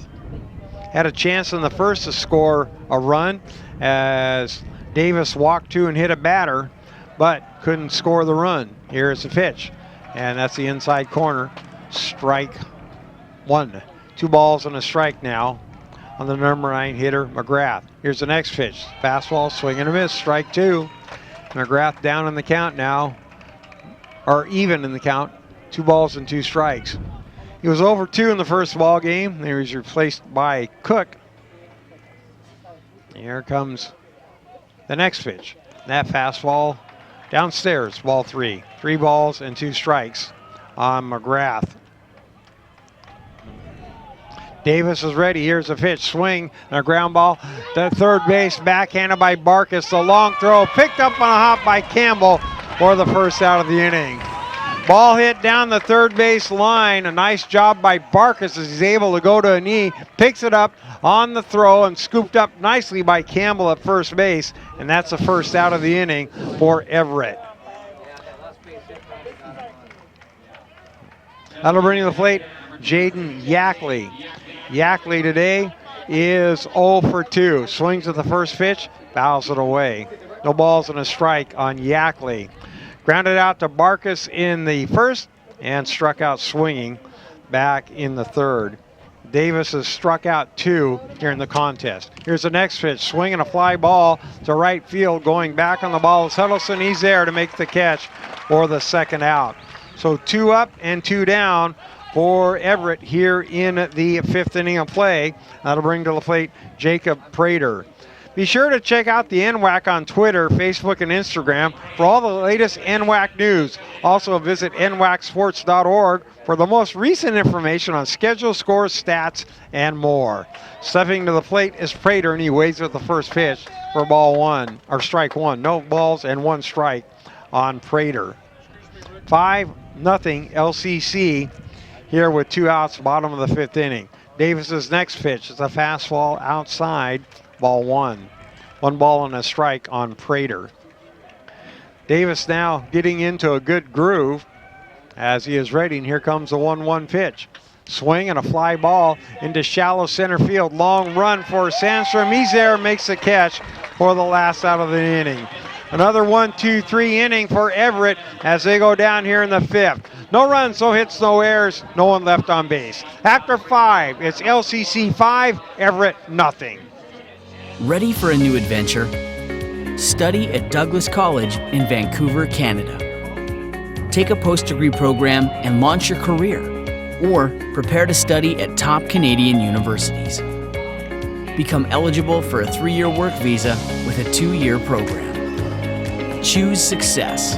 Had a chance in the 1st to score a run as Davis walked to and hit a batter, but couldn't score the run. Here's the pitch, and that's the inside corner. Strike 1. 2 balls and a strike now on the number 9 hitter, McGrath. Here's the next pitch. Fastball, swing and a miss, strike 2. McGrath down in the count now, or even in the count. 2 balls and 2 strikes. He was over 2 in the first ball game. He was replaced by Cook. Here comes the next pitch. That fastball downstairs, ball 3. 3 balls and 2 strikes on McGrath. Davis is ready. Here's a pitch, swing, and a ground ball to third base, backhanded by Barkus. The long throw picked up on a hop by Campbell for the first out of the inning. Ball hit down the third base line. A nice job by Barkus as he's able to go to a knee. Picks it up on the throw and scooped up nicely by Campbell at first base. And that's the first out of the inning for Everett. That'll bring to the plate Jaden Yackley. Yackley today is 0 for 2. Swings at the first pitch, fouls it away. No balls and a strike on Yackley. Grounded out to Barkus in the first and struck out swinging back in the third. Davis has struck out 2 here in the contest. Here's the next pitch, swinging a fly ball to right field. Going back on the ball is Huddleston. He's there to make the catch for the second out. So 2 up and 2 down for Everett here in the 5th inning of play. That'll bring to the plate Jacob Prater. Be sure to check out the NWAC on Twitter, Facebook, and Instagram for all the latest NWAC news. Also visit nwacsports.org for the most recent information on schedule, scores, stats, and more. Stepping to the plate is Prater, and he waits with the first pitch for strike 1. No balls and 1 strike on Prater. 5-0 LCC here with 2 outs, bottom of the 5th inning. Davis's next pitch is a fastball outside, ball 1. 1 ball and a strike on Prater. Davis now getting into a good groove as he is ready, and here comes the 1-1 pitch. Swing and a fly ball into shallow center field. Long run for Sandstrom. He's there, makes the catch for the last out of the inning. Another 1-2-3 inning for Everett as they go down here in the 5th. No runs, no hits, no errors, no one left on base. After 5, it's LCC 5, Everett nothing. Ready for a new adventure? Study at Douglas College in Vancouver, Canada. Take a post-degree program and launch your career, or prepare to study at top Canadian universities. Become eligible for a 3-year work visa with a 2-year program. Choose success.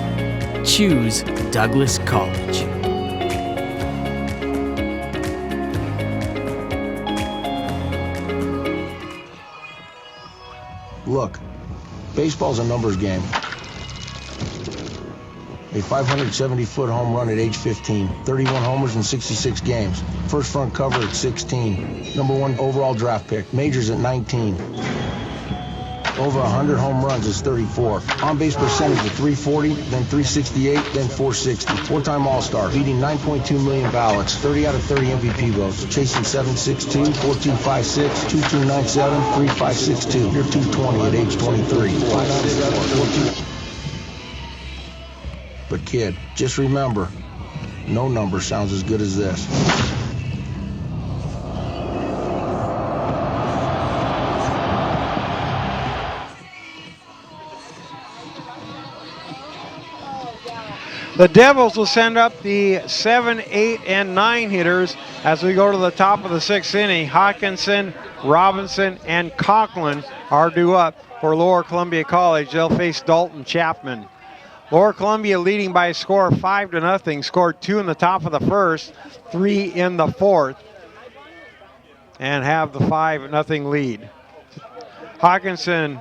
Choose Douglas College. Look, baseball's a numbers game. A 570-foot home run at age 15, 31 homers in 66 games, first front cover at 16, number 1 overall draft pick, majors at 19. Over 100 home runs is 34. On-base percentage of 340, then 368, then 460. 4-time All-Star, beating 9.2 million ballots, 30 out of 30 MVP votes, chasing 762, 4256, 2297, 3562. You're 220 at age 23. 597, But kid, just remember, no number sounds as good as this. The Devils will send up the 7, 8, and 9 hitters as we go to the top of the 6th inning. Hawkinson, Robinson, and Conklin are due up for Lower Columbia College. They'll face Dalton Chapman. Lower Columbia leading by a score of 5-0, scored 2 in the top of the 1st, 3 in the 4th, and have the 5-0 lead. Hawkinson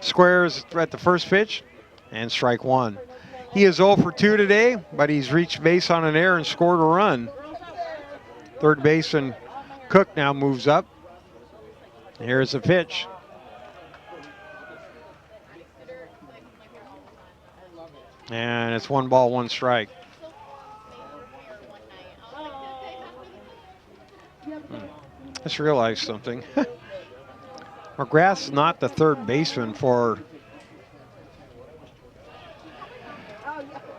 squares at the first pitch and strike 1. He is 0 for 2 today, but he's reached base on an error and scored a run. Third baseman Cook now moves up. Here's the pitch. And it's 1 ball, 1 strike. I just realized something. McGrath's not the third baseman for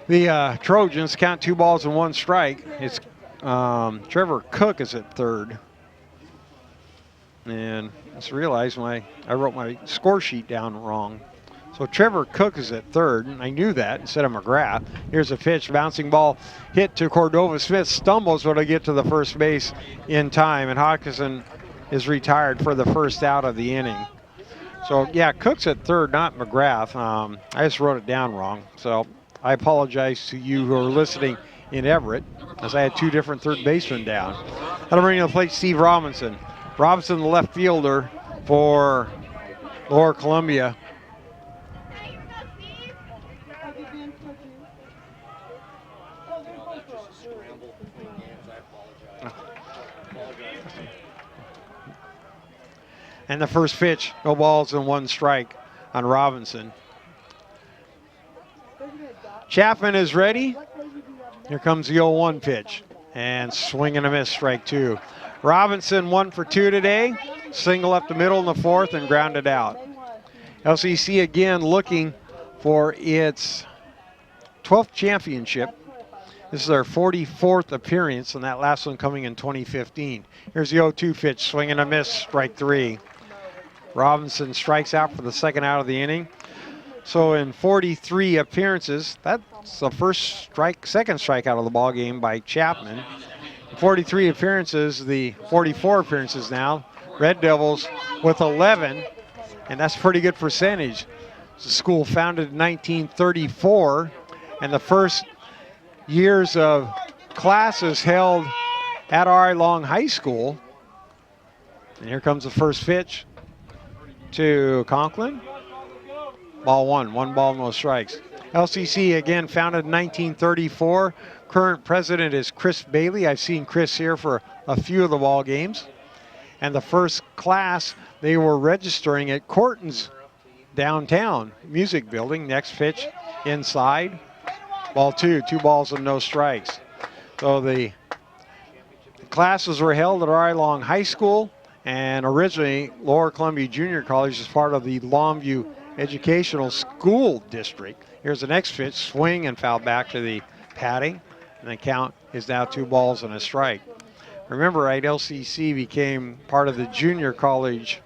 the Trojans. Count 2 balls and 1 strike. It's Trevor Cook is at third. And I just realized I wrote my score sheet down wrong. So Trevor Cook is at third, and I knew that instead of McGrath. Here's a pitch, bouncing ball hit to Cordova. Smith stumbles, but he'll get to the first base in time, and Hawkinson is retired for the first out of the inning. So yeah, Cook's at third, not McGrath. I just wrote it down wrong. So I apologize to you who are listening in Everett, as I had 2 different third basemen down. That'll bring to the plate Steve Robinson. Robinson, the left fielder for Lower Columbia. And the first pitch, no balls and 1 strike on Robinson. Chapman is ready. Here comes the 0-1 pitch. And swing and a miss, strike 2. Robinson 1 for 2 today. Single up the middle in the 4th and grounded out. LCC again looking for its 12th championship. This is their 44th appearance, and that last one coming in 2015. Here's the 0-2 pitch, swing and a miss, strike 3. Robinson strikes out for the second out of the inning. So in 43 appearances, that's the second strikeout of the ball game by Chapman. 43 appearances, the 44 appearances now. Red Devils with 11, and that's a pretty good percentage. It's a school founded in 1934, and the first years of classes held at R.I. Long High School. And here comes the first pitch to Conklin. Ball 1 ball, no strikes. LCC again founded in 1934. Current president is Chris Bailey. I've seen Chris here for a few of the ball games. And the first class, they were registering at Corton's downtown music building. Next pitch inside. Ball 2 balls and no strikes. So the classes were held at R.I. Long High School, and originally Lower Columbia Junior College is part of the Longview Educational School District. Here's the next pitch, swing and foul back to the padding, and the count is now 2 balls and a strike. Remember, right, LCC became part of the junior college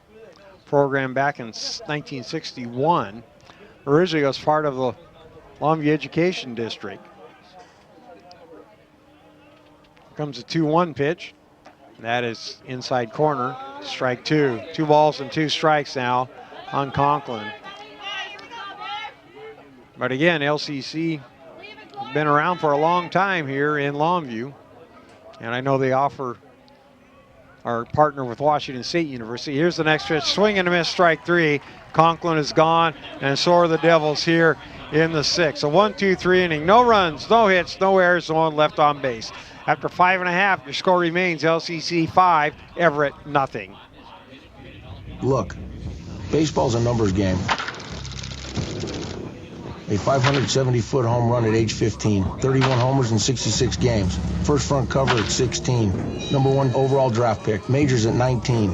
program back in 1961. Originally it was part of the Longview Education District. Here comes a 2-1 pitch. That is inside corner, strike 2. 2 balls and 2 strikes now on Conklin. But again, LCC has been around for a long time here in Longview. And I know they are partner with Washington State University. Here's the next pitch, swing and a miss, strike 3. Conklin is gone, and so are the Devils here in the 6th. A 1-2-3 inning, no runs, no hits, no errors, no one left on base. After 5.5, your score remains LCC 5, Everett nothing. Look, baseball's a numbers game. A 570-foot home run at age 15, 31 homers in 66 games, first front cover at 16, #1 overall draft pick, majors at 19.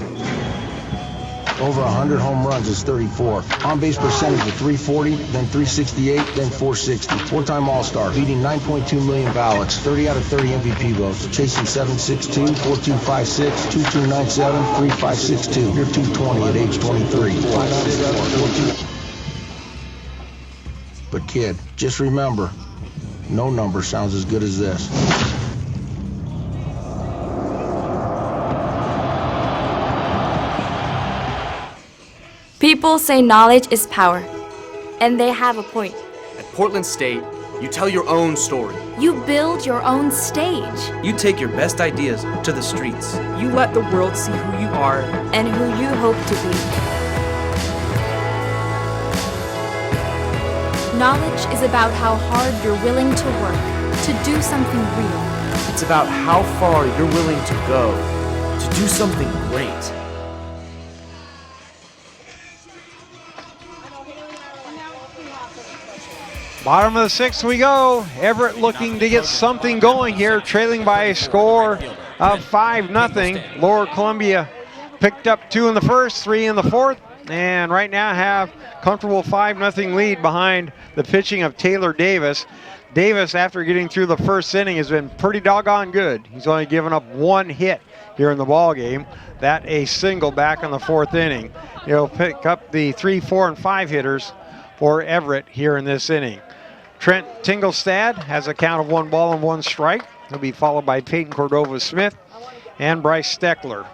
Over 100 home runs is 34. On-base percentage of 340, then 368, then 460. Four-time All-Star, beating 9.2 million ballots, 30 out of 30 MVP votes, chasing 762, 4256, 2297, 3562. You're 220 at age 23. 597, But kid, just remember, no number sounds as good as this. People say knowledge is power, and they have a point. At Portland State, you tell your own story. You build your own stage. You take your best ideas to the streets. You let the world see who you are and who you hope to be. Knowledge is about how hard you're willing to work to do something real. It's about how far you're willing to go to do something great. Bottom of the 6th we go. Everett looking to get something going here, trailing by a score of 5-0. Lower Columbia picked up 2 in the first, 3 in the fourth, and right now have comfortable 5-0 lead behind the pitching of Taylor Davis. Davis, after getting through the first inning, has been pretty doggone good. He's only given up 1 hit here in the ball game. That a single back in the 4th inning. He'll pick up the 3, 4, and 5 hitters for Everett here in this inning. Trent Tingelstad has a count of 1 ball and 1 strike. He'll be followed by Peyton Cordova-Smith and Bryce Steckler.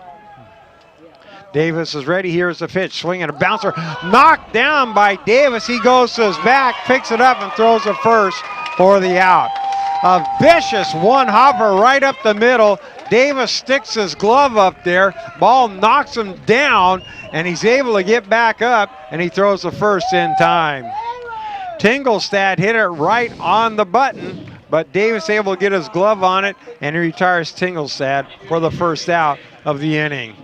Davis is ready. Here's the pitch. Swing and a bouncer. Knocked down by Davis. He goes to his back, picks it up, and throws it first for the out. A vicious one-hopper right up the middle. Davis sticks his glove up there. Ball knocks him down, and he's able to get back up, and he throws the first in time. Tingelstad hit it right on the button, but Davis able to get his glove on it, and he retires Tingelstad for the first out of the inning.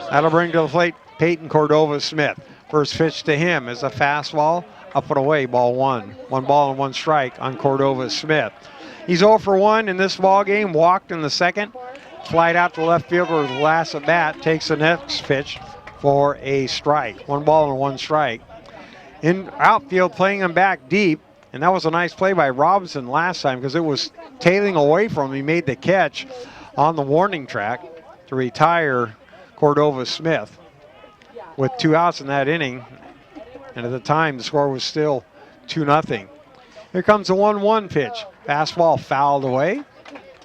That'll bring to the plate Peyton Cordova-Smith. First pitch to him is a fastball, up and away, ball 1. 1 ball and 1 strike on Cordova-Smith. He's 0 for 1 in this ball game, walked in the second, flied out to left fielder with the last at bat, takes the next pitch for a strike. 1 ball and 1 strike. in outfield playing him back deep. And that was a nice play by Robinson last time because it was tailing away from him. He made the catch on the warning track to retire Cordova Smith with 2 outs in that inning. And at the time, the score was still 2-0. Here comes the 1-1 pitch. Fastball fouled away.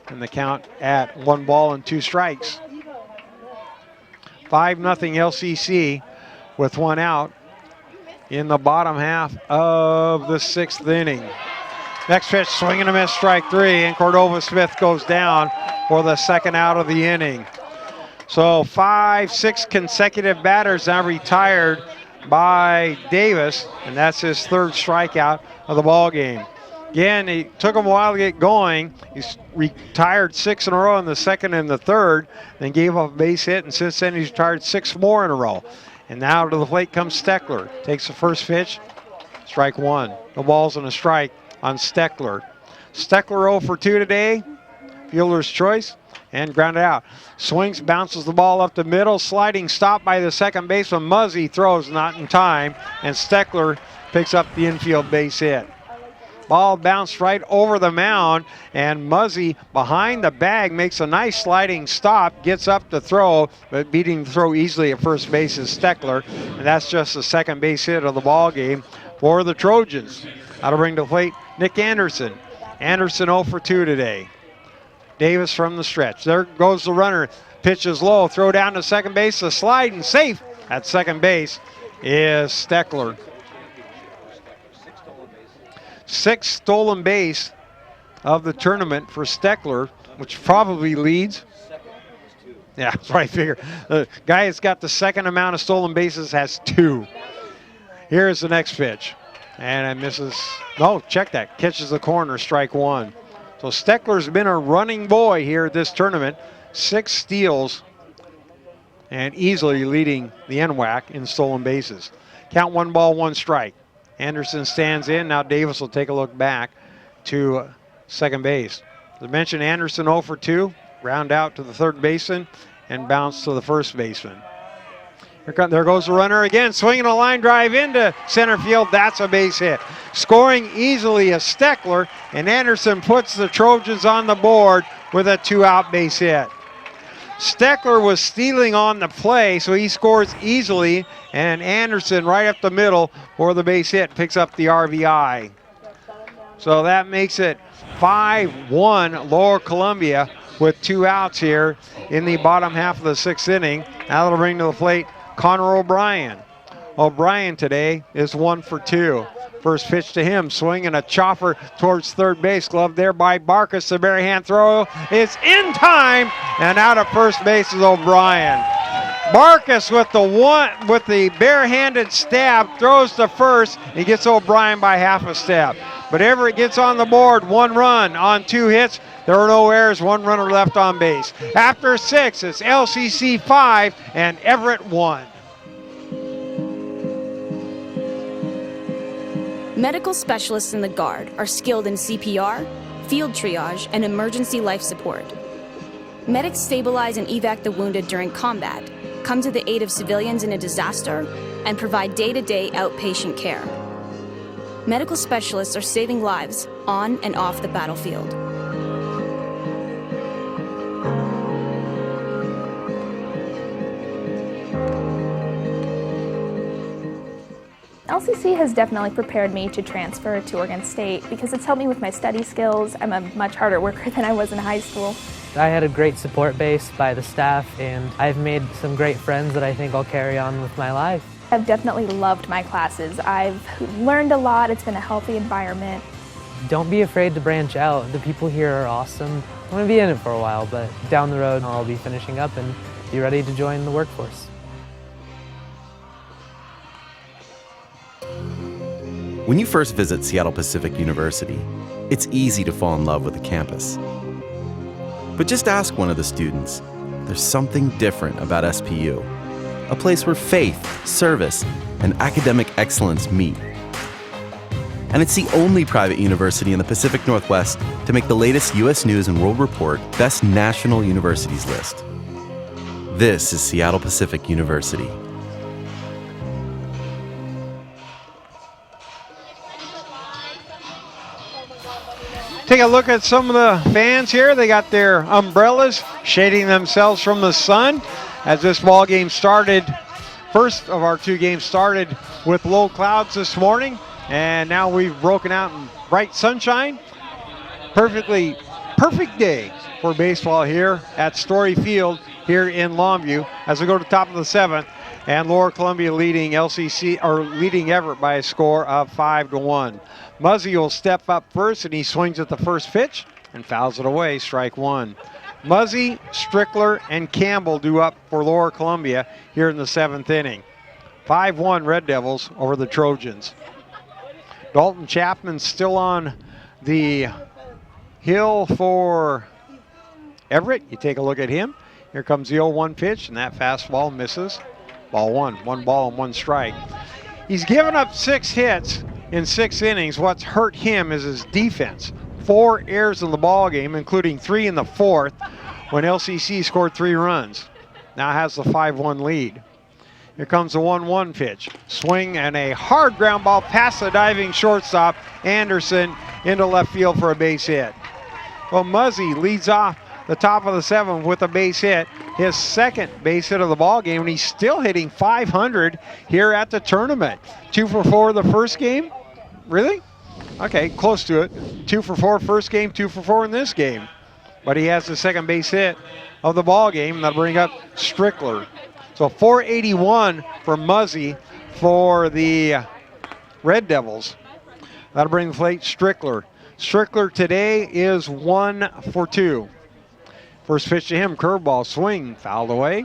And the count at 1 ball and 2 strikes. 5-0 LCC with 1 out in the bottom half of the 6th inning. Next pitch, swing and a miss, strike 3, and Cordova Smith goes down for the 2nd out of the inning. So 5-6 consecutive batters now retired by Davis, and that's his 3rd strikeout of the ball game. Again, it took him a while to get going. He's retired 6 in a row in the 2nd and the 3rd, then gave up a base hit, and since then he's retired 6 more in a row. And now to the plate comes Steckler. Takes the first pitch, strike 1. No balls and a strike on Steckler. Steckler 0 for 2 today. Fielder's choice and grounded out. Swings, bounces the ball up the middle. Sliding stop by the second baseman. Muzzy throws not in time, and Steckler picks up the infield base hit. Ball bounced right over the mound, and Muzzy behind the bag makes a nice sliding stop, gets up to throw, but beating the throw easily at first base is Steckler, and that's just the second base hit of the ball game for the Trojans. That'll bring to the plate Nick Anderson. Anderson 0 for 2 today. Davis from the stretch. There goes the runner. Pitch is low. Throw down to second base. The slide and safe at second base is Steckler. 6th stolen base of the tournament for Steckler, which probably leads. Yeah, that's what I figure. The guy that's got the 2nd amount of stolen bases has 2. Here's the next pitch. And it misses. No, check that. Catches the corner, strike 1. So Steckler's been a running boy here at this tournament. 6 steals and easily leading the NWAC in stolen bases. Count 1 ball, 1 strike. Anderson stands in. Now Davis will take a look back to second base. As I mentioned, Anderson 0 for 2. Ground out to the third baseman and bounce to the first baseman. There goes the runner again, swinging a line drive into center field. That's a base hit. Scoring easily is Steckler, and Anderson puts the Trojans on the board with a 2-out base hit. Steckler was stealing on the play, so he scores easily, and Anderson right up the middle for the base hit picks up the RBI. So that makes it 5-1 Lower Columbia with 2 outs here in the bottom half of the 6th inning. Now that'll bring to the plate Connor O'Brien. O'Brien today is 1 for 2. First pitch to him, swinging a chopper towards third base. Glove there by Barkus. The barehand throw is in time, and out at first base is O'Brien. Barkus with the barehanded stab throws to first. He gets O'Brien by half a step. But Everett gets on the board. 1 run on 2 hits. There are no errors. 1 runner left on base. After 6, it's LCC 5 and Everett 1. Medical specialists in the Guard are skilled in CPR, field triage, and emergency life support. Medics stabilize and evac the wounded during combat, come to the aid of civilians in a disaster, and provide day-to-day outpatient care. Medical specialists are saving lives on and off the battlefield. LCC has definitely prepared me to transfer to Oregon State because it's helped me with my study skills. I'm a much harder worker than I was in high school. I had a great support base by the staff, and I've made some great friends that I think I'll carry on with my life. I've definitely loved my classes. I've learned a lot. It's been a healthy environment. Don't be afraid to branch out. The people here are awesome. I'm going to be in it for a while, but down the road I'll be finishing up and be ready to join the workforce. When you first visit Seattle Pacific University, it's easy to fall in love with the campus. But just ask one of the students. There's something different about SPU, a place where faith, service, and academic excellence meet. And it's the only private university in the Pacific Northwest to make the latest U.S. News and World Report Best National Universities list. This is Seattle Pacific University. Take a look at some of the fans here. They got their umbrellas shading themselves from the sun as this ball game started. First of our two games started with low clouds this morning, and now we've broken out in bright sunshine. Perfect day for baseball here at Story Field here in Longview as we go to the top of the 7th, and Lower Columbia leading leading Everett by a score of 5-1. Muzzy will step up first, and he swings at the first pitch and fouls it away, strike one. Muzzy, Strickler, and Campbell do up for Lower Columbia here in the 7th inning. 5-1 Red Devils over the Trojans. Dalton Chapman still on the hill for Everett. You take a look at him. Here comes the 0-1 pitch, and that fastball misses. Ball one. 1 ball and 1 strike. He's given up 6 hits in 6 innings. What's hurt him is his defense. 4 errors in the ball game, including 3 in the 4th when LCC scored 3 runs. Now has the 5-1 lead. Here comes the 1-1 pitch. Swing and a hard ground ball past the diving shortstop, Anderson, into left field for a base hit. Well, Muzzy leads off the top of the 7th with a base hit, his 2nd base hit of the ball game, and he's still hitting .500 here at the tournament. 2 for 4 the first game? Really? Okay, close to it. 2 for 4 first game, 2 for 4 in this game. But he has the 2nd base hit of the ball game, and that'll bring up Strickler. So 481 for Muzzy for the Red Devils. That'll bring the plate Strickler. Strickler today is 1 for 2. First pitch to him, curveball, swing, fouled away.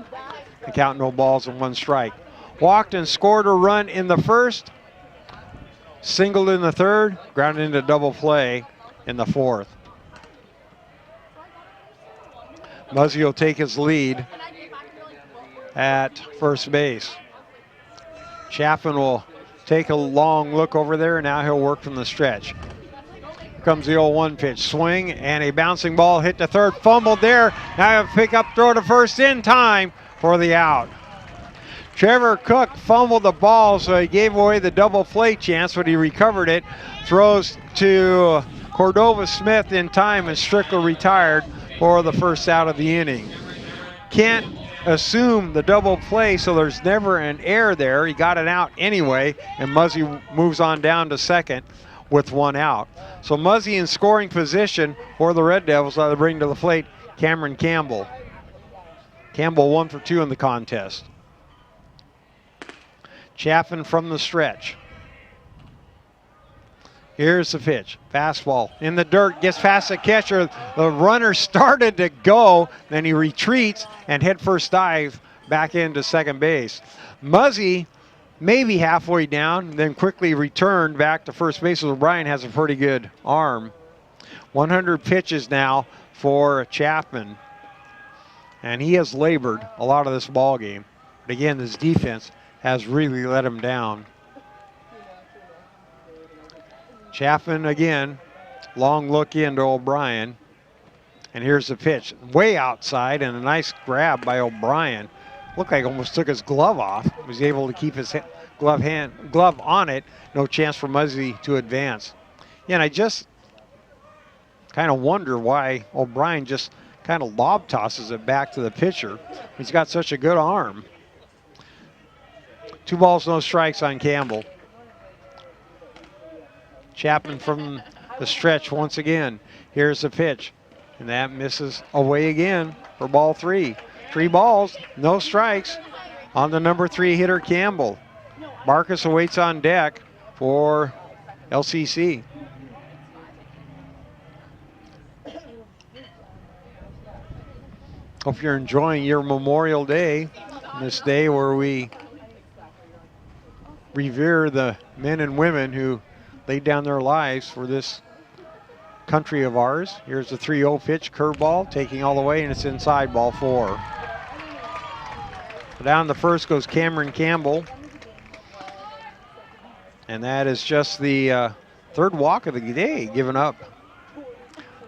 The count, no balls and 1 strike. Walked and scored a run in the first. Singled in the 3rd, grounded into double play in the 4th. Muzzy will take his lead at first base. Chaffin will take a long look over there, and now he'll work from the stretch. Here comes the 0-1 pitch, swing, and a bouncing ball hit to 3rd, fumbled there. Now he'll pick up, throw to first in time for the out. Trevor Cook fumbled the ball, so he gave away the double play chance, but he recovered it. Throws to Cordova Smith in time, and Strickler retired for the first out of the inning. Can't assume the double play, so there's never an error there. He got it out anyway, and Muzzy moves on down to 2nd with 1 out. So Muzzy in scoring position for the Red Devils. They bring to the plate Cameron Campbell. Campbell 1 for 2 in the contest. Chaffin from the stretch. Here's the pitch. Fastball in the dirt, gets past the catcher. The runner started to go, then he retreats and head first dive back into 2nd base. Muzzy maybe halfway down, then quickly returned back to first base. So O'Brien has a pretty good arm. 100 pitches now for Chapman. And he has labored a lot of this ball game. But again, his defense has really let him down. Chaffin again, long look into O'Brien. And here's the pitch, way outside, and a nice grab by O'Brien. Looked like almost took his glove off. Was able to keep his glove on it. No chance for Muzzy to advance. Yeah, and I just kind of wonder why O'Brien just kind of lob tosses it back to the pitcher. He's got such a good arm. 2 balls, no strikes on Campbell. Chapman from the stretch once again. Here's the pitch, and that misses away again for ball 3. 3 balls, no strikes on the number 3 hitter, Campbell. Marcus awaits on deck for LCC. Hope you're enjoying your Memorial Day, this day where we revere the men and women who laid down their lives for this country of ours. Here's the 3-0 pitch, curveball, taking all the way, and it's inside, ball 4. Down the first goes Cameron Campbell. And that is just the 3rd walk of the day given up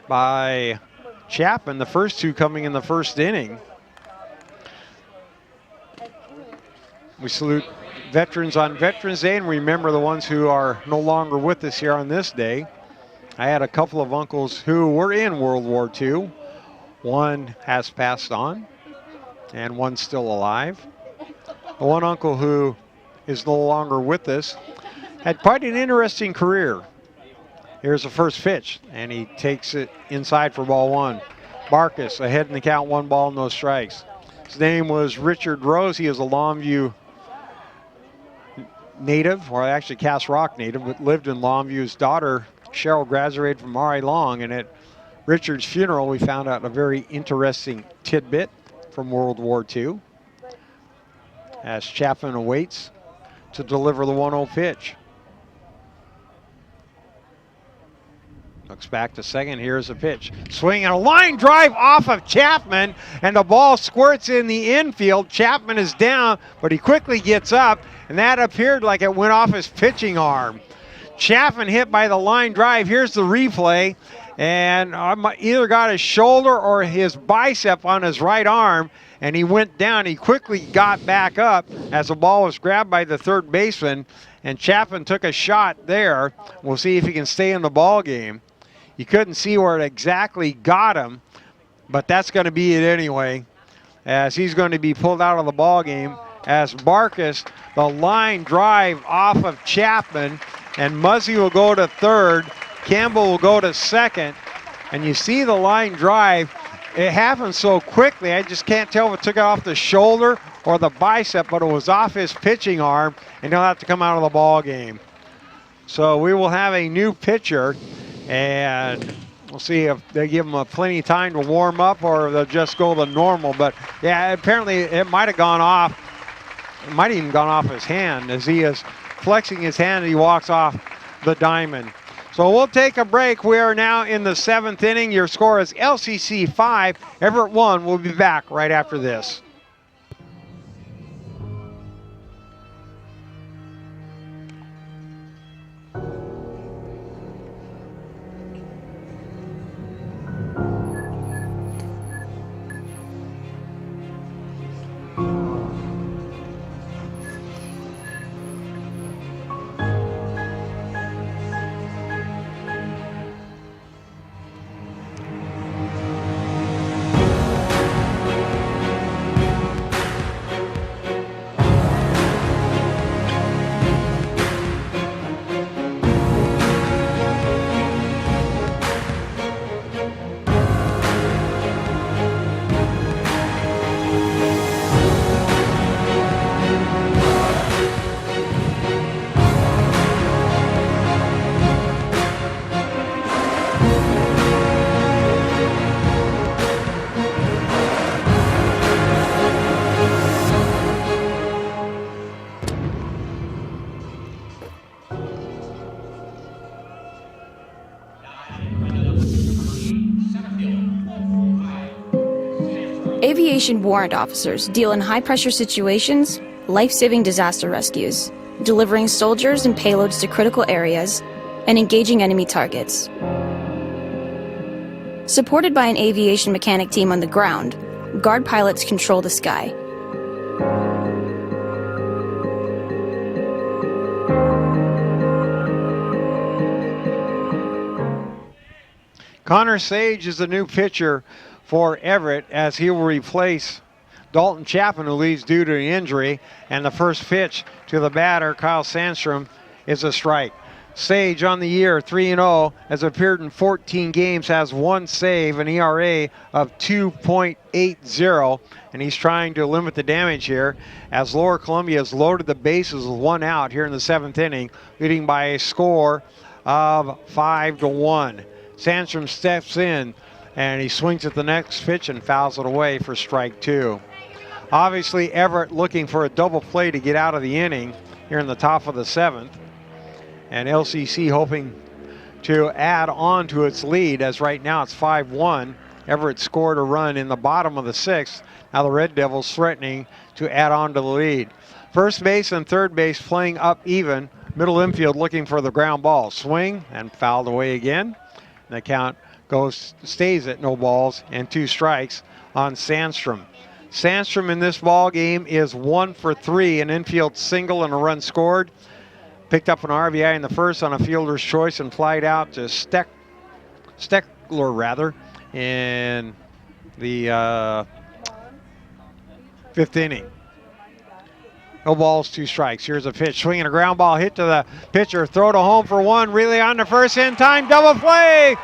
by Chapman, the first 2 coming in the 1st inning. We salute veterans on Veterans Day and remember the ones who are no longer with us here on this day. I had a couple of uncles who were in World War II. One has passed on, and one's still alive. One uncle who is no longer with us had quite an interesting career. Here's the first pitch, and he takes it inside for ball one. Barkus ahead in the count, 1 ball, no strikes. His name was Richard Rose. He is a Longview native, or actually Cass Rock native, but lived in Longview. His daughter, Cheryl, graduated from R.I. Long, and at Richard's funeral, we found out a very interesting tidbit from World War II as Chapman awaits to deliver the 1-0 pitch. Looks back to second. Here's a pitch. Swing and a line drive off of Chapman, and the ball squirts in the infield. Chapman is down, but he quickly gets up, and that appeared like it went off his pitching arm. Chapman hit by the line drive. Here's the replay, and either got his shoulder or his bicep on his right arm, and he went down. He quickly got back up as the ball was grabbed by the third baseman, and Chapman took a shot there. We'll see if he can stay in the ball game. You couldn't see where it exactly got him, but that's going to be it anyway, as he's going to be pulled out of the ball game as Barkus, the line drive off of Chapman, and Muzzy will go to third, Campbell will go to second, and you see the line drive. It happened so quickly, I just can't tell if it took it off the shoulder or the bicep, but it was off his pitching arm, and he'll have to come out of the ball game. So we will have a new pitcher, and we'll see if they give him plenty of time to warm up or they'll just go the normal. But yeah, apparently it might have gone off. It might have even gone off his hand as he is flexing his hand and he walks off the diamond. So we'll take a break. We are now in the 7th inning. Your score is LCC 5, Everett 1. We'll be back right after this. Aviation warrant officers deal in high-pressure situations, life-saving disaster rescues, delivering soldiers and payloads to critical areas, and engaging enemy targets. Supported by an aviation mechanic team on the ground, guard pilots control the sky. Connor Sage is the new pitcher for Everett as he will replace Dalton Chapman, who leaves due to an injury. And the first pitch to the batter, Kyle Sandstrom, is a strike. Sage on the year, 3-0, has appeared in 14 games, has 1 save, an ERA of 2.80, and he's trying to limit the damage here as Lower Columbia has loaded the bases with 1 out here in the 7th inning, leading by a score of 5-1. Sandstrom steps in, and he swings at the next pitch and fouls it away for strike 2. Obviously, Everett looking for a double play to get out of the inning here in the top of the 7th. And LCC hoping to add on to its lead, as right now it's 5-1. Everett scored a run in the bottom of the 6th. Now the Red Devils threatening to add on to the lead. First base and third base playing up even. Middle infield looking for the ground ball. Swing and fouled away again. The count stays at no balls and 2 strikes on Sandstrom. Sandstrom in this ball game is 1 for 3, an infield single and a run scored. Picked up an RBI in the first on a fielder's choice and flied out to Steckler rather, in the 5th inning. No balls, 2 strikes. Here's a pitch, swinging a ground ball, hit to the pitcher, throw to home for 1, relay on the first in time, double play.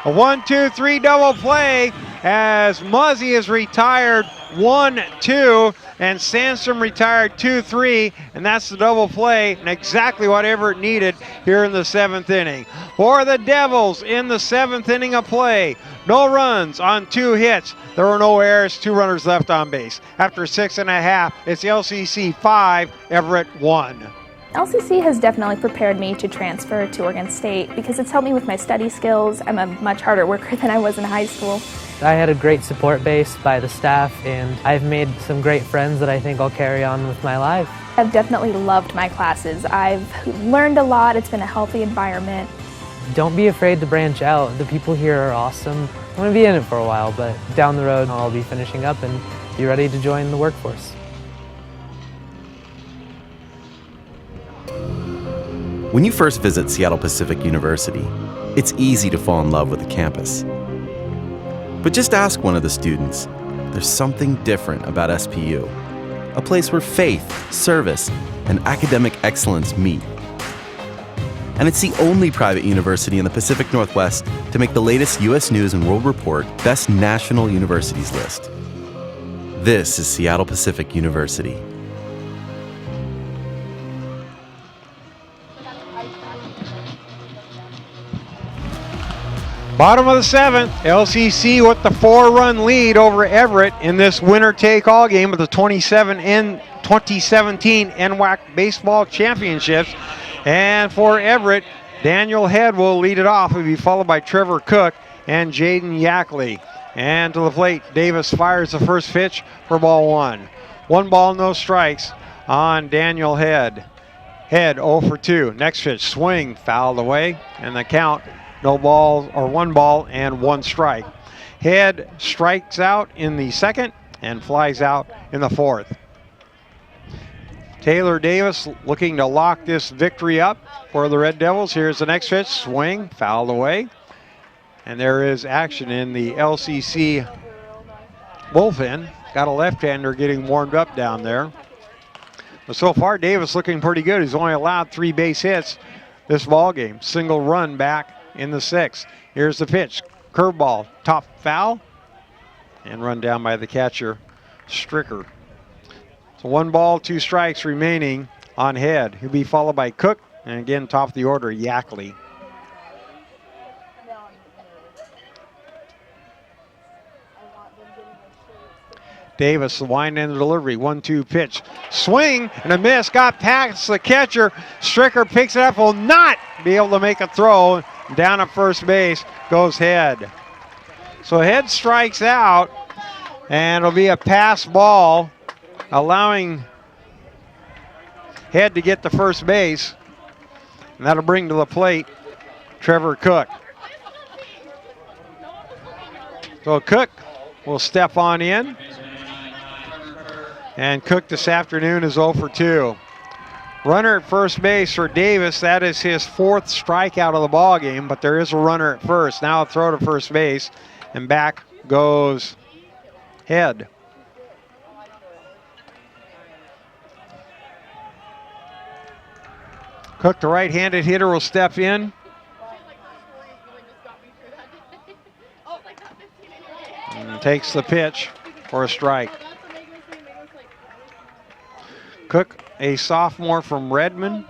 A 1-2-3 double play as Muzzy is retired 1-2 and Sandstrom retired 2-3, and that's the double play and exactly what Everett needed here in the 7th inning. For the Devils in the 7th inning of play, no runs on 2 hits. There were no errors, 2 runners left on base. After 6.5, it's LCC 5, Everett 1. LCC has definitely prepared me to transfer to Oregon State because it's helped me with my study skills. I'm a much harder worker than I was in high school. I had a great support base by the staff, and I've made some great friends that I think I'll carry on with my life. I've definitely loved my classes. I've learned a lot. It's been a healthy environment. Don't be afraid to branch out. The people here are awesome. I'm going to be in it for a while, but down the road I'll be finishing up and be ready to join the workforce. When you first visit Seattle Pacific University, it's easy to fall in love with the campus. But just ask one of the students. There's something different about SPU, a place where faith, service, and academic excellence meet. And it's the only private university in the Pacific Northwest to make the latest U.S. News and World Report Best National Universities list. This is Seattle Pacific University. Bottom of the 7th, LCC with the 4-run lead over Everett in this winner-take-all game of the 2017 NWAC Baseball Championships. And for Everett, Daniel Head will lead it off. He'll be followed by Trevor Cook and Jaden Yackley. And to the plate, Davis fires the first pitch for ball 1. 1 ball, no strikes on Daniel Head. Head 0 for 2. Next pitch, swing, fouled away, and the count, no balls, or 1 ball and 1 strike. Head strikes out in the 2nd and flies out in the 4th. Taylor Davis looking to lock this victory up for the Red Devils. Here's the next pitch, swing, fouled away. And there is action in the LCC bullpen. Got a left-hander getting warmed up down there. But so far, Davis looking pretty good. He's only allowed 3 base hits this ball game. Single run back in the 6th. Here's the pitch, curveball, top foul, and run down by the catcher, Stricker. So 1 ball, 2 strikes remaining on Head. He'll be followed by Cook, and again, top of the order, Yackley. Davis, the wind and the delivery, 1-2 pitch. Swing and a miss, got past the catcher. Stricker picks it up, will not be able to make a throw. Down at first base goes Head. So Head strikes out, and it'll be a pass ball, allowing Head to get to first base. And that'll bring to the plate Trevor Cook. So Cook will step on in. And Cook this afternoon is 0 for 2. Runner at first base for Davis. That is his 4th strikeout of the ball game, but there is a runner at first. Now a throw to first base, and back goes Head. Cook, the right-handed hitter, will step in. And takes the pitch for a strike. Cook, a sophomore from Redmond,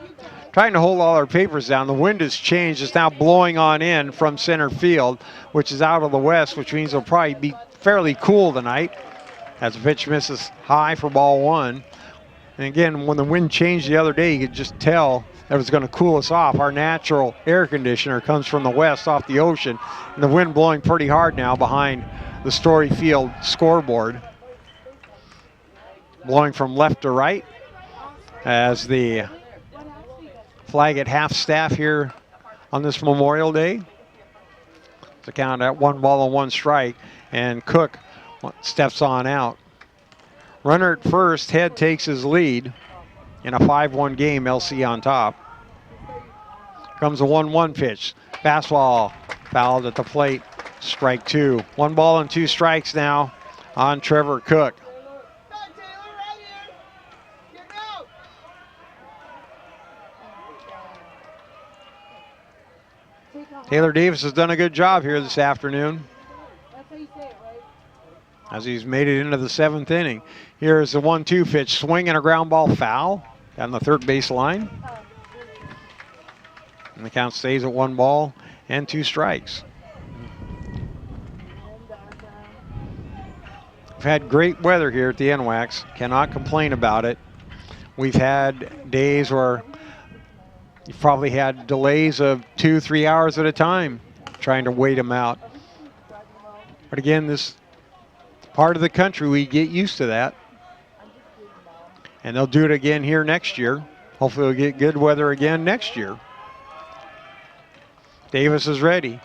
trying to hold all our papers down. The wind has changed. It's now blowing on in from center field, which is out of the west, which means it'll probably be fairly cool tonight as the pitch misses high for ball 1. And again, when the wind changed the other day, you could just tell that it was going to cool us off. Our natural air conditioner comes from the west off the ocean, and the wind blowing pretty hard now behind the Story Field scoreboard. Blowing from left to right as the flag at half staff here on this Memorial Day. To count at 1 ball and 1 strike, and Cook steps on out. Runner at first, Head takes his lead in a 5-1 game, LC on top. Comes a 1-1 pitch. Fastball Fouled at the plate. Strike 2. 1 ball and 2 strikes now on Trevor Cook. Taylor Davis has done a good job here this afternoon as he's made it into the 7th inning. Here's the 1-2 pitch. Swing and a ground ball foul down the third base line. And the count stays at 1 ball and 2 strikes. We've had great weather here at the NWACs. Cannot complain about it. We've had days where you've probably had delays of 2-3 hours at a time trying to wait them out. But again, this part of the country, we get used to that. And they'll do it again here next year. Hopefully we'll get good weather again next year. Davis is ready.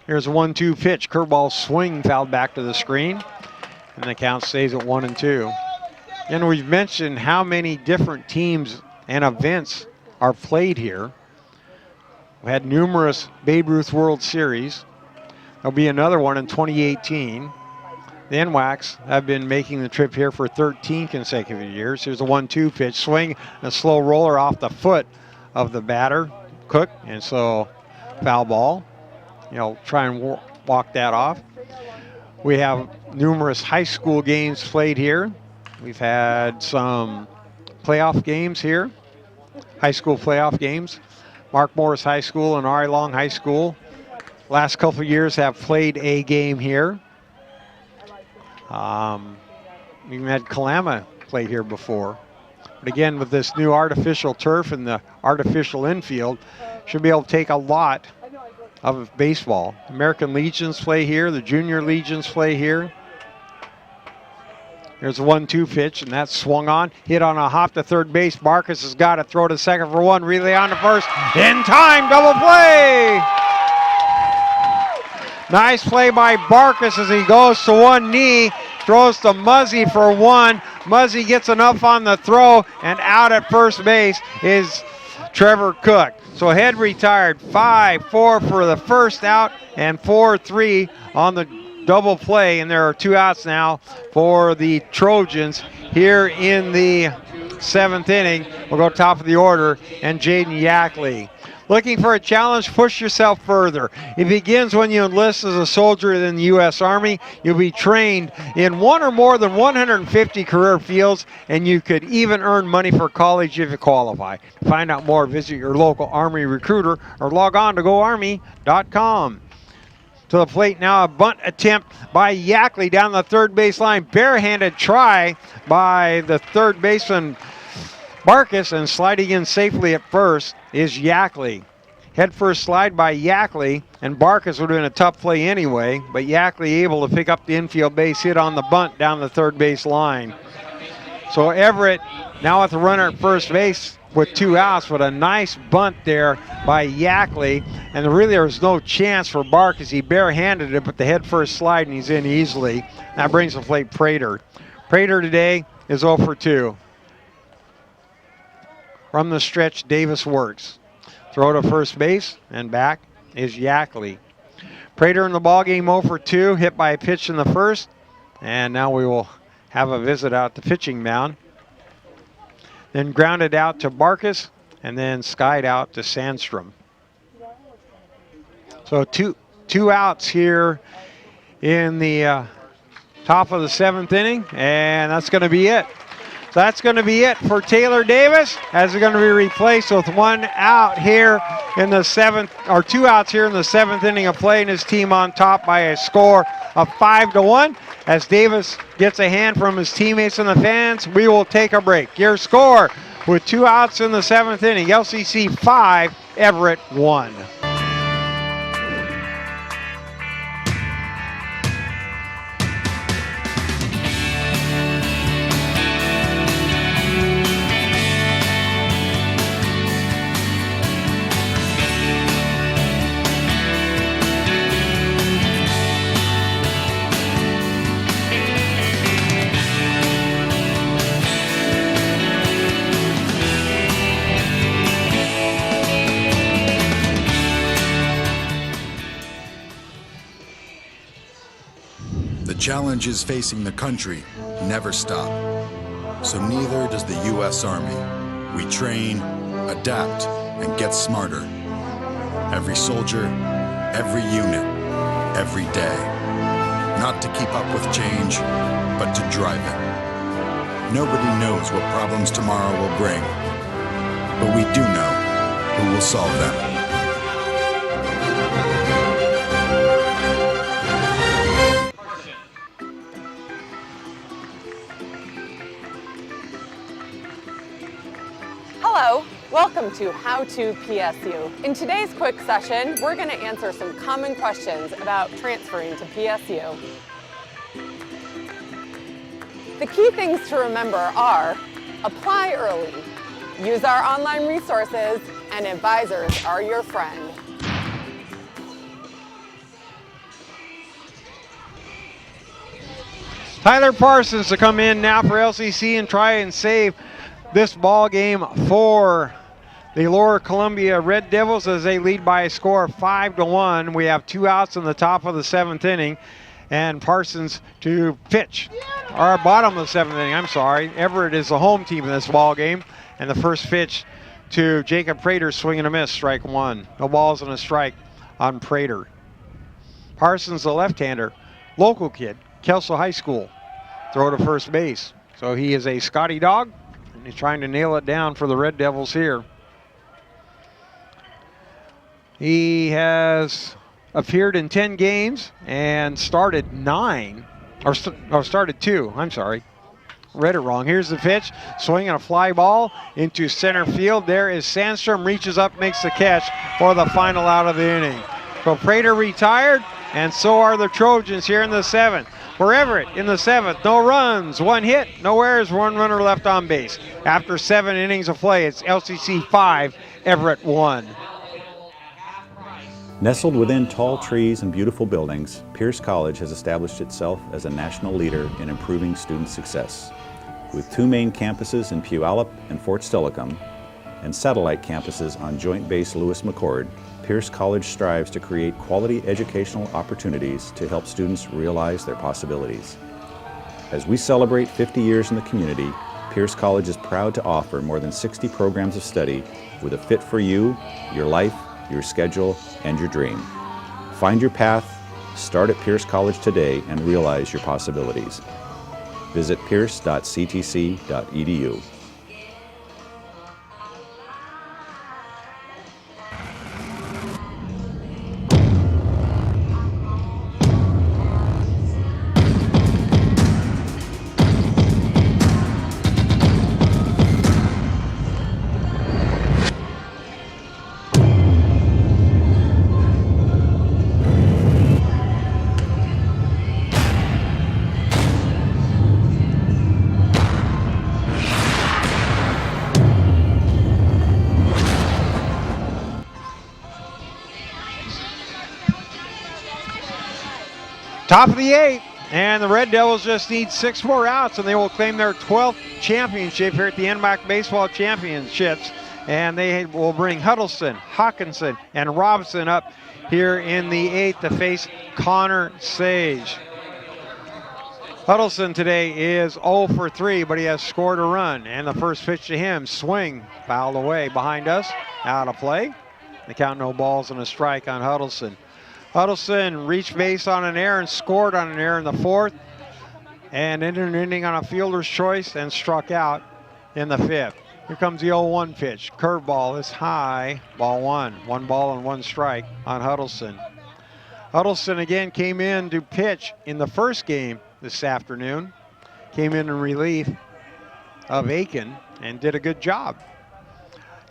Here's a 1-2 pitch. Curveball swing fouled back to the screen. And the count stays at 1-2. And we've mentioned how many different teams and events are played here. We had numerous Babe Ruth World Series. There'll be another one in 2018. The NWACs have been making the trip here for 13 consecutive years. Here's a 1-2 pitch. Swing, a slow roller off the foot of the batter, Cook, and so foul ball. Try and walk that off. We have numerous high school games played here. We've had some playoff games here. High school playoff games. Mark Morris High School and R.I. Long High School last couple of years have played a game here. We even had Kalama play here before. But again, with this new artificial turf and the artificial infield, should be able to take a lot of baseball. American Legions play here. The Junior Legions play here. Here's a 1-2 pitch, and that's swung on. Hit on a hop to third base. Barkus has got to throw to second for 1. Relay on to first. In time, double play! Nice play by Barkus as he goes to one knee. Throws to Muzzy for 1. Muzzy gets enough on the throw, and out at first base is Trevor Cook. So Head retired. 5-4 for the first out, and 4-3 on the double play, and there are 2 outs now for the Trojans here in the 7th inning. We'll go top of the order, and Jaden Yackley. Looking for a challenge? Push yourself further. It begins when you enlist as a soldier in the U.S. Army. You'll be trained in one or more than 150 career fields, and you could even earn money for college if you qualify. To find out more, visit your local Army recruiter or log on to goarmy.com. To the plate now, a bunt attempt by Yackley down the third base line. Barehanded try by the third baseman Barkus, and sliding in safely at first is Yackley. Head first slide by Yackley, and Barkus would have been a tough play anyway, but Yackley able to pick up the infield base hit on the bunt down the third base line. So Everett now with the runner at first base with 2 outs, but a nice bunt there by Yackley, and really there was no chance for Barkus. He barehanded it, but the head first slide, and he's in easily. That brings the plate Prater. Prater today is 0 for 2. From the stretch, Davis works. Throw to first base, and back is Yackley. Prater in the ballgame 0 for 2, hit by a pitch in the first, and now we will have a visit out to pitching mound. Then grounded out to Barkus, and then skied out to Sandstrom. So two outs here in the top of the 7th inning, and that's going to be it. So that's going to be it for Taylor Davis, as they're going to be replaced with 1 out here in the 7th, or 2 outs here in the 7th inning of play, and his team on top by a score of 5-1. As Davis gets a hand from his teammates and the fans, we will take a break. Your score with 2 outs in the 7th inning: LCC 5, Everett 1. challenges facing the country never stop. So neither does the U.S. Army. We train, adapt, and get smarter. Every soldier, every unit, every day. Not to keep up with change, but to drive it. Nobody knows what problems tomorrow will bring, but we do know who will solve them. Hello, welcome to How to PSU. In today's quick session, we're going to answer some common questions about transferring to PSU. The key things to remember are: apply early, use our online resources, and advisors are your friend. Tyler Parsons to come in now for LCC and try and save this ball game for the Lower Columbia Red Devils as they lead by a score of 5-1. We have 2 outs in the top of the 7th inning, and Parsons to pitch, or bottom of the 7th inning, I'm sorry. Everett is the home team in this ball game, and the first pitch to Jacob Prater, swing and a miss, strike 1. No balls and a strike on Prater. Parsons, the left-hander, local kid, Kelso High School, throw to first base. So he is a Scotty dog, and he's trying to nail it down for the Red Devils here. He has appeared in 10 games and started 9, or started 2, I'm sorry. Read it wrong. Here's the pitch, swinging a fly ball into center field. There is Sandstrom, reaches up, makes the catch for the final out of the inning. So Prater retired, and so are the Trojans here in the 7th. For Everett in the 7th, no runs, 1 hit, no errors, 1 runner left on base. After 7 innings of play, it's LCC 5, Everett 1. Nestled within tall trees and beautiful buildings, Pierce College has established itself as a national leader in improving student success. With 2 main campuses in Puyallup and Fort Steilacoom, and satellite campuses on Joint Base Lewis-McChord, Pierce College strives to create quality educational opportunities to help students realize their possibilities. As we celebrate 50 years in the community, Pierce College is proud to offer more than 60 programs of study with a fit for you, your life, your schedule, and your dream. Find your path, start at Pierce College today, and realize your possibilities. Visit pierce.ctc.edu. Top of the 8th, and the Red Devils just need 6 more outs, and they will claim their 12th championship here at the NWAC Baseball Championships. And they will bring Huddleston, Hawkinson, and Robinson up here in the 8th to face Connor Sage. Huddleston today is 0 for 3, but he has scored a run. And the first pitch to him, swing, fouled away behind us, out of play. The count, no balls and a strike on Huddleston. Huddleston reached base on an error and scored on an error in the 4th, and ended an inning on a fielder's choice and struck out in the 5th. Here comes the 0-1 pitch. Curveball is high, ball 1. 1 ball and 1 strike on Huddleston. Huddleston again came in to pitch in the first game this afternoon. Came in relief of Aiken and did a good job.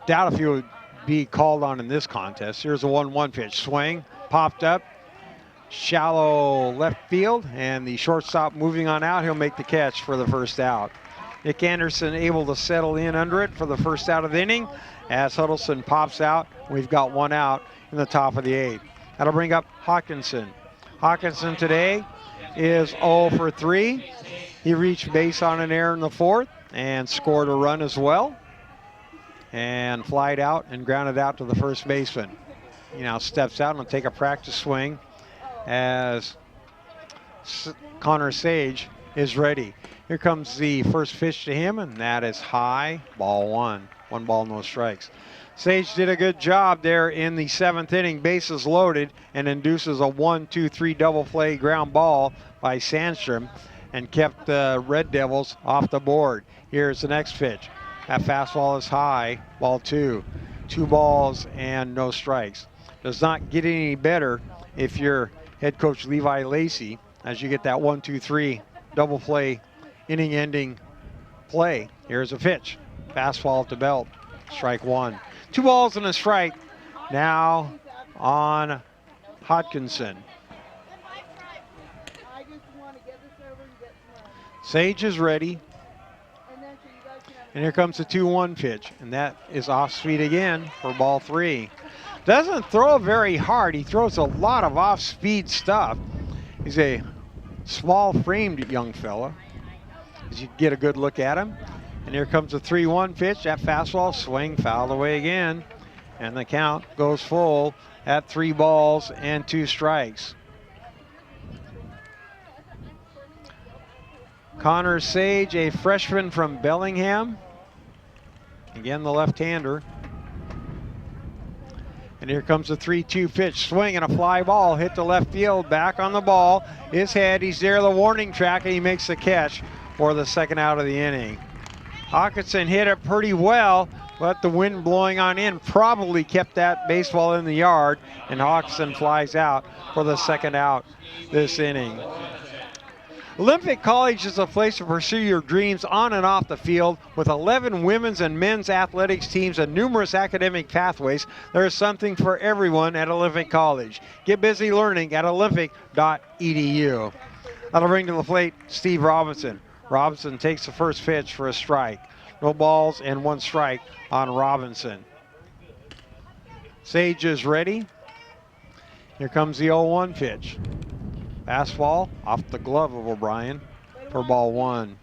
Doubt if he would be called on in this contest. Here's a 1-1 pitch. Swing, popped up, shallow left field, and the shortstop moving on out. He'll make the catch for the first out. Nick Anderson able to settle in under it for the first out of the inning. As Huddleston pops out, we've got 1 out in the top of the 8th. That'll bring up Hawkinson. Hawkinson today is 0 for 3. He reached base on an error in the 4th and scored a run as well, and flied out and grounded out to the first baseman. He now steps out and will take a practice swing as Connor Sage is ready. Here comes the first pitch to him, and that is high, ball one. 1 ball, no strikes. Sage did a good job there in the 7th inning, bases loaded, and induces a 1-2-3 double play ground ball by Sandstrom and kept the Red Devils off the board. Here's the next pitch. That fastball is high, ball 2. 2 balls and no strikes. Does not get any better if you're head coach Levi Lacey, as you get that 1-2-3 double play inning ending play. Here's a pitch. Fastball at the belt. Strike 1. 2 balls and a strike now on Hodkinson. Sage is ready. And here comes the 2-1 pitch. And that is off speed again for ball 3. Doesn't throw very hard. He throws a lot of off-speed stuff. He's a small-framed young fella, as you get a good look at him. And here comes the 3-1 pitch. That fastball swing fouled away again. And the count goes full at 3 balls and 2 strikes. Connor Sage, a freshman from Bellingham. Again, the left-hander. And here comes the 3-2 pitch. Swing and a fly ball. Hit to left field. Back on the ball. His head. He's near the warning track, and he makes the catch for the second out of the inning. Hawkinson hit it pretty well, but the wind blowing on in probably kept that baseball in the yard, and Hawkinson flies out for the second out this inning. Olympic College is a place to pursue your dreams on and off the field. With 11 women's and men's athletics teams and numerous academic pathways, there is something for everyone at Olympic College. Get busy learning at olympic.edu. That'll bring to the plate Steve Robinson. Robinson takes the first pitch for a strike. No balls and 1 strike on Robinson. Sage is ready. Here comes the 0-1 pitch. Fastball off the glove of O'Brien for ball 1.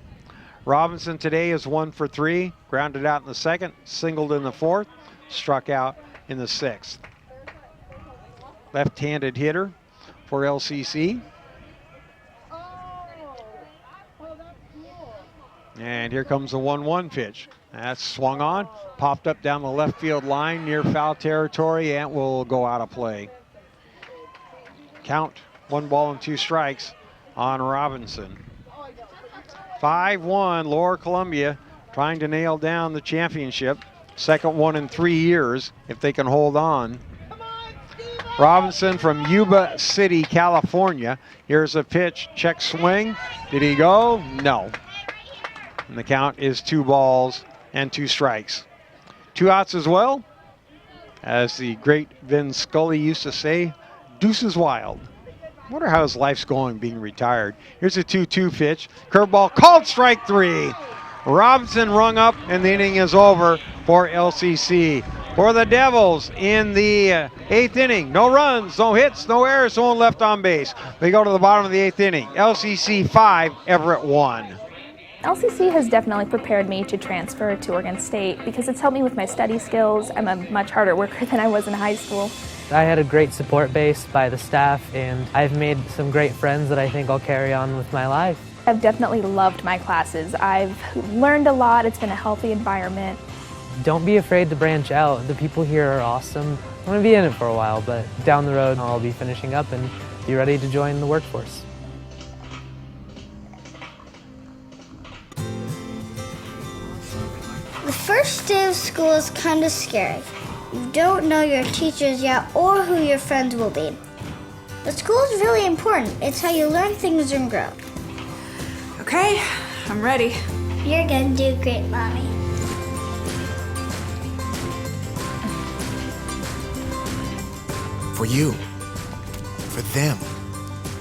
Robinson today is 1 for 3. Grounded out in the 2nd, singled in the 4th, struck out in the 6th. Left-handed hitter for LCC. And here comes the 1-1 pitch. That's swung on, popped up down the left field line near foul territory, and will go out of play. Count 1 ball and 2 strikes on Robinson. 5-1, Lower Columbia trying to nail down the championship. Second one in 3 years if they can hold on. Robinson from Yuba City, California. Here's a pitch, check swing. Did he go? No. And the count is 2 balls and 2 strikes. 2 outs as well. As the great Vin Scully used to say, deuce is wild. Wonder how his life's going being retired. Here's a 2-2 pitch. Curveball called strike 3. Robinson rung up and the inning is over for LCC. For the Devils in the 8th inning, no runs, no hits, no errors, no one left on base. They go to the bottom of the 8th inning. LCC 5, Everett 1. LCC has definitely prepared me to transfer to Oregon State because it's helped me with my study skills. I'm a much harder worker than I was in high school. I had a great support base by the staff, and I've made some great friends that I think I'll carry on with my life. I've definitely loved my classes. I've learned a lot. It's been a healthy environment. Don't be afraid to branch out. The people here are awesome. I'm going to be in it for a while, but down the road I'll be finishing up and be ready to join the workforce. The first day of school is kind of scary. You don't know your teachers yet or who your friends will be. But school is really important. It's how you learn things and grow. Okay, I'm ready. You're gonna do great, Mommy. For you, for them,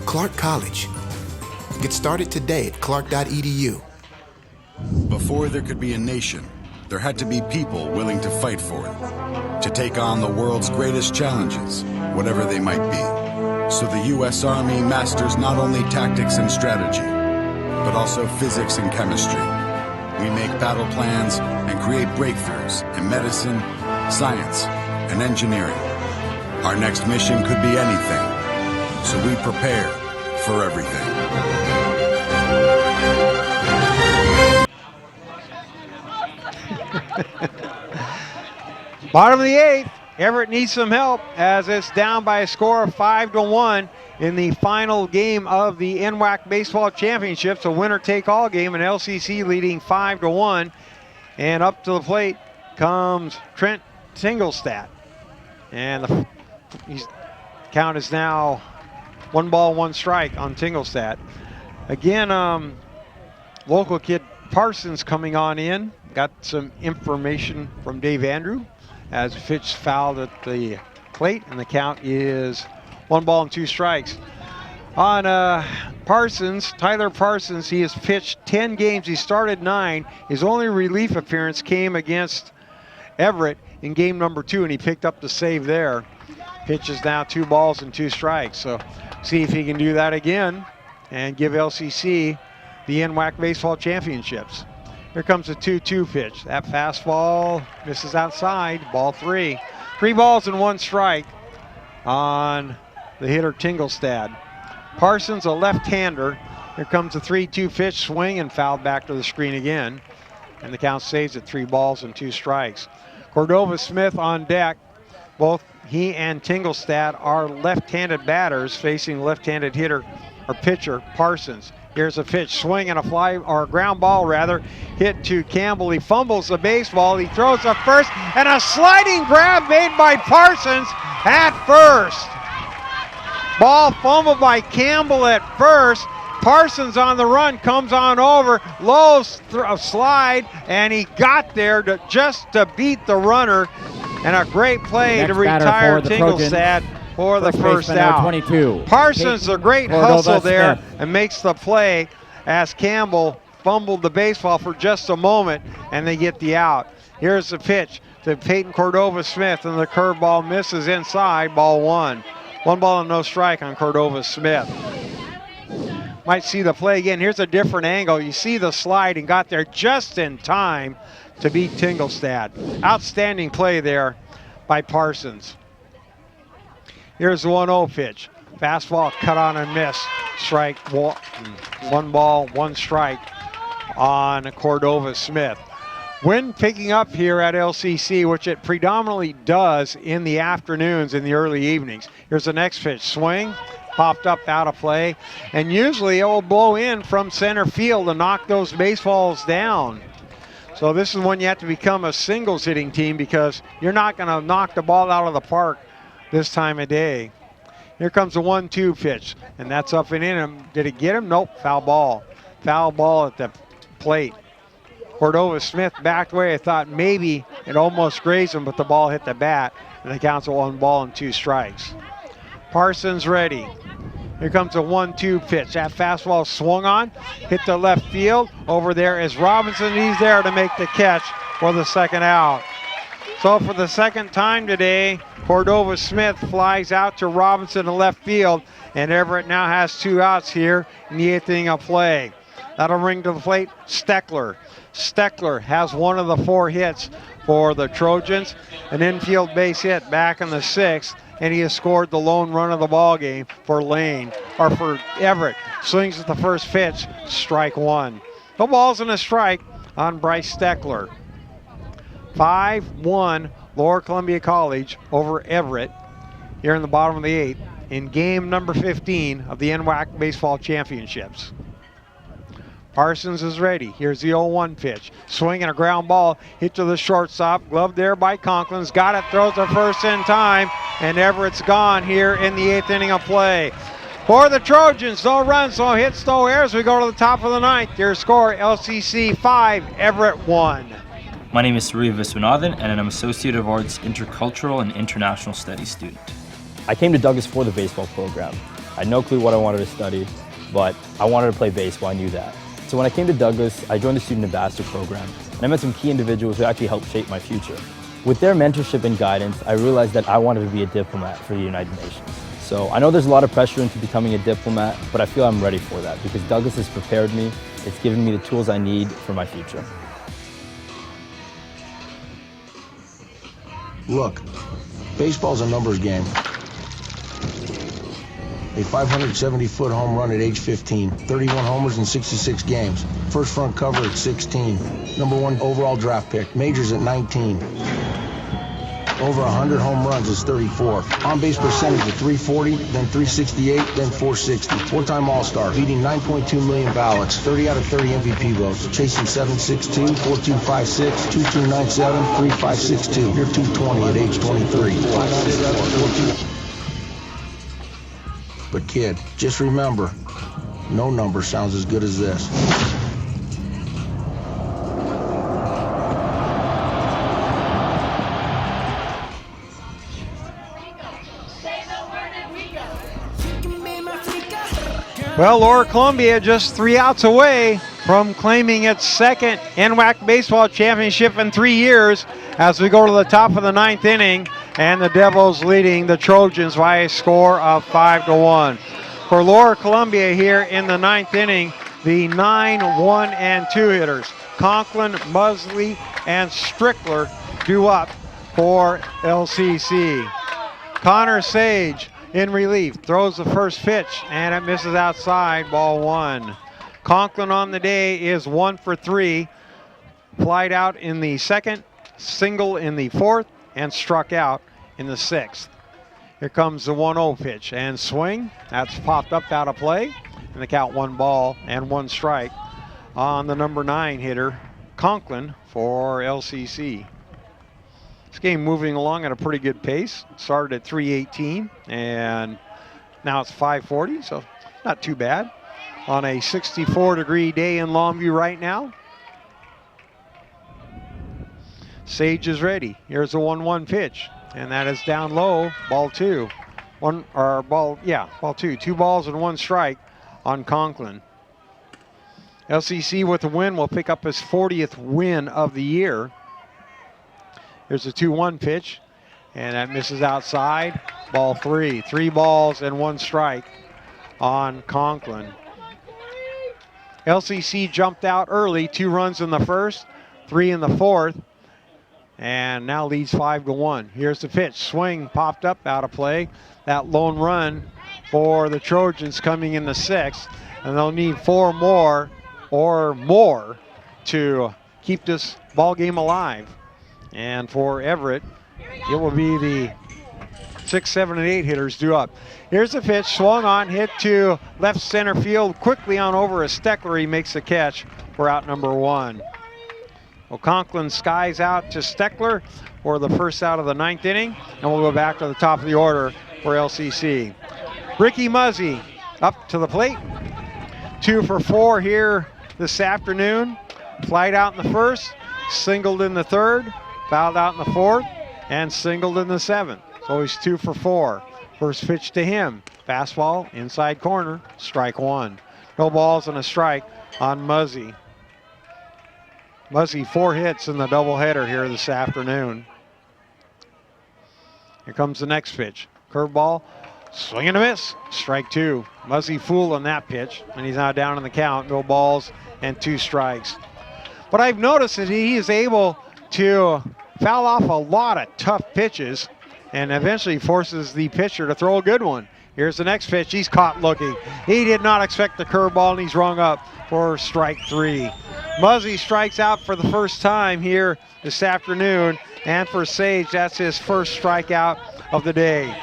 Clark College. Get started today at clark.edu. Before there could be a nation, there had to be people willing to fight for it, to take on the world's greatest challenges, whatever they might be. So the U.S. Army masters not only tactics and strategy, but also physics and chemistry. We make battle plans and create breakthroughs in medicine, science, and engineering. Our next mission could be anything, so we prepare, for everything. Bottom of the 8th, Everett needs some help as it's down by a score of 5-1 in the final game of the NWAC Baseball Championships, a winner-take-all game, and LCC leading 5-1. And up to the plate comes Trent Tingelstadt. And the count is now 1 ball, 1 strike on Tingelstadt. Again, local kid Parsons coming on in. Got some information from Dave Andrew as Fitch fouled at the plate, and the count is 1 ball and 2 strikes. On Parsons, Tyler Parsons, he has pitched 10 games. He started 9. His only relief appearance came against Everett in game number 2, and he picked up the save there. Pitch is now 2 balls and 2 strikes. So see if he can do that again and give LCC the NWAC Baseball Championships. Here comes a 2-2 pitch. That fastball misses outside, ball 3. 3 balls and 1 strike on the hitter Tingelstad. Parsons, a left-hander. Here comes a 3-2 pitch, swing and fouled back to the screen again. And the count stays at 3 balls and 2 strikes. Cordova Smith on deck. Both he and Tingelstad are left-handed batters facing left-handed hitter or pitcher Parsons. Here's a pitch, swing and a fly, or a ground ball rather, hit to Campbell. He fumbles the baseball. He throws up first, and a sliding grab made by Parsons at first. Ball fumbled by Campbell at first. Parsons on the run, comes on over, low slide, and he got there just to beat the runner. And a great play Next to retire Tingelstad for the first out. 22. Parsons, a great hustle there and makes the play as Campbell fumbled the baseball for just a moment, and they get the out. Here's the pitch to Peyton Cordova Smith, and the curveball misses inside, ball 1. 1 ball and no strike on Cordova Smith. Might see the play again. Here's a different angle. You see the slide and got there just in time to beat Tingelstad. Outstanding play there by Parsons. Here's the 1-0 pitch. Fastball cut on and miss. Strike 1. 1 ball, 1 strike on Cordova Smith. Wind picking up here at LCC, which it predominantly does in the afternoons, in the early evenings. Here's the next pitch. Swing, popped up out of play, and usually it will blow in from center field to knock those baseballs down. So this is when you have to become a singles hitting team, because you're not going to knock the ball out of the park this time of day. Here comes the 1-2 pitch, and that's up and in him. Did it get him? Nope, foul ball. Foul ball at the plate. Cordova Smith backed away. I thought maybe it almost grazed him, but the ball hit the bat, and the count's 1 ball and 2 strikes. Parsons ready. Here comes a 1-2 pitch. That fastball swung on, hit the left field. Over there is Robinson. He's there to make the catch for the second out. So for the second time today, Cordova Smith flies out to Robinson in left field, and Everett now has 2 outs here in the 8th inning of play. That'll ring to the plate, Steckler. Steckler has 1 of the 4 hits for the Trojans. An infield base hit back in the 6th, and he has scored the lone run of the ball game for Everett. Swings at the first pitch, strike 1. No balls and a strike on Bryce Steckler. 5-1 Lower Columbia College over Everett here in the bottom of the 8th in game number 15 of the NWAC Baseball Championships. Parsons is ready. Here's the 0-1 pitch. Swing and a ground ball hit to the shortstop. Gloved there by Conklin's. Got it, throws the first in time, and Everett's gone here in the 8th inning of play. For the Trojans, no runs, no hits, no errors. We go to the top of the 9th. Your score, LCC 5, Everett 1. My name is Surya Viswanathan, and I'm an Associate of Arts Intercultural and International Studies student. I came to Douglas for the baseball program. I had no clue what I wanted to study, but I wanted to play baseball, I knew that. So when I came to Douglas, I joined the Student Ambassador program, and I met some key individuals who actually helped shape my future. With their mentorship and guidance, I realized that I wanted to be a diplomat for the United Nations. So I know there's a lot of pressure into becoming a diplomat, but I feel I'm ready for that because Douglas has prepared me. It's given me the tools I need for my future. Look, baseball's a numbers game. a 570-foot home run at age 15, 31 homers in 66 games, first front cover at 16, #1 overall draft pick, majors at 19. Over 100 home runs is 34th. On-base percentage of 340, then 368, then 460. Four-time All-Star, beating 9.2 million ballots, 30 out of 30 MVP votes, chasing 762, 4256, 2297, 3562. You're 220 at age 23. But kid, just remember, no number sounds as good as this. Well, Lower Columbia just 3 outs away from claiming its second NWAC baseball championship in 3 years as we go to the top of the 9th inning, and the Devils leading the Trojans by a score of 5-1. For Lower Columbia here in the 9th inning, the 9, 1, and 2 hitters, Conklin, Musley, and Strickler due up for LCC. Connor Sage in relief, throws the first pitch, and it misses outside, ball 1. Conklin on the day is 1 for 3, flied out in the 2nd, single in the 4th, and struck out in the 6th. Here comes the 1-0 pitch, and swing, that's popped up out of play, and the count 1 ball and 1 strike on the number 9 hitter, Conklin, for LCC. This game moving along at a pretty good pace. Started at 3:18 and now it's 5:40, so not too bad on a 64-degree day in Longview right now. Sage is ready. Here's a 1-1 pitch, and that is down low, ball 2. Ball 2. 2 balls and 1 strike on Conklin. LCC with the win will pick up his 40th win of the year. Here's a 2-1 pitch, and that misses outside, ball 3. 3 balls and 1 strike on Conklin. LCC jumped out early, 2 runs in the 1st, 3 in the 4th, and now leads 5-1. Here's the pitch, swing popped up out of play. That lone run for the Trojans coming in the 6th, and they'll need 4 more or more to keep this ball game alive. And for Everett, it will be the 6, 7, and 8 hitters due up. Here's the pitch, swung on, hit to left center field, quickly on over a Steckler. He makes the catch for out number 1. Well, Conklin skies out to Steckler for the first out of the 9th inning, and we'll go back to the top of the order for LCC. Ricky Muzzy up to the plate. 2 for 4 here this afternoon. Flied out in the 1st, singled in the 3rd, fouled out in the 4th, and singled in the 7th. So he's 2 for 4. First pitch to him, fastball, inside corner, strike 1. No balls and a strike on Muzzy. Muzzy 4 hits in the doubleheader here this afternoon. Here comes the next pitch. Curveball, swing and a miss, strike 2. Muzzy fooled on that pitch, and he's now down in the count. No balls and 2 strikes. But I've noticed that he is able to foul off a lot of tough pitches and eventually forces the pitcher to throw a good one. Here's the next pitch. He's caught looking. He did not expect the curveball, and he's rung up for strike 3. Muzzy strikes out for the first time here this afternoon, and for Sage, that's his first strikeout of the day.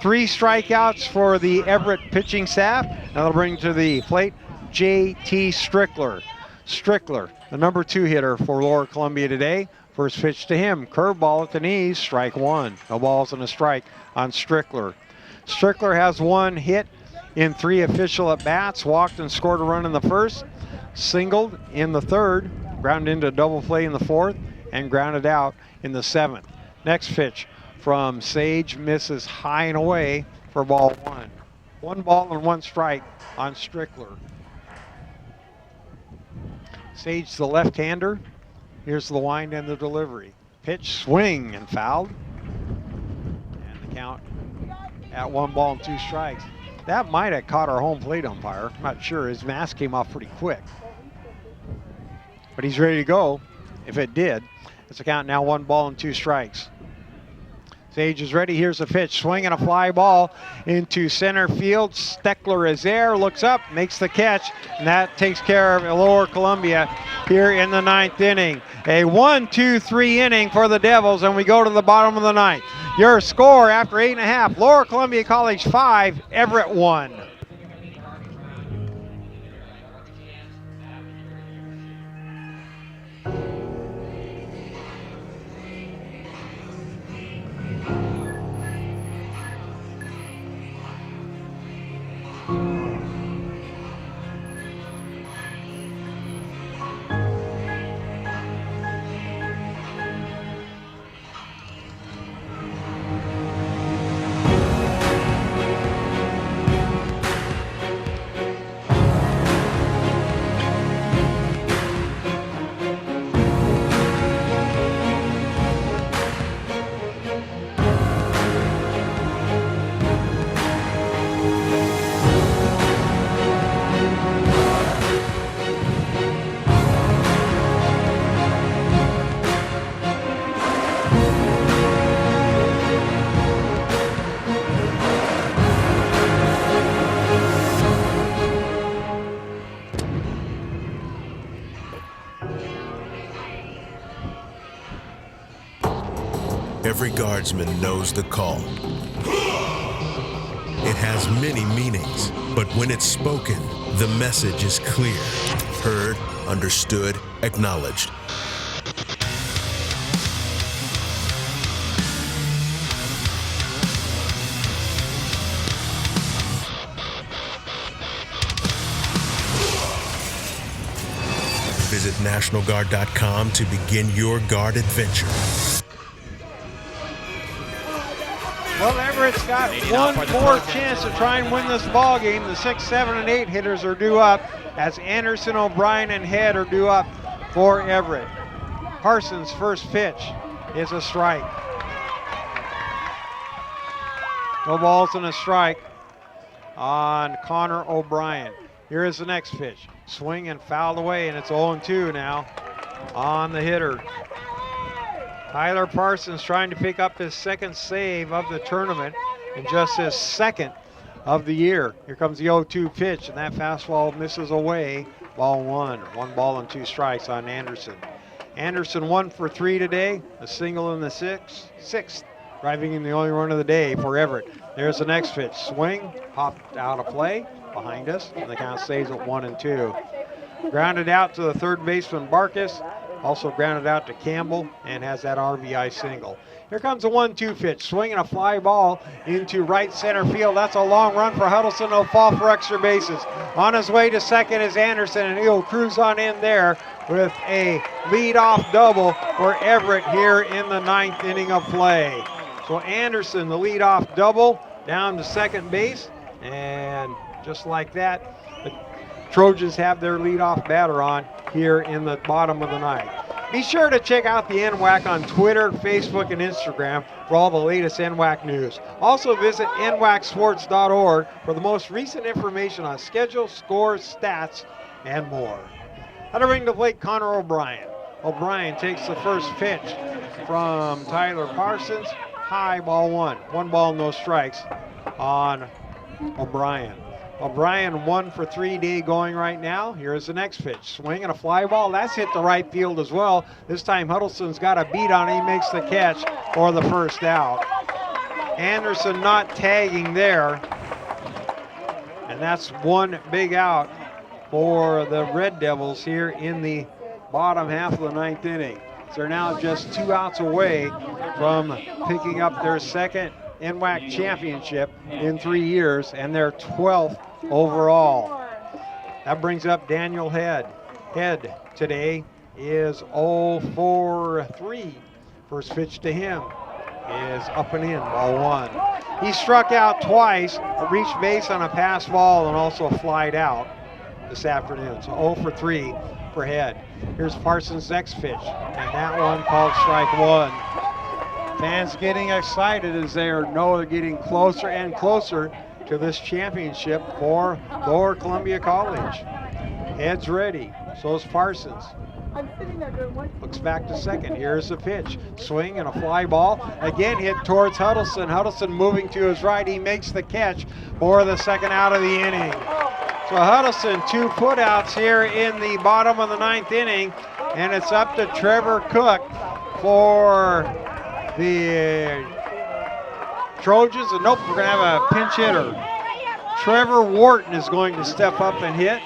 3 strikeouts for the Everett pitching staff. Now they'll bring to the plate J.T. Strickler. Strickler, the number 2 hitter for Lower Columbia today. First pitch to him, curveball at the knees, strike 1. No balls and a strike on Strickler. Strickler has 1 hit in 3 official at-bats, walked and scored a run in the 1st, singled in the 3rd, grounded into a double play in the 4th, and grounded out in the 7th. Next pitch from Sage misses high and away for ball 1. 1 ball and 1 strike on Strickler. Sage, the left-hander. Here's the wind and the delivery. Pitch, swing, and fouled. And the count at 1 ball and 2 strikes. That might have caught our home plate umpire. I'm not sure. His mask came off pretty quick. But he's ready to go if it did. It's a count now 1 ball and 2 strikes. Sage is ready. Here's a pitch. Swing and a fly ball into center field. Steckler is there, looks up, makes the catch, and that takes care of Lower Columbia here in the 9th inning. A 1-2-3 inning for the Devils, and we go to the bottom of the 9th. Your score after 8.5, Lower Columbia College 5, Everett 1. Every guardsman knows the call. It has many meanings, but when it's spoken, the message is clear, heard, understood, acknowledged. Visit NationalGuard.com to begin your Guard adventure. Well, Everett's got one more chance to try and win this ball game. The 6, 7, and 8 hitters are due up as Anderson, O'Brien, and Head are due up for Everett. Parsons' first pitch is a strike. No balls and a strike on Connor O'Brien. Here is the next pitch. Swing and fouled away, and it's 0-2 now on the hitter. Tyler Parsons trying to pick up his second save of the tournament and just his second of the year. Here comes the 0-2 pitch, and that fastball misses away. Ball 1. 1 ball and 2 strikes on Anderson. Anderson 1 for 3 today, a single in the sixth, driving in the only run of the day for Everett. There's the next pitch. Swing, popped out of play behind us, and the count stays at 1-2. Grounded out to the third baseman Barkis. Also grounded out to Campbell and has that RBI single. Here comes a 1-2 pitch. Swinging a fly ball into right center field. That's a long run for Huddleston. He'll fall for extra bases. On his way to second is Anderson, and he'll cruise on in there with a leadoff double for Everett here in the 9th inning of play. So Anderson, the leadoff double, down to second base, and just like that, the Trojans have their leadoff batter on here in the bottom of the 9th. Be sure to check out the NWAC on Twitter, Facebook, and Instagram for all the latest NWAC news. Also visit nwacsports.org for the most recent information on schedules, scores, stats, and more. Entering the plate, Connor O'Brien. O'Brien takes the first pitch from Tyler Parsons. High, ball 1. 1 ball, no strikes on O'Brien. O'Brien 1 for 3 day going right now. Here's the next pitch. Swing and a fly ball. That's hit the right field as well. This time Huddleston's got a beat on it. He makes the catch for the first out. Anderson not tagging there. And that's one big out for the Red Devils here in the bottom half of the 9th inning. They're now just 2 outs away from picking up their second NWAC championship in 3 years and their 12th overall. That brings up Daniel Head. Head today is 0 for 3. First pitch to him is up and in, ball 1. He struck out twice, reached base on a pass ball and also flied out this afternoon. So 0 for 3 for Head. Here's Parsons' next pitch, and that one called strike 1. Fans getting excited as they know they're getting closer and closer to this championship for Lower Columbia College. Head's ready, so is Parsons. Looks back to second. Here's the pitch. Swing and a fly ball. Again hit towards Huddleston. Huddleston moving to his right. He makes the catch for the second out of the inning. So Huddleston, 2 putouts here in the bottom of the 9th inning. And it's up to Trevor Cook for the Trojans. And nope, we're going to have a pinch hitter. Trevor Wharton is going to step up and hit.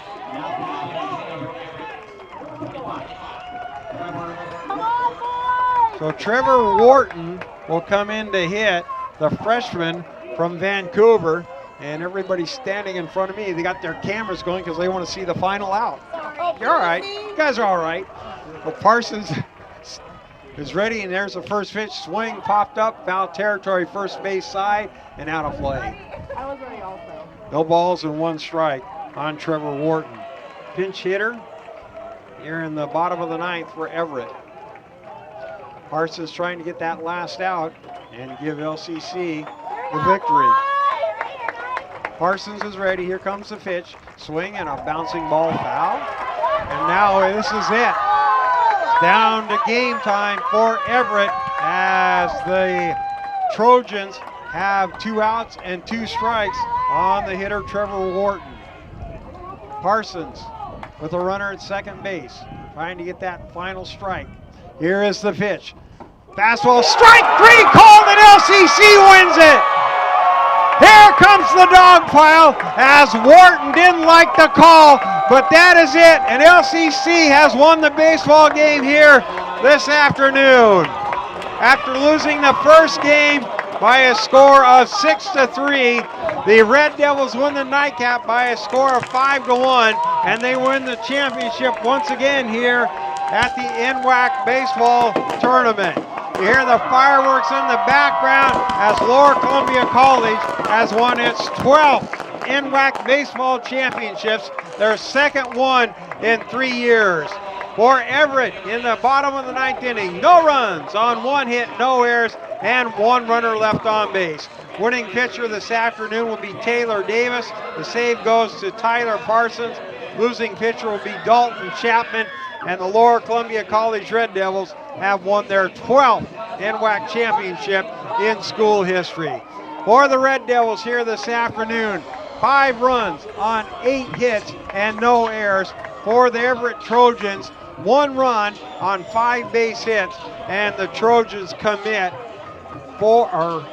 So Trevor Wharton will come in to hit, the freshman from Vancouver. And everybody's standing in front of me. They got their cameras going because they want to see the final out. You're all right. You guys are all right. Well, Parsons is ready, and there's the first pitch. Swing popped up, foul territory, first base side, and out of play. I was ready also. No balls and 1 strike on Trevor Wharton. Pinch hitter here in the bottom of the 9th for Everett. Parsons trying to get that last out and give LCC the victory. Parsons is ready. Here comes the pitch. Swing and a bouncing ball foul. And now this is it. Down to game time for Everett as the Trojans have 2 outs and 2 strikes on the hitter Trevor Wharton. Parsons with a runner at second base, trying to get that final strike. Here is the pitch. Fastball, strike 3 called, and LCC wins it. Here comes the dog pile as Wharton didn't like the call, but that is it, and LCC has won the baseball game here this afternoon. After losing the first game by a score of 6-3, the Red Devils win the nightcap by a score of 5-1, and they win the championship once again here at the NWAC baseball tournament. You hear the fireworks in the background as Lower Columbia College has won its 12th NWAC baseball championships, their second one in 3 years. For Everett in the bottom of the 9th inning, no runs on 1 hit, no errors, and 1 runner left on base. Winning pitcher this afternoon will be Taylor Davis. The save goes to Tyler Parsons. Losing pitcher will be Dalton Chapman. And the Lower Columbia College Red Devils have won their 12th NWAC championship in school history. For the Red Devils here this afternoon, 5 runs on 8 hits and no errors. For the Everett Trojans, 1 run on 5 base hits, and the Trojans commit 4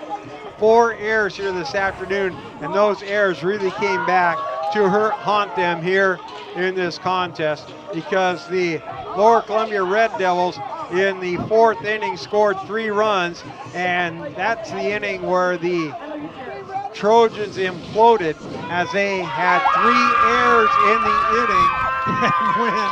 errors here this afternoon, and those errors really came back to haunt them here in this contest, because the Lower Columbia Red Devils in the 4th inning scored 3 runs, and that's the inning where the Trojans imploded as they had 3 errors in the inning and win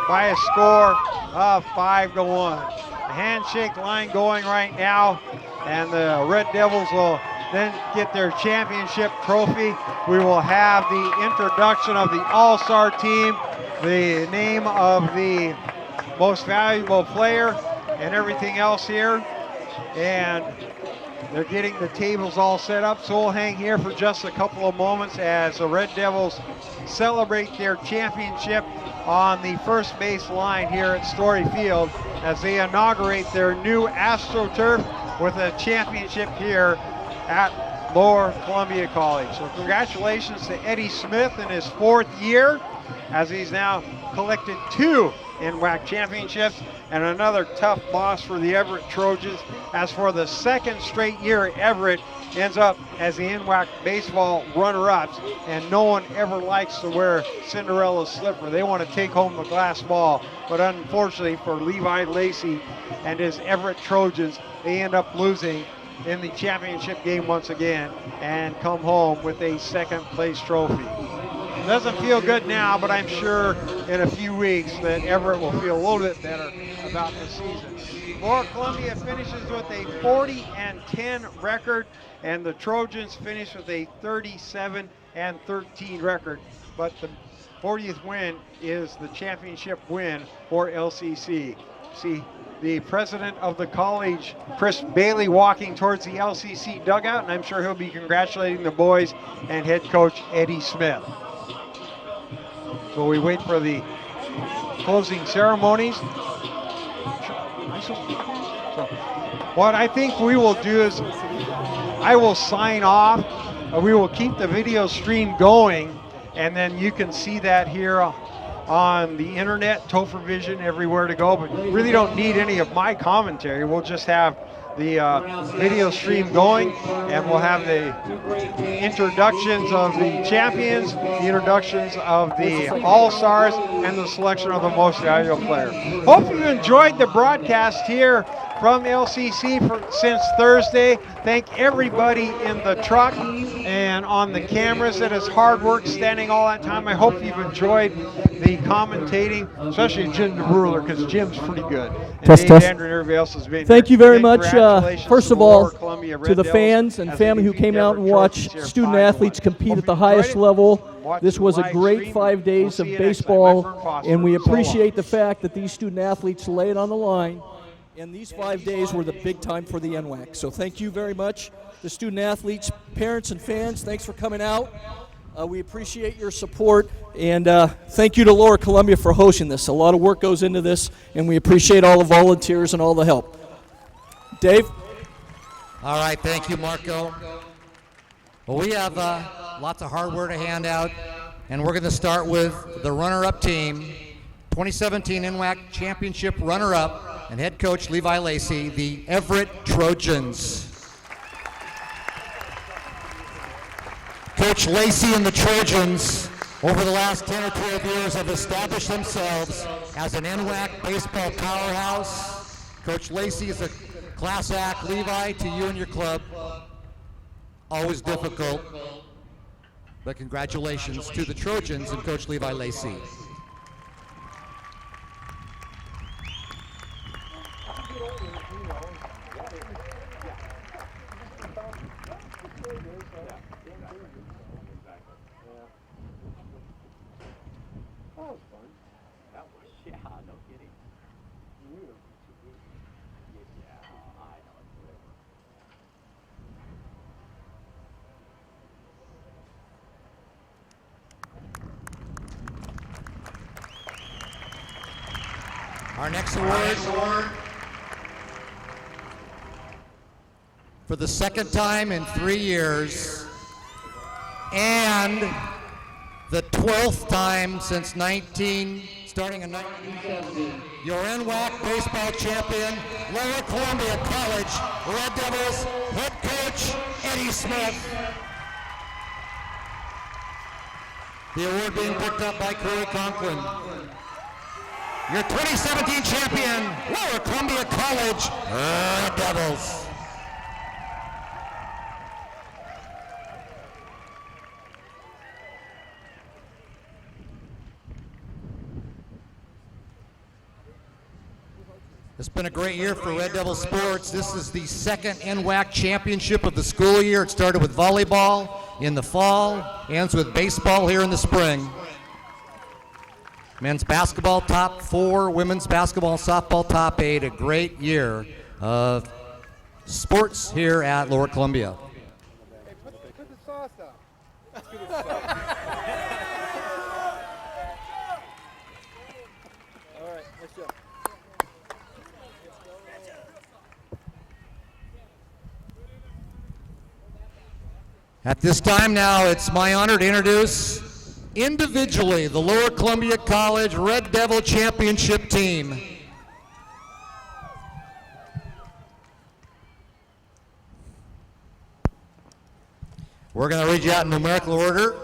by a score of 5-1. The handshake line going right now, and the Red Devils will then get their championship trophy. We will have the introduction of the All-Star team, the name of the most valuable player, and everything else here. And they're getting the tables all set up, so we'll hang here for just a couple of moments as the Red Devils celebrate their championship on the first base line here at Story Field as they inaugurate their new AstroTurf with a championship here at Lower Columbia College. So congratulations to Eddie Smith in his 4th year, as he's now collected 2 NWAC championships, and another tough loss for the Everett Trojans, as for the 2nd straight year Everett ends up as the NWAC baseball runner-ups, and no one ever likes to wear Cinderella's slipper. They want to take home the glass ball, but unfortunately for Levi Lacey and his Everett Trojans, they end up losing in the championship game once again and come home with a 2nd place trophy. It doesn't feel good now, but I'm sure in a few weeks that Everett will feel a little bit better about the season. Lower Columbia finishes with a 40-10 record, and the Trojans finish with a 37-13 record. But the 40th win is the championship win for LCC. See the president of the college, Chris Bailey, walking towards the LCC dugout, and I'm sure he'll be congratulating the boys and head coach Eddie Smith. So we wait for the closing ceremonies. What I think we will do is I will sign off. We will keep the video stream going, and then you can see that here on the internet, Topher Vision, everywhere to go. But really don't need any of my commentary. We'll just have the video stream going, and we'll have the introductions of the champions, the introductions of the all-stars, and the selection of the most valuable player. Hope you enjoyed the broadcast here from LCC since Thursday. Thank everybody in the truck and on the cameras that is hard work standing all that time. I hope you've enjoyed the commentating, especially Jim DeBruler, because Jim's pretty good. And Dave Andrew and everybody else has been Thank here. you very Again, much. congratulations First to of all, Lower Columbia Red to the Devils fans and as family they who beat came out and Everett watched Trophies here student 5-1. athletes compete at the Hope you enjoyed highest it. level. Watch This the was a live great stream. 5 days We'll of see you next time. baseball, I'm Vern Foster. and we So long. appreciate the fact that these student athletes lay it on the line. And these 5 days were the big time for the NWAC. So thank you very much, the student athletes, parents, and fans. Thanks for coming out. We appreciate your support, and thank you to Lower Columbia for hosting this. A lot of work goes into this, and we appreciate all the volunteers and all the help. Dave? All right, thank you, Marco. Well, we have lots of hardware to hand out, and we're going to start with the runner-up team, 2017 NWAC Championship runner-up, and head coach Levi Lacey, the Everett Trojans. Coach Lacey and the Trojans, over the last 10 or 12 years, have established themselves as an NWAC baseball powerhouse. Coach Lacey is a class act. Levi, to you and your club, always difficult, but congratulations to the Trojans and Coach Levi Lacey. Our next award, for the second time in 3 years, and the 12th time since starting in 1970, your NWAC baseball champion, Lower Columbia College Red Devils head coach Eddie Smith. The award being picked up by Curry Conklin. Your 2017 champion, Lower Columbia College Red Devils. It's been a great year for Red Devil sports. This is the second NWAC championship of the school year. It started with volleyball in the fall, ends with baseball here in the spring. Men's basketball top 4, women's basketball and softball top 8. A great year of sports here at Lower Columbia. Hey, put the sauce out. That's good stuff. All right, nice job. At this time now, it's my honor to introduce individually the Lower Columbia College Red Devil Championship team. We're going to read you out in numerical order.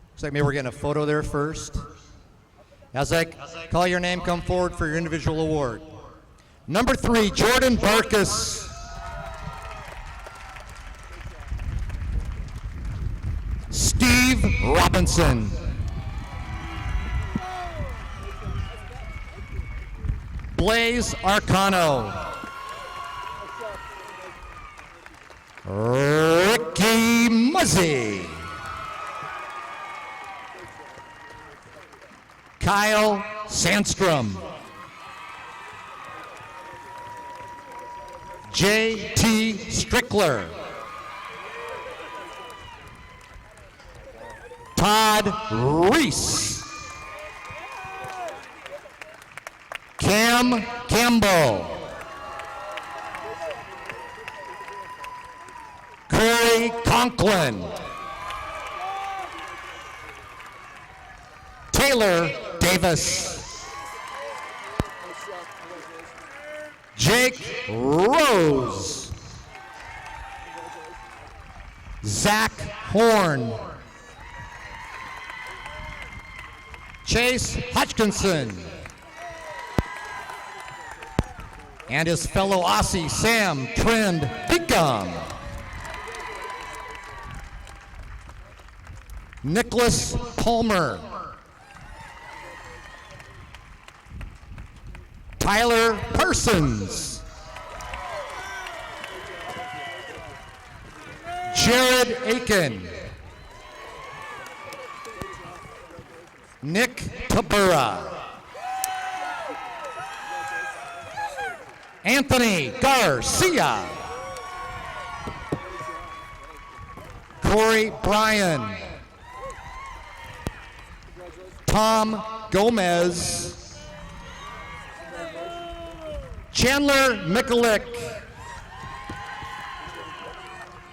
Looks like maybe we're getting a photo there first. As I call your name, come forward for your individual award. Number 3, Jordan Barkus. Steve Robinson. Blaze Arcano. Ricky Muzzy. Kyle Sandstrom. J.T. Strickler. Todd Reese. Cam Campbell. Corey Conklin. Taylor Davis. Jake Rose. Zach Horn. Chase Hutchinson. And his fellow Aussie, Sam Trend Beacom. Nicholas Palmer. Tyler Parsons. Jared Aiken. Nick Tabura. Anthony Garcia. Corey Bryan. Tom Gomez. Chandler Mikulik.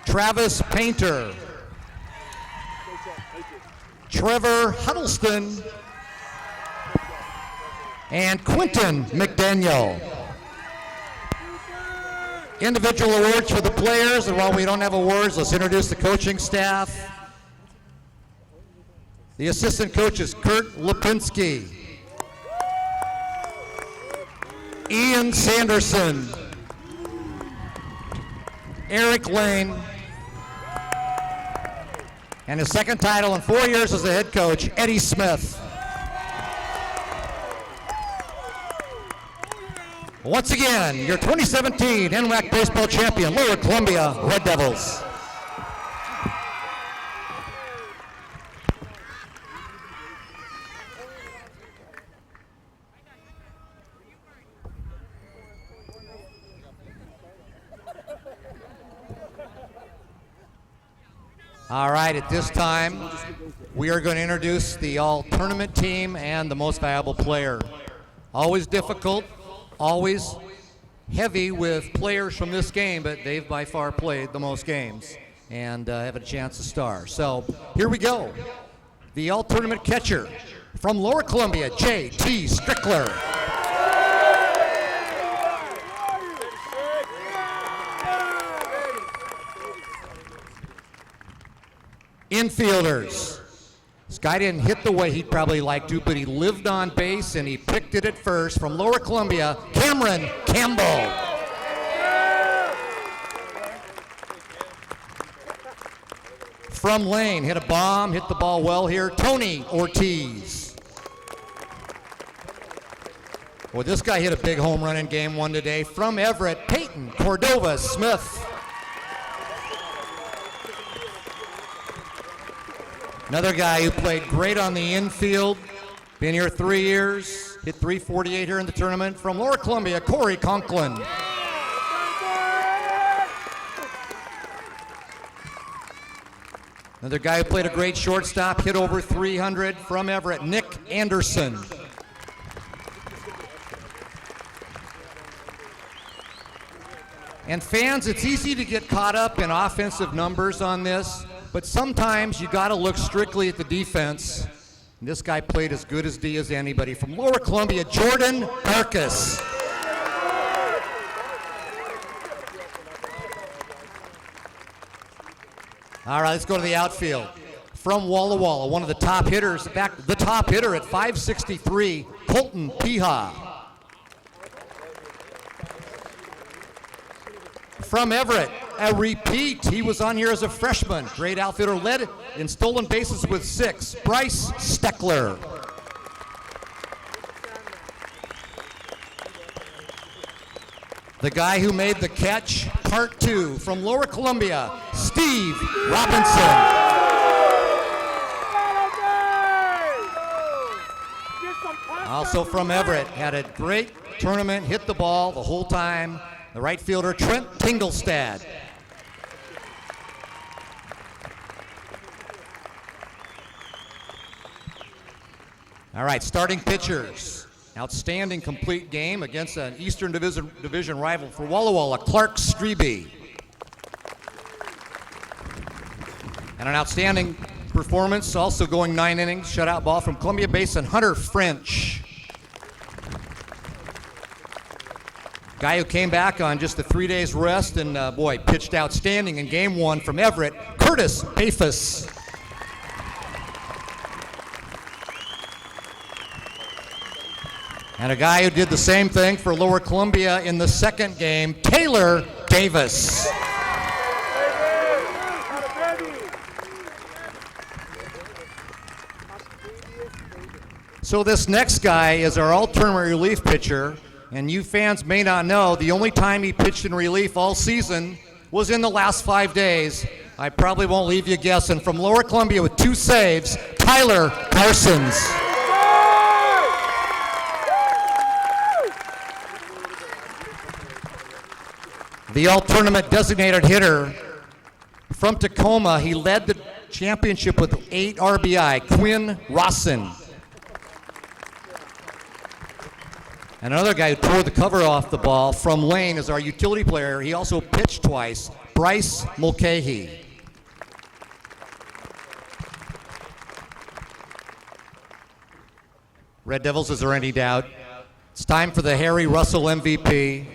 Travis Painter. Trevor Huddleston. And Quentin McDaniel. Individual awards for the players, and while we don't have awards, let's introduce the coaching staff. The assistant coaches, Kurt Lipinski, Ian Sanderson, Eric Lane, and his second title in 4 years as the head coach, Eddie Smith. Once again, your 2017 NWAC baseball champion, Lower Columbia Red Devils. All right, at this time, we are going to introduce the all-tournament team and the most valuable player. Always difficult, always heavy with players from this game, but they've by far played the most games and have a chance to star. So here we go. The all-tournament catcher from Lower Columbia, J.T. Strickler. Infielders. This guy didn't hit the way he'd probably like to, but he lived on base and he picked it at first. From Lower Columbia, Cameron Campbell. From Lane, hit a bomb, hit the ball well here, Tony Ortiz. Well, this guy hit a big home run in game one today. From Everett, Peyton Cordova Smith. Another guy who played great on the infield, been here 3 years, hit .348 here in the tournament. From Lower Columbia, Corey Conklin. Another guy who played a great shortstop, hit over 300 from Everett, Nick Anderson. And fans, it's easy to get caught up in offensive numbers on this, but sometimes you got to look strictly at the defense. And this guy played as good as D as anybody. From Lower Columbia, Jordan Barkus. All right, let's go to the outfield. From Walla Walla, one of the top hitters, in fact, the top hitter at .563, Colton Piha. From Everett, a repeat. He was on here as a freshman. Great outfielder, led in stolen bases with 6. Bryce Steckler. The guy who made the catch, part 2, from Lower Columbia, Steve Robinson. Also from Everett, had a great tournament, hit the ball the whole time. The right fielder, Trent Tingelstad. All right, starting pitchers. Outstanding complete game against an Eastern Division rival for Walla Walla, Clark Strebe. And an outstanding performance, also going 9 innings, shutout ball from Columbia Basin, Hunter French. Guy who came back on just a 3 days rest and boy, pitched outstanding in game 1 from Everett, Curtis Pafus. And a guy who did the same thing for Lower Columbia in the second game, Taylor Davis. So this next guy is our alternate relief pitcher, and you fans may not know, the only time he pitched in relief all season was in the last 5 days. I probably won't leave you guessing. From Lower Columbia with 2 saves, Tyler Parsons. The all-tournament designated hitter from Tacoma, he led the championship with 8 RBI, Quinn Rawson. And another guy who tore the cover off the ball from Lane is our utility player. He also pitched twice, Bryce Mulcahy. Red Devils, is there any doubt? It's time for the Harry Russell MVP.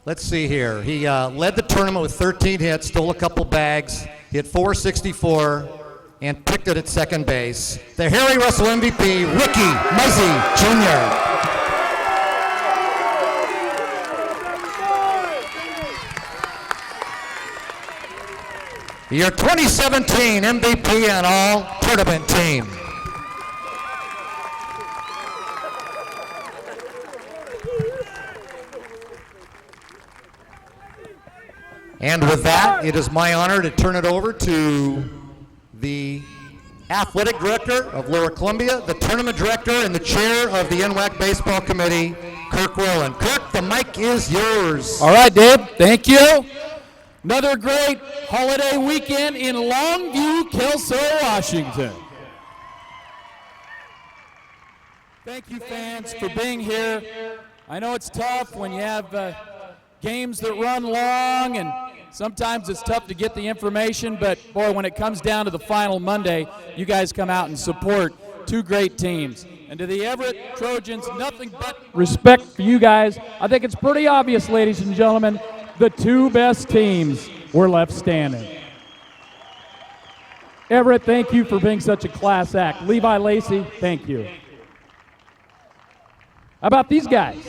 Let's see here. He led the tournament with 13 hits, stole a couple bags, hit .464, and picked it at second base. The Harry Russell MVP, Ricky Muzzy Jr. Your 2017 MVP and all tournament team. And with that, it is my honor to turn it over to the athletic director of Lower Columbia, the tournament director, and the chair of the NWAC Baseball Committee, Kirk Rowland. Kirk, the mic is yours. All right, Dave, thank you. Another great holiday weekend in Longview, Kelso, Washington. Thank you, fans, for being here. I know it's tough when you have games that run long, and sometimes it's tough to get the information, but boy, when it comes down to the final Monday, you guys come out and support 2 great teams. And to the Everett Trojans, nothing but respect for you guys. I think it's pretty obvious, ladies and gentlemen, the 2 best teams were left standing. Everett, thank you for being such a class act. Levi Lacey, thank you. How about these guys?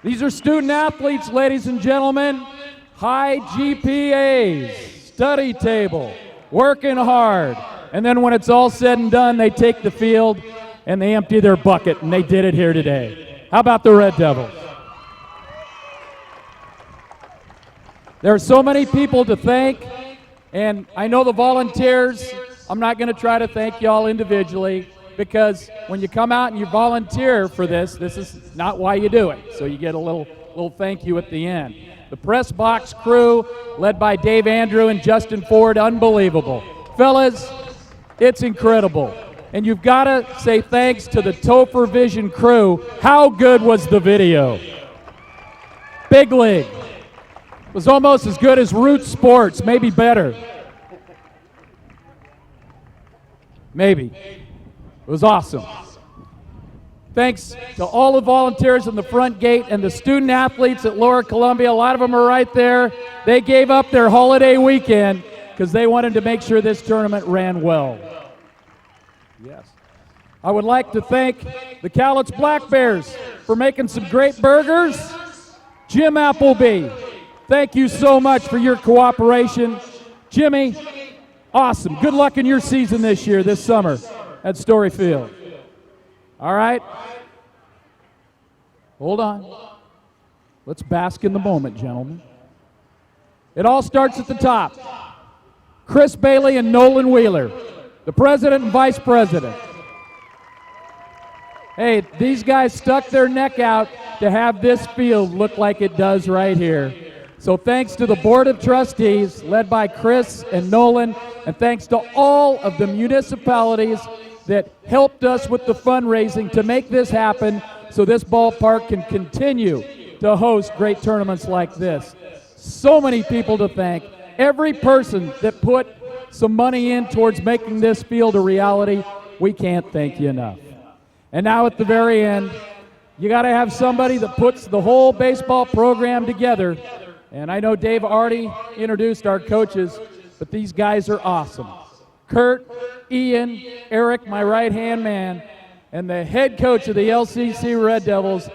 These are student athletes, ladies and gentlemen. High GPAs, study table, working hard. And then when it's all said and done, they take the field and they empty their bucket, and they did it here today. How about the Red Devils? There are so many people to thank, and I know the volunteers. I'm not going to try to thank y'all individually, because when you come out and you volunteer for this is not why you do it. So you get a little thank you at the end. The press box crew, led by Dave Andrew and Justin Ford, unbelievable. Fellas, it's incredible. And you've got to say thanks to the Topher Vision crew. How good was the video? Big League. It was almost as good as Root Sports, maybe better. Maybe. It was awesome. Thanks to all the volunteers in the front gate and the student athletes at Lower Columbia. A lot of them are right there. They gave up their holiday weekend because they wanted to make sure this tournament ran well. Yes. I would like to thank the Cowlitz Black Bears for making some great burgers. Jim Appleby, thank you so much for your cooperation. Jimmy, awesome. Good luck in your season this summer at Story Field. All right? Hold on. Let's bask in the moment, gentlemen. It all starts at the top. Chris Bailey and Nolan Wheeler, the president and vice president. Hey, these guys stuck their neck out to have this field look like it does right here. So thanks to the Board of Trustees, led by Chris and Nolan, and thanks to all of the municipalities that helped us with the fundraising to make this happen so this ballpark can continue to host great tournaments like this. So many people to thank. Every person that put some money in towards making this field a reality, we can't thank you enough. And now at the very end, you got to have somebody that puts the whole baseball program together. And I know Dave already introduced our coaches, but these guys are awesome. Kurt, Ian, Eric, my right-hand man, and the head coach of the LCC Red Devils,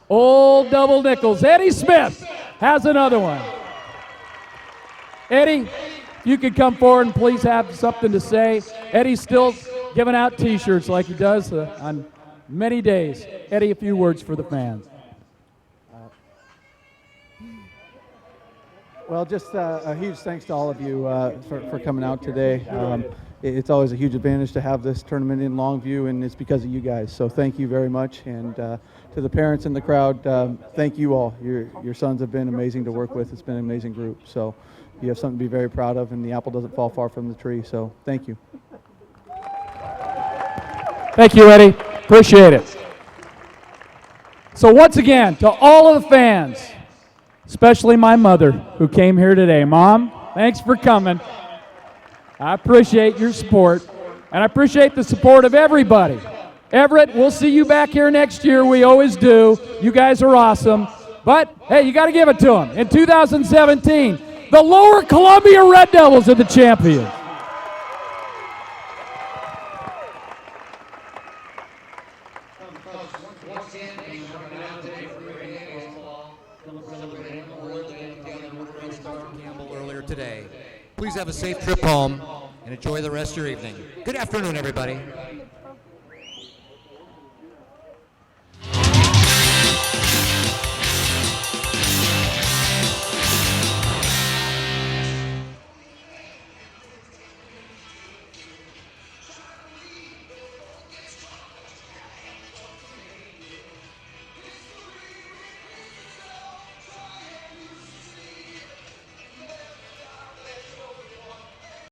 old double nickels, Eddie Smith, has another one. Eddie, you could come forward and please have something to say. Eddie's still giving out T-shirts like he does on many days. Eddie, a few words for the fans. Well, just a huge thanks to all of you for coming out today. It's always a huge advantage to have this tournament in Longview, and it's because of you guys. So thank you very much. And to the parents in the crowd, thank you all. Your sons have been amazing to work with. It's been an amazing group. So you have something to be very proud of, and the apple doesn't fall far from the tree. So thank you. Thank you, Eddie. Appreciate it. So once again, to all of the fans, especially my mother who came here today. Mom, thanks for coming. I appreciate your support, and I appreciate the support of everybody. Everett, we'll see you back here next year. We always do. You guys are awesome. But, hey, you got to give it to them. In 2017, the Lower Columbia Red Devils are the champions. Earlier today. Please have a safe trip home and enjoy the rest of your evening. Good afternoon, everybody.